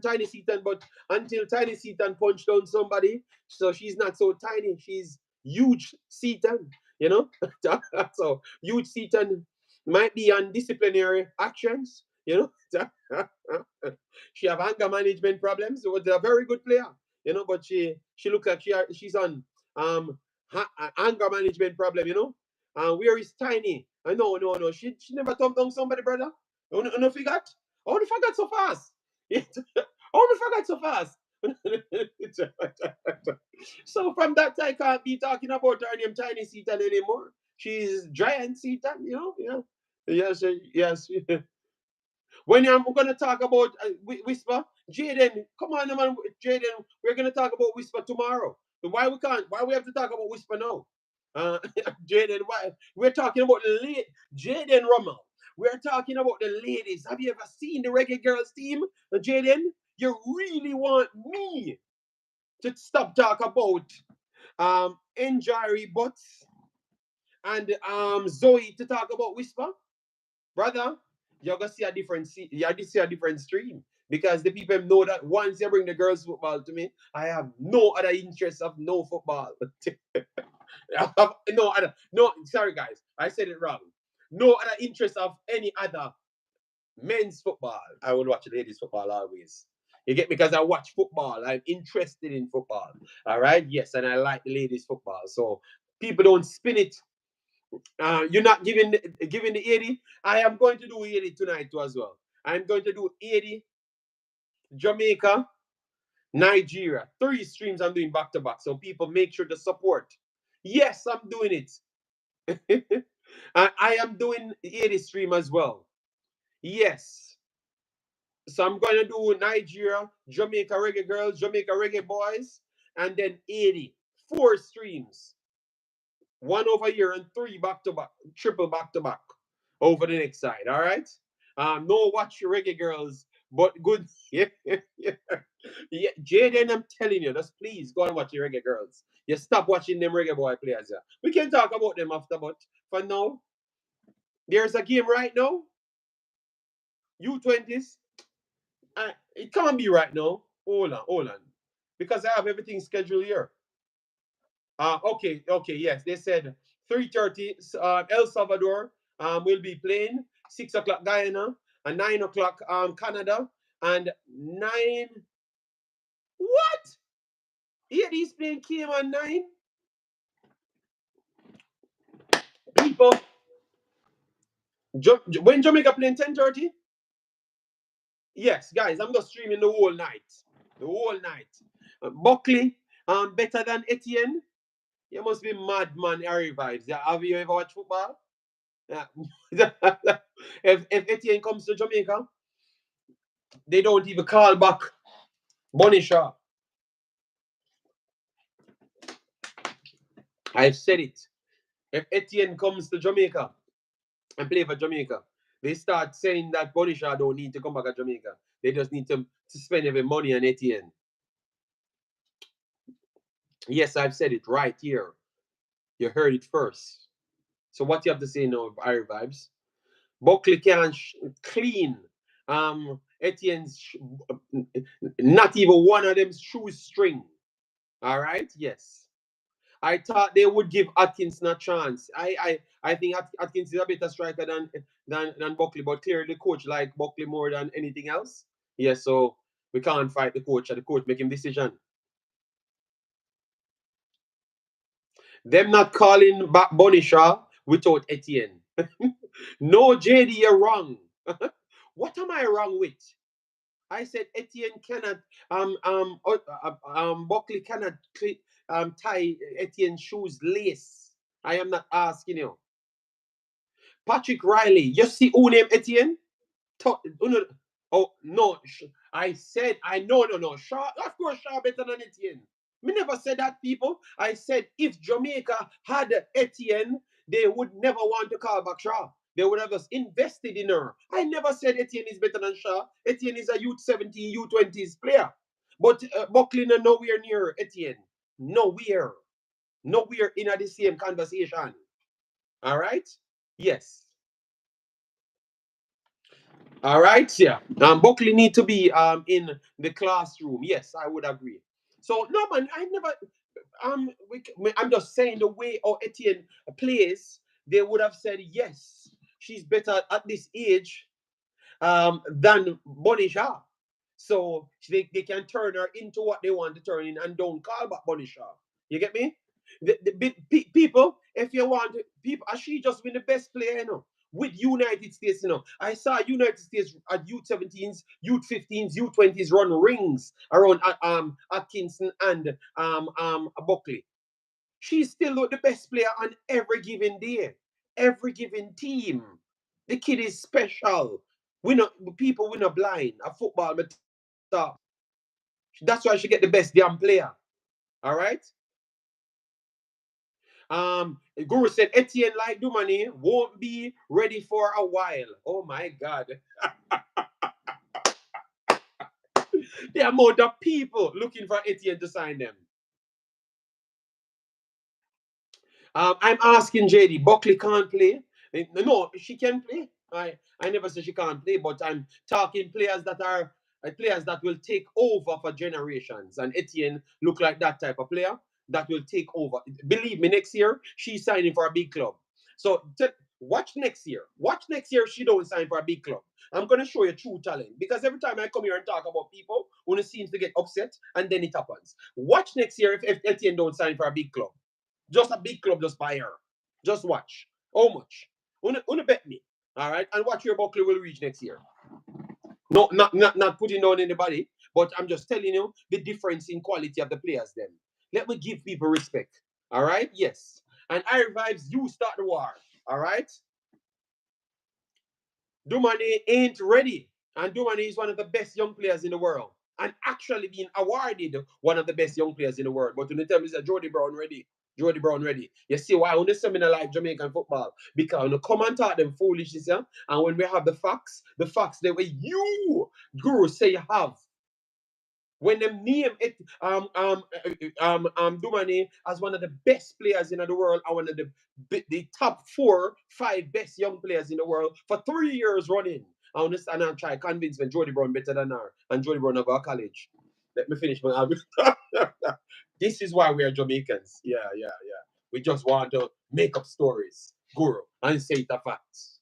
but until Tiny Seaton punched down somebody, so she's not so tiny. She's huge Seaton. So huge Seaton might be on disciplinary actions, she have anger management problems. So it's a very good player, but she looks like she's on anger management problem, where is Tiny? No. She never thumped down somebody, brother. No forgot. I only forgot so fast. I only forgot so fast. So from that, I can't be talking about her name Tiny Seaton anymore. She's Giant Seaton, yeah. Yes. When I'm gonna talk about Whisper, Jaden, come on, man, Jaden, we're gonna talk about Whisper tomorrow. Why we can't? Why we have to talk about Whisper now? Jaden, why we're talking about the late Jaden Rummel. We're talking about the ladies. Have you ever seen the Reggae Girls team, Jaden? You really want me to stop talk about Njari Butts and Zoe to talk about Whisper, brother? You're gonna see a different see a different stream because the people know that once you bring the girls football to me, I have no other interest of no football. I have no, sorry guys, I said it wrong. No other interest of any other men's football. I will watch ladies football always. You get me? Because I watch football. I'm interested in football. All right. Yes, and I like the ladies football. So people don't spin it. You're not giving the 80. I am going to do 80 tonight too as well. I'm going to do 80, Jamaica, Nigeria. 3 streams I'm doing back to back. So people make sure to support. Yes, I'm doing it. I am doing 80 stream as well. Yes. So I'm going to do Nigeria, Jamaica Reggae Girls, Jamaica Reggae Boys, and then 80. 4 streams. 1 over here and 3 back to back, triple back to back over the next side. All right. No watch Reggae Girls, but good. Yeah. Jaden, I'm telling you, just please go and watch the Reggae Girls. You stop watching them Reggae Boy players. Yeah. We can talk about them after, but for now, there's a game right now. U20s. It can't be right now. Hold on. Because I have everything scheduled here. Okay, yes. They said 3:30 El Salvador will be playing, 6 o'clock Guyana, and 9 o'clock Canada, and 9. What? Yeah, these playing came on 9. People, when Jamaica playing 10:30? Yes, guys, I'm just streaming the whole night. The whole night. Buckley, better than Etienne. You must be mad, man. Harry vibes. Yeah, have you ever watched football? Yeah. if Etienne comes to Jamaica, they don't even call back Bunny Shaw. I've said it. If Etienne comes to Jamaica and play for Jamaica, they start saying that Bunny Shaw don't need to come back to Jamaica. They just need to spend every money on Etienne. Yes, I've said it right here. You heard it first. So what you have to say now, Harry vibes? Buckley can clean Etienne's not even one of them shoes string. All right, yes. I thought they would give Atkinson a chance. I think Atkins is a better striker than Buckley, but clearly the coach like Buckley more than anything else. Yes, so we can't fight the coach, and the coach make him decision. Them not calling back Bunny Shaw without Etienne. No, JD, you're wrong. What am I wrong with? I said Etienne cannot Buckley cannot tie Etienne's shoes lace. I am not asking you. Patrick Riley, you see who named Etienne? Oh no, I said I no. Shaw, of course Shaw better than Etienne. Me never said that, people. I said if Jamaica had Etienne, they would never want to call back Shaw. They would have just invested in her. I never said Etienne is better than Shaw. Etienne is a U17, U20s player. But Buckley nowhere near Etienne. Nowhere. Nowhere in the same conversation. All right? Yes. All right, yeah. Buckley need to be in the classroom. Yes, I would agree. So no man, I never I'm just saying the way Etienne plays, they would have said yes. she's better at this age than Bonnie Shaw. So they can turn her into what they want to turn in and don't call back Bonnie Shaw. You get me? People, if you want people, she just been the best player, with United States, I saw United States at U17s, U15s, U20s run rings around Atkinson and Buckley. She's still the best player on every given day, every given team. The kid is special. We not people we not blind. A football, but that's why she get the best damn player. All right. Guru said Etienne like Dumani won't be ready for a while. Oh my God. The amount of people looking for Etienne to sign them. I'm asking JD, Buckley can't play. No, she can play. I never say she can't play, but I'm talking players that are players that will take over for generations. And Etienne look like that type of player that will take over. Believe me, next year she's signing for a big club. So watch next year. Watch next year she don't sign for a big club. I'm gonna show you true talent because every time I come here and talk about people, one seems to get upset and then it happens. Watch next year if Etienne don't sign for a big club. Just a big club just buy her. Just watch. How much? Una bet me. All right. And what your Buckley will reach next year. No, not putting down anybody, but I'm just telling you the difference in quality of the players then. Let me give people respect. All right? Yes. And I revives, you start the war. All right? Dumani ain't ready. And Dumani is one of the best young players in the world. And actually being awarded one of the best young players in the world. But when you tell me that Jody Brown ready, Jody Brown ready. You see why when they seminar like Jamaican football? Because when you come and talk them foolishness, yeah? And when we have the facts that way you, Guru, say you have. When them name it, Dumani as one of the best players in the world and one of the top 4, 5 best young players in the world for 3 years running. I understand and try to convince me Jody Brown better than her and Jody Brown go to college. Let me finish my This is why we are Jamaicans. Yeah, yeah, yeah. We just want to make up stories, Guru, and say the facts.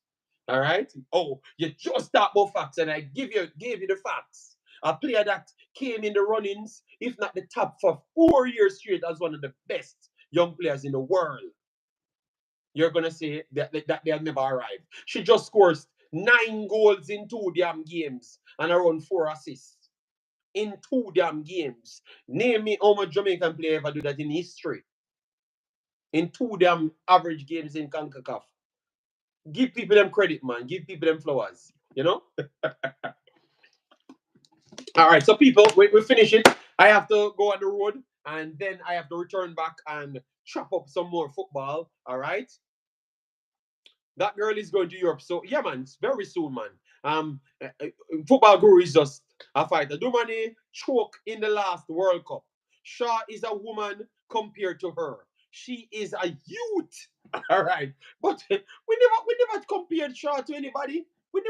All right? Oh, you just talk about facts and I gave you the facts. A player that came in the runnings, if not the top for 4 years straight as one of the best young players in the world. You're gonna say that they'll never arrive. She just scores 9 goals in 2 damn games and around 4 assists in 2 damn games. Name me how much Jamaican player ever do that in history. In 2 damn average games in Concacaf. Give people them credit, man. Give people them flowers. You know? All right, so people, we finish it. I have to go on the road and then I have to return back and chop up some more football. All right. That girl is going to Europe. So yeah, man, it's very soon, man. Football guru is just a fighter. Dumani choke in the last World Cup. Shaw is a woman compared to her. She is a youth. All right. But we never compared Shaw to anybody. We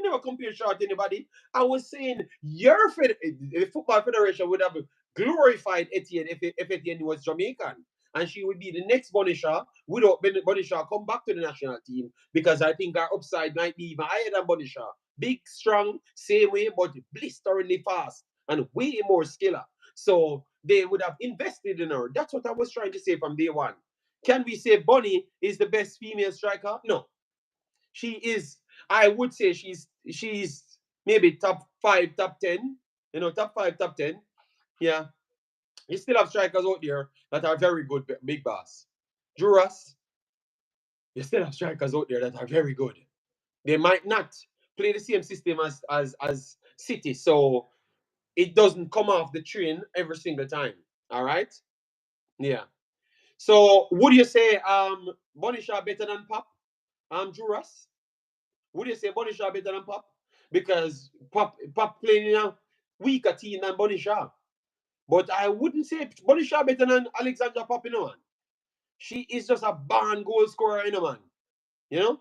never compared Shaw to anybody. I was saying the football federation would have glorified Etienne if Etienne was Jamaican. And she would be the next Bonisha without Bonisha come back to the national team because I think our upside might be even higher than Bonisha. Big, strong, same way, but blisteringly fast and way more skiller. So they would have invested in her. That's what I was trying to say from day one. Can we say Bonnie is the best female striker? No. She is, I would say she's maybe top 5, top 10. Top 5, top 10. Yeah. You still have strikers out there that are very good, big boss. Juras, you still have strikers out there that are very good. They might not play the same system as City, so it doesn't come off the train every single time. All right? Yeah. So would you say Bonisha better than Pop? Juras? Would you say Bonisha better than Pop? Because Pop playing in a weaker team than Bonisha. But I wouldn't say Bonisha better than Alexandra Pop, man. She is just a born goal scorer, man. You know?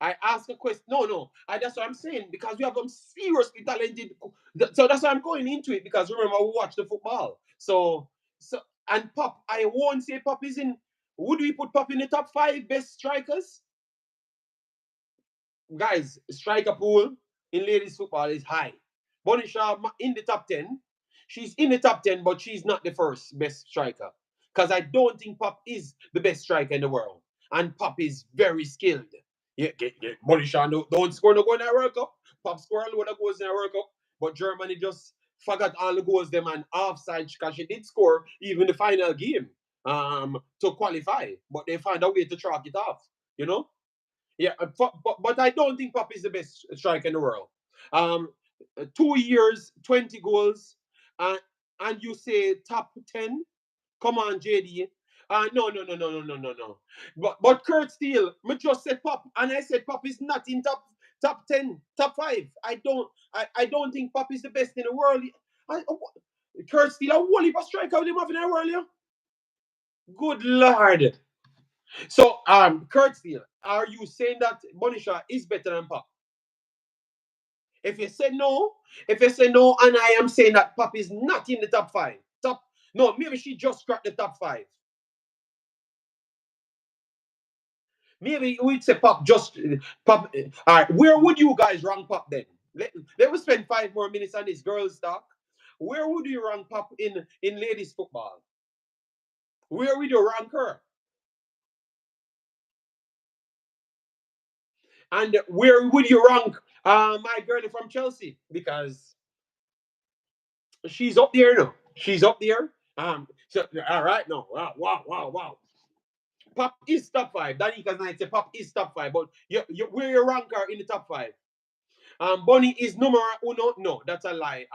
I ask a question. No. That's what I'm saying because we have them seriously talented. So that's why I'm going into it because remember we watch the football. So and Pop, I won't say Pop is in. Would we put Pop in the top 5 best strikers? guys, striker pool in ladies football is high. Bonnie Shaw in the top 10. She's in the top 10, but she's not the first best striker. Because I don't think Pop is the best striker in the world. And Pop is very skilled. Yeah, Bonnie Shaw don't score no goal in the World Cup. Pop scored a lot of goals in the World Cup. But Germany just forgot all the goals them and offside because she did score even the final game to qualify. But they found a way to chalk it off. You know? Yeah, but I don't think Pop is the best striker in the world. Um, 2 years, 20 goals, uh, and you say top 10? Come on, JD. No, no, no, no, no, no, no, no. But Kurt Steele, me just said Pop, and I said Pop is not in top 10, top 5. I don't think Pop is the best in the world. Kurt Steele, a whole heap of striker with him have in the world, yeah? Good Lord. So, Kurt Steele, are you saying that Bonisha is better than Pop? If you say no, and I am saying that Pop is not in the top 5, no, maybe she just cracked the top 5. Maybe we'd say Pop just Pop. All right, where would you guys rank Pop then? Let me spend 5 more minutes on this girls talk. Where would you rank Pop in ladies football? Where would you rank her? And where would you rank my girlie from Chelsea? Because she's up there now. She's up there. So all right, no, wow, wow, wow, wow. Pop is top 5. Danika's night say Pop is top 5, but where you rank her in the top 5? Bonnie is numero uno. No, that's a lie.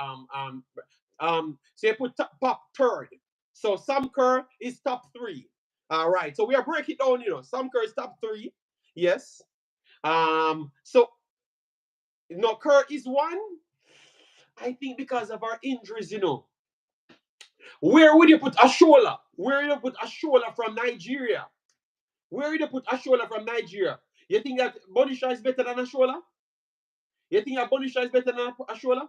So you put Pop third. So Sam Kerr is top 3. All right. So we are breaking it down. Sam Kerr is top 3. Yes. So no, Kerr is 1. I think because of our injuries. Where would you put Ashola? Where would you put Ashola from Nigeria? Where would you put Ashola from Nigeria? You think that Bonisha is better than Ashola? You think that Bonisha is better than Ashola?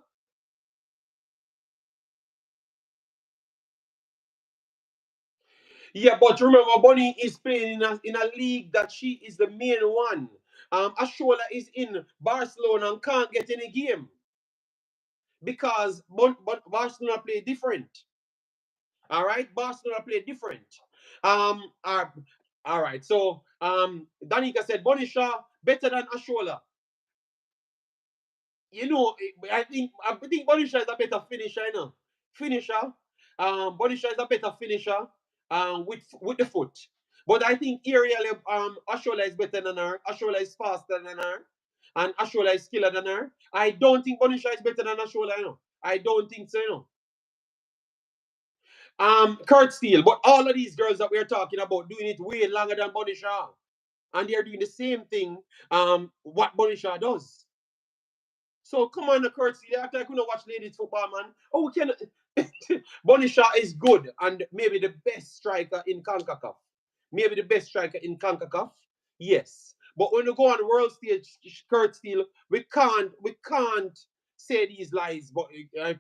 Yeah, but remember, Bonnie is playing in a league that she is the main one. Ashola is in Barcelona and can't get any game because Barcelona play different. All right, Barcelona play different. Um, uh, all right. So Danica said Bonisha better than Ashola. I think Bonisha is a better finisher. Finisher. Bonisha is a better finisher. With the foot. But I think aerially, Ashola is better than her. Ashola is faster than her, and Ashola is skiller than her. I don't think Bonisha is better than Ashola. I don't think so. Kurt Steele, but all of these girls that we're talking about doing it way longer than Bonisha, and they're doing the same thing. What Bonisha does. So come on, Kurt Steele. After I couldn't watch ladies football, man. Oh, we can. Bonisha is good and maybe the best striker in Concacaf. Maybe the best striker in Concacaf. Yes. But when you go on the world stage, Kurt Steele, we can't say these lies. But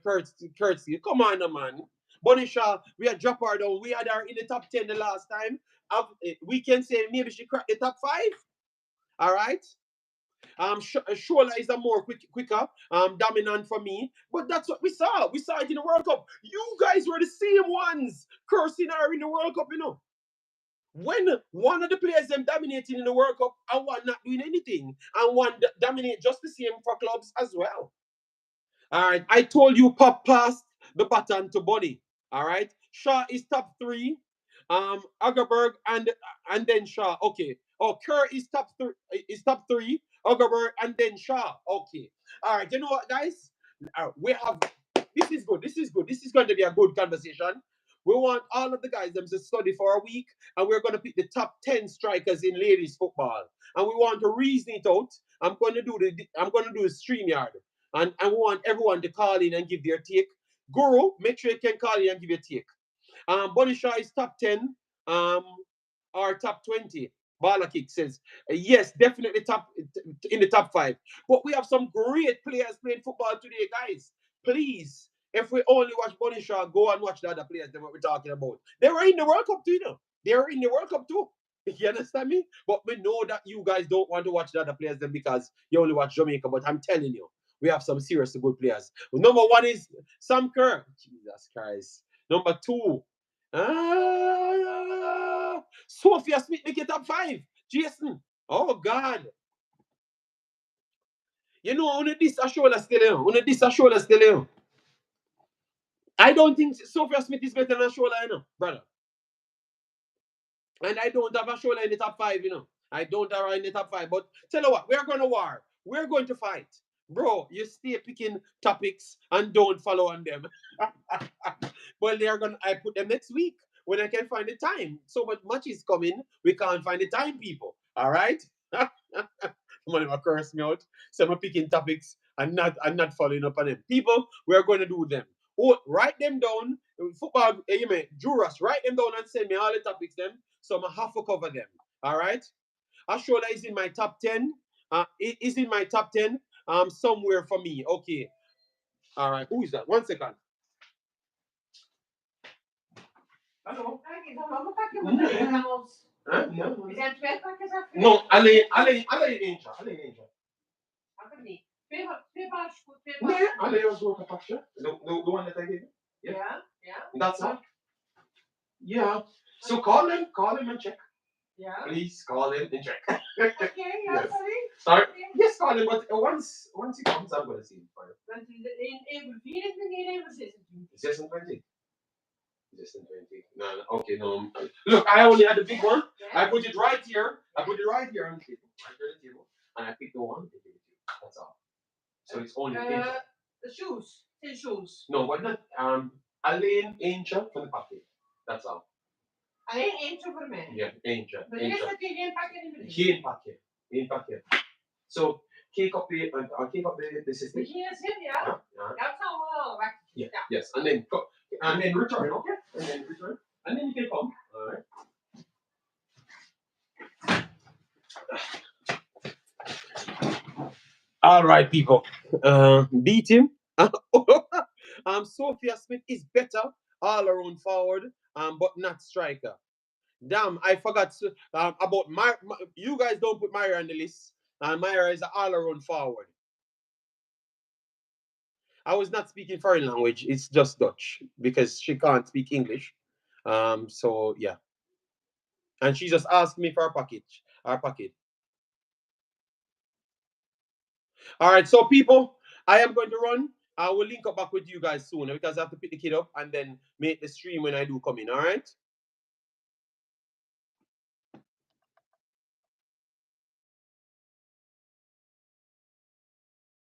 Kurt Steele, come on, man. Bonisha, we had dropped her down. We had her in the top 10 the last time. We can say maybe she cracked the top 5. All right. Shola is a more quicker, dominant for me. But that's what we saw. We saw it in the World Cup. You guys were the same ones cursing her in the World Cup. When one of the players them dominating in the World Cup and one not doing anything, and one dominate just the same for clubs as well. All right, I told you Pop passed the baton to Bonnie. All right, Shaw is top 3. Agerberg and then Shaw. Okay. Oh, Kerr is top 3. Is top 3. Agerberg and then Shaw. Okay. All right. You know what, guys? We have. This is good. This is good. This is going to be a good conversation. We want all of the guys them to study for a week, and we're going to pick the top 10 strikers in ladies football, and we want to reason it out. I'm going to do a stream yard, and we want everyone to call in and give their take. Guru, make sure you can call in and give your take. Bonisha is top 10 um, or top 20. Balakik says, yes, definitely top in the top 5. But we have some great players playing football today, guys. Please, if we only watch Bonisha, go and watch the other players that we're talking about. They were in the World Cup too, They were in the World Cup too. You understand me? But we know that you guys don't want to watch the other players then because you only watch Jamaica. But I'm telling you, we have some seriously good players. Number one is Sam Kerr. Jesus Christ. Number two, Sophia Smith make it top five. Jason. Oh God. You know, only this a shoulder still in. Only this a shoulder still in. I don't think Sophia Smith is better than Shola, you know, brother. And I don't have a Shola in the top five, you know. I don't have her in the top five. But tell you what, we're going to war. We're going to fight. Bro, you stay picking topics and don't follow on them. Well, they're gonna I put them next week when I can find the time. So much matches coming, we can't find the time, people. All right? Somebody will curse me out. So I'm picking topics and not following up on them. People, we're going to do them. Oh, write them down. Football, you may jurors, write them down and send me all the topics them. So I'm gonna have to cover them. All right. Ashola is in my top 10. It is in my top 10. Somewhere for me. Okay. All right. Who is that? 1 second. Hallo. Huh? No. No, alleen eentje. Alleen eentje. Nee, alleen een grote pakje. The one that I gave you. Yeah. That's all. Yeah. So call him and check. Yeah. Please call him and check. Okay, yeah, yes. Sorry. Yes, call him, but once he comes, I'm gonna see him for you. Want even 24 even 26? 26. No, okay, no. Look, I only had the big one. Yeah. I put it right here. I put it right here on the table. Right here on the table. And I picked the one. That's all. So it's only the shoes. 10 shoes. No, but not alleen eentje van de pakje. That's all. Alleen eentje voor mij? Ja, eentje. Maar eerst heb je geen pakje in beneden? Geen pakje. Geen pakje. So, kijk op de system. Begin zin, ja? Ja. Dat zal wel wacht. Yeah. Yes. And then return, okay? And then return. And then you can come. Alright. Alright, people. Beat him. Sophia Smith is better all around forward, but not striker. Damn, I forgot about you guys don't put Myra on the list. And Myra is an all-around forward. I was not speaking foreign language. It's just Dutch because she can't speak English. So yeah. And she just asked me for our packet. All right, so people, I am going to run. I will link up back with you guys soon because I have to pick the kid up and then make the stream when I do come in. All right.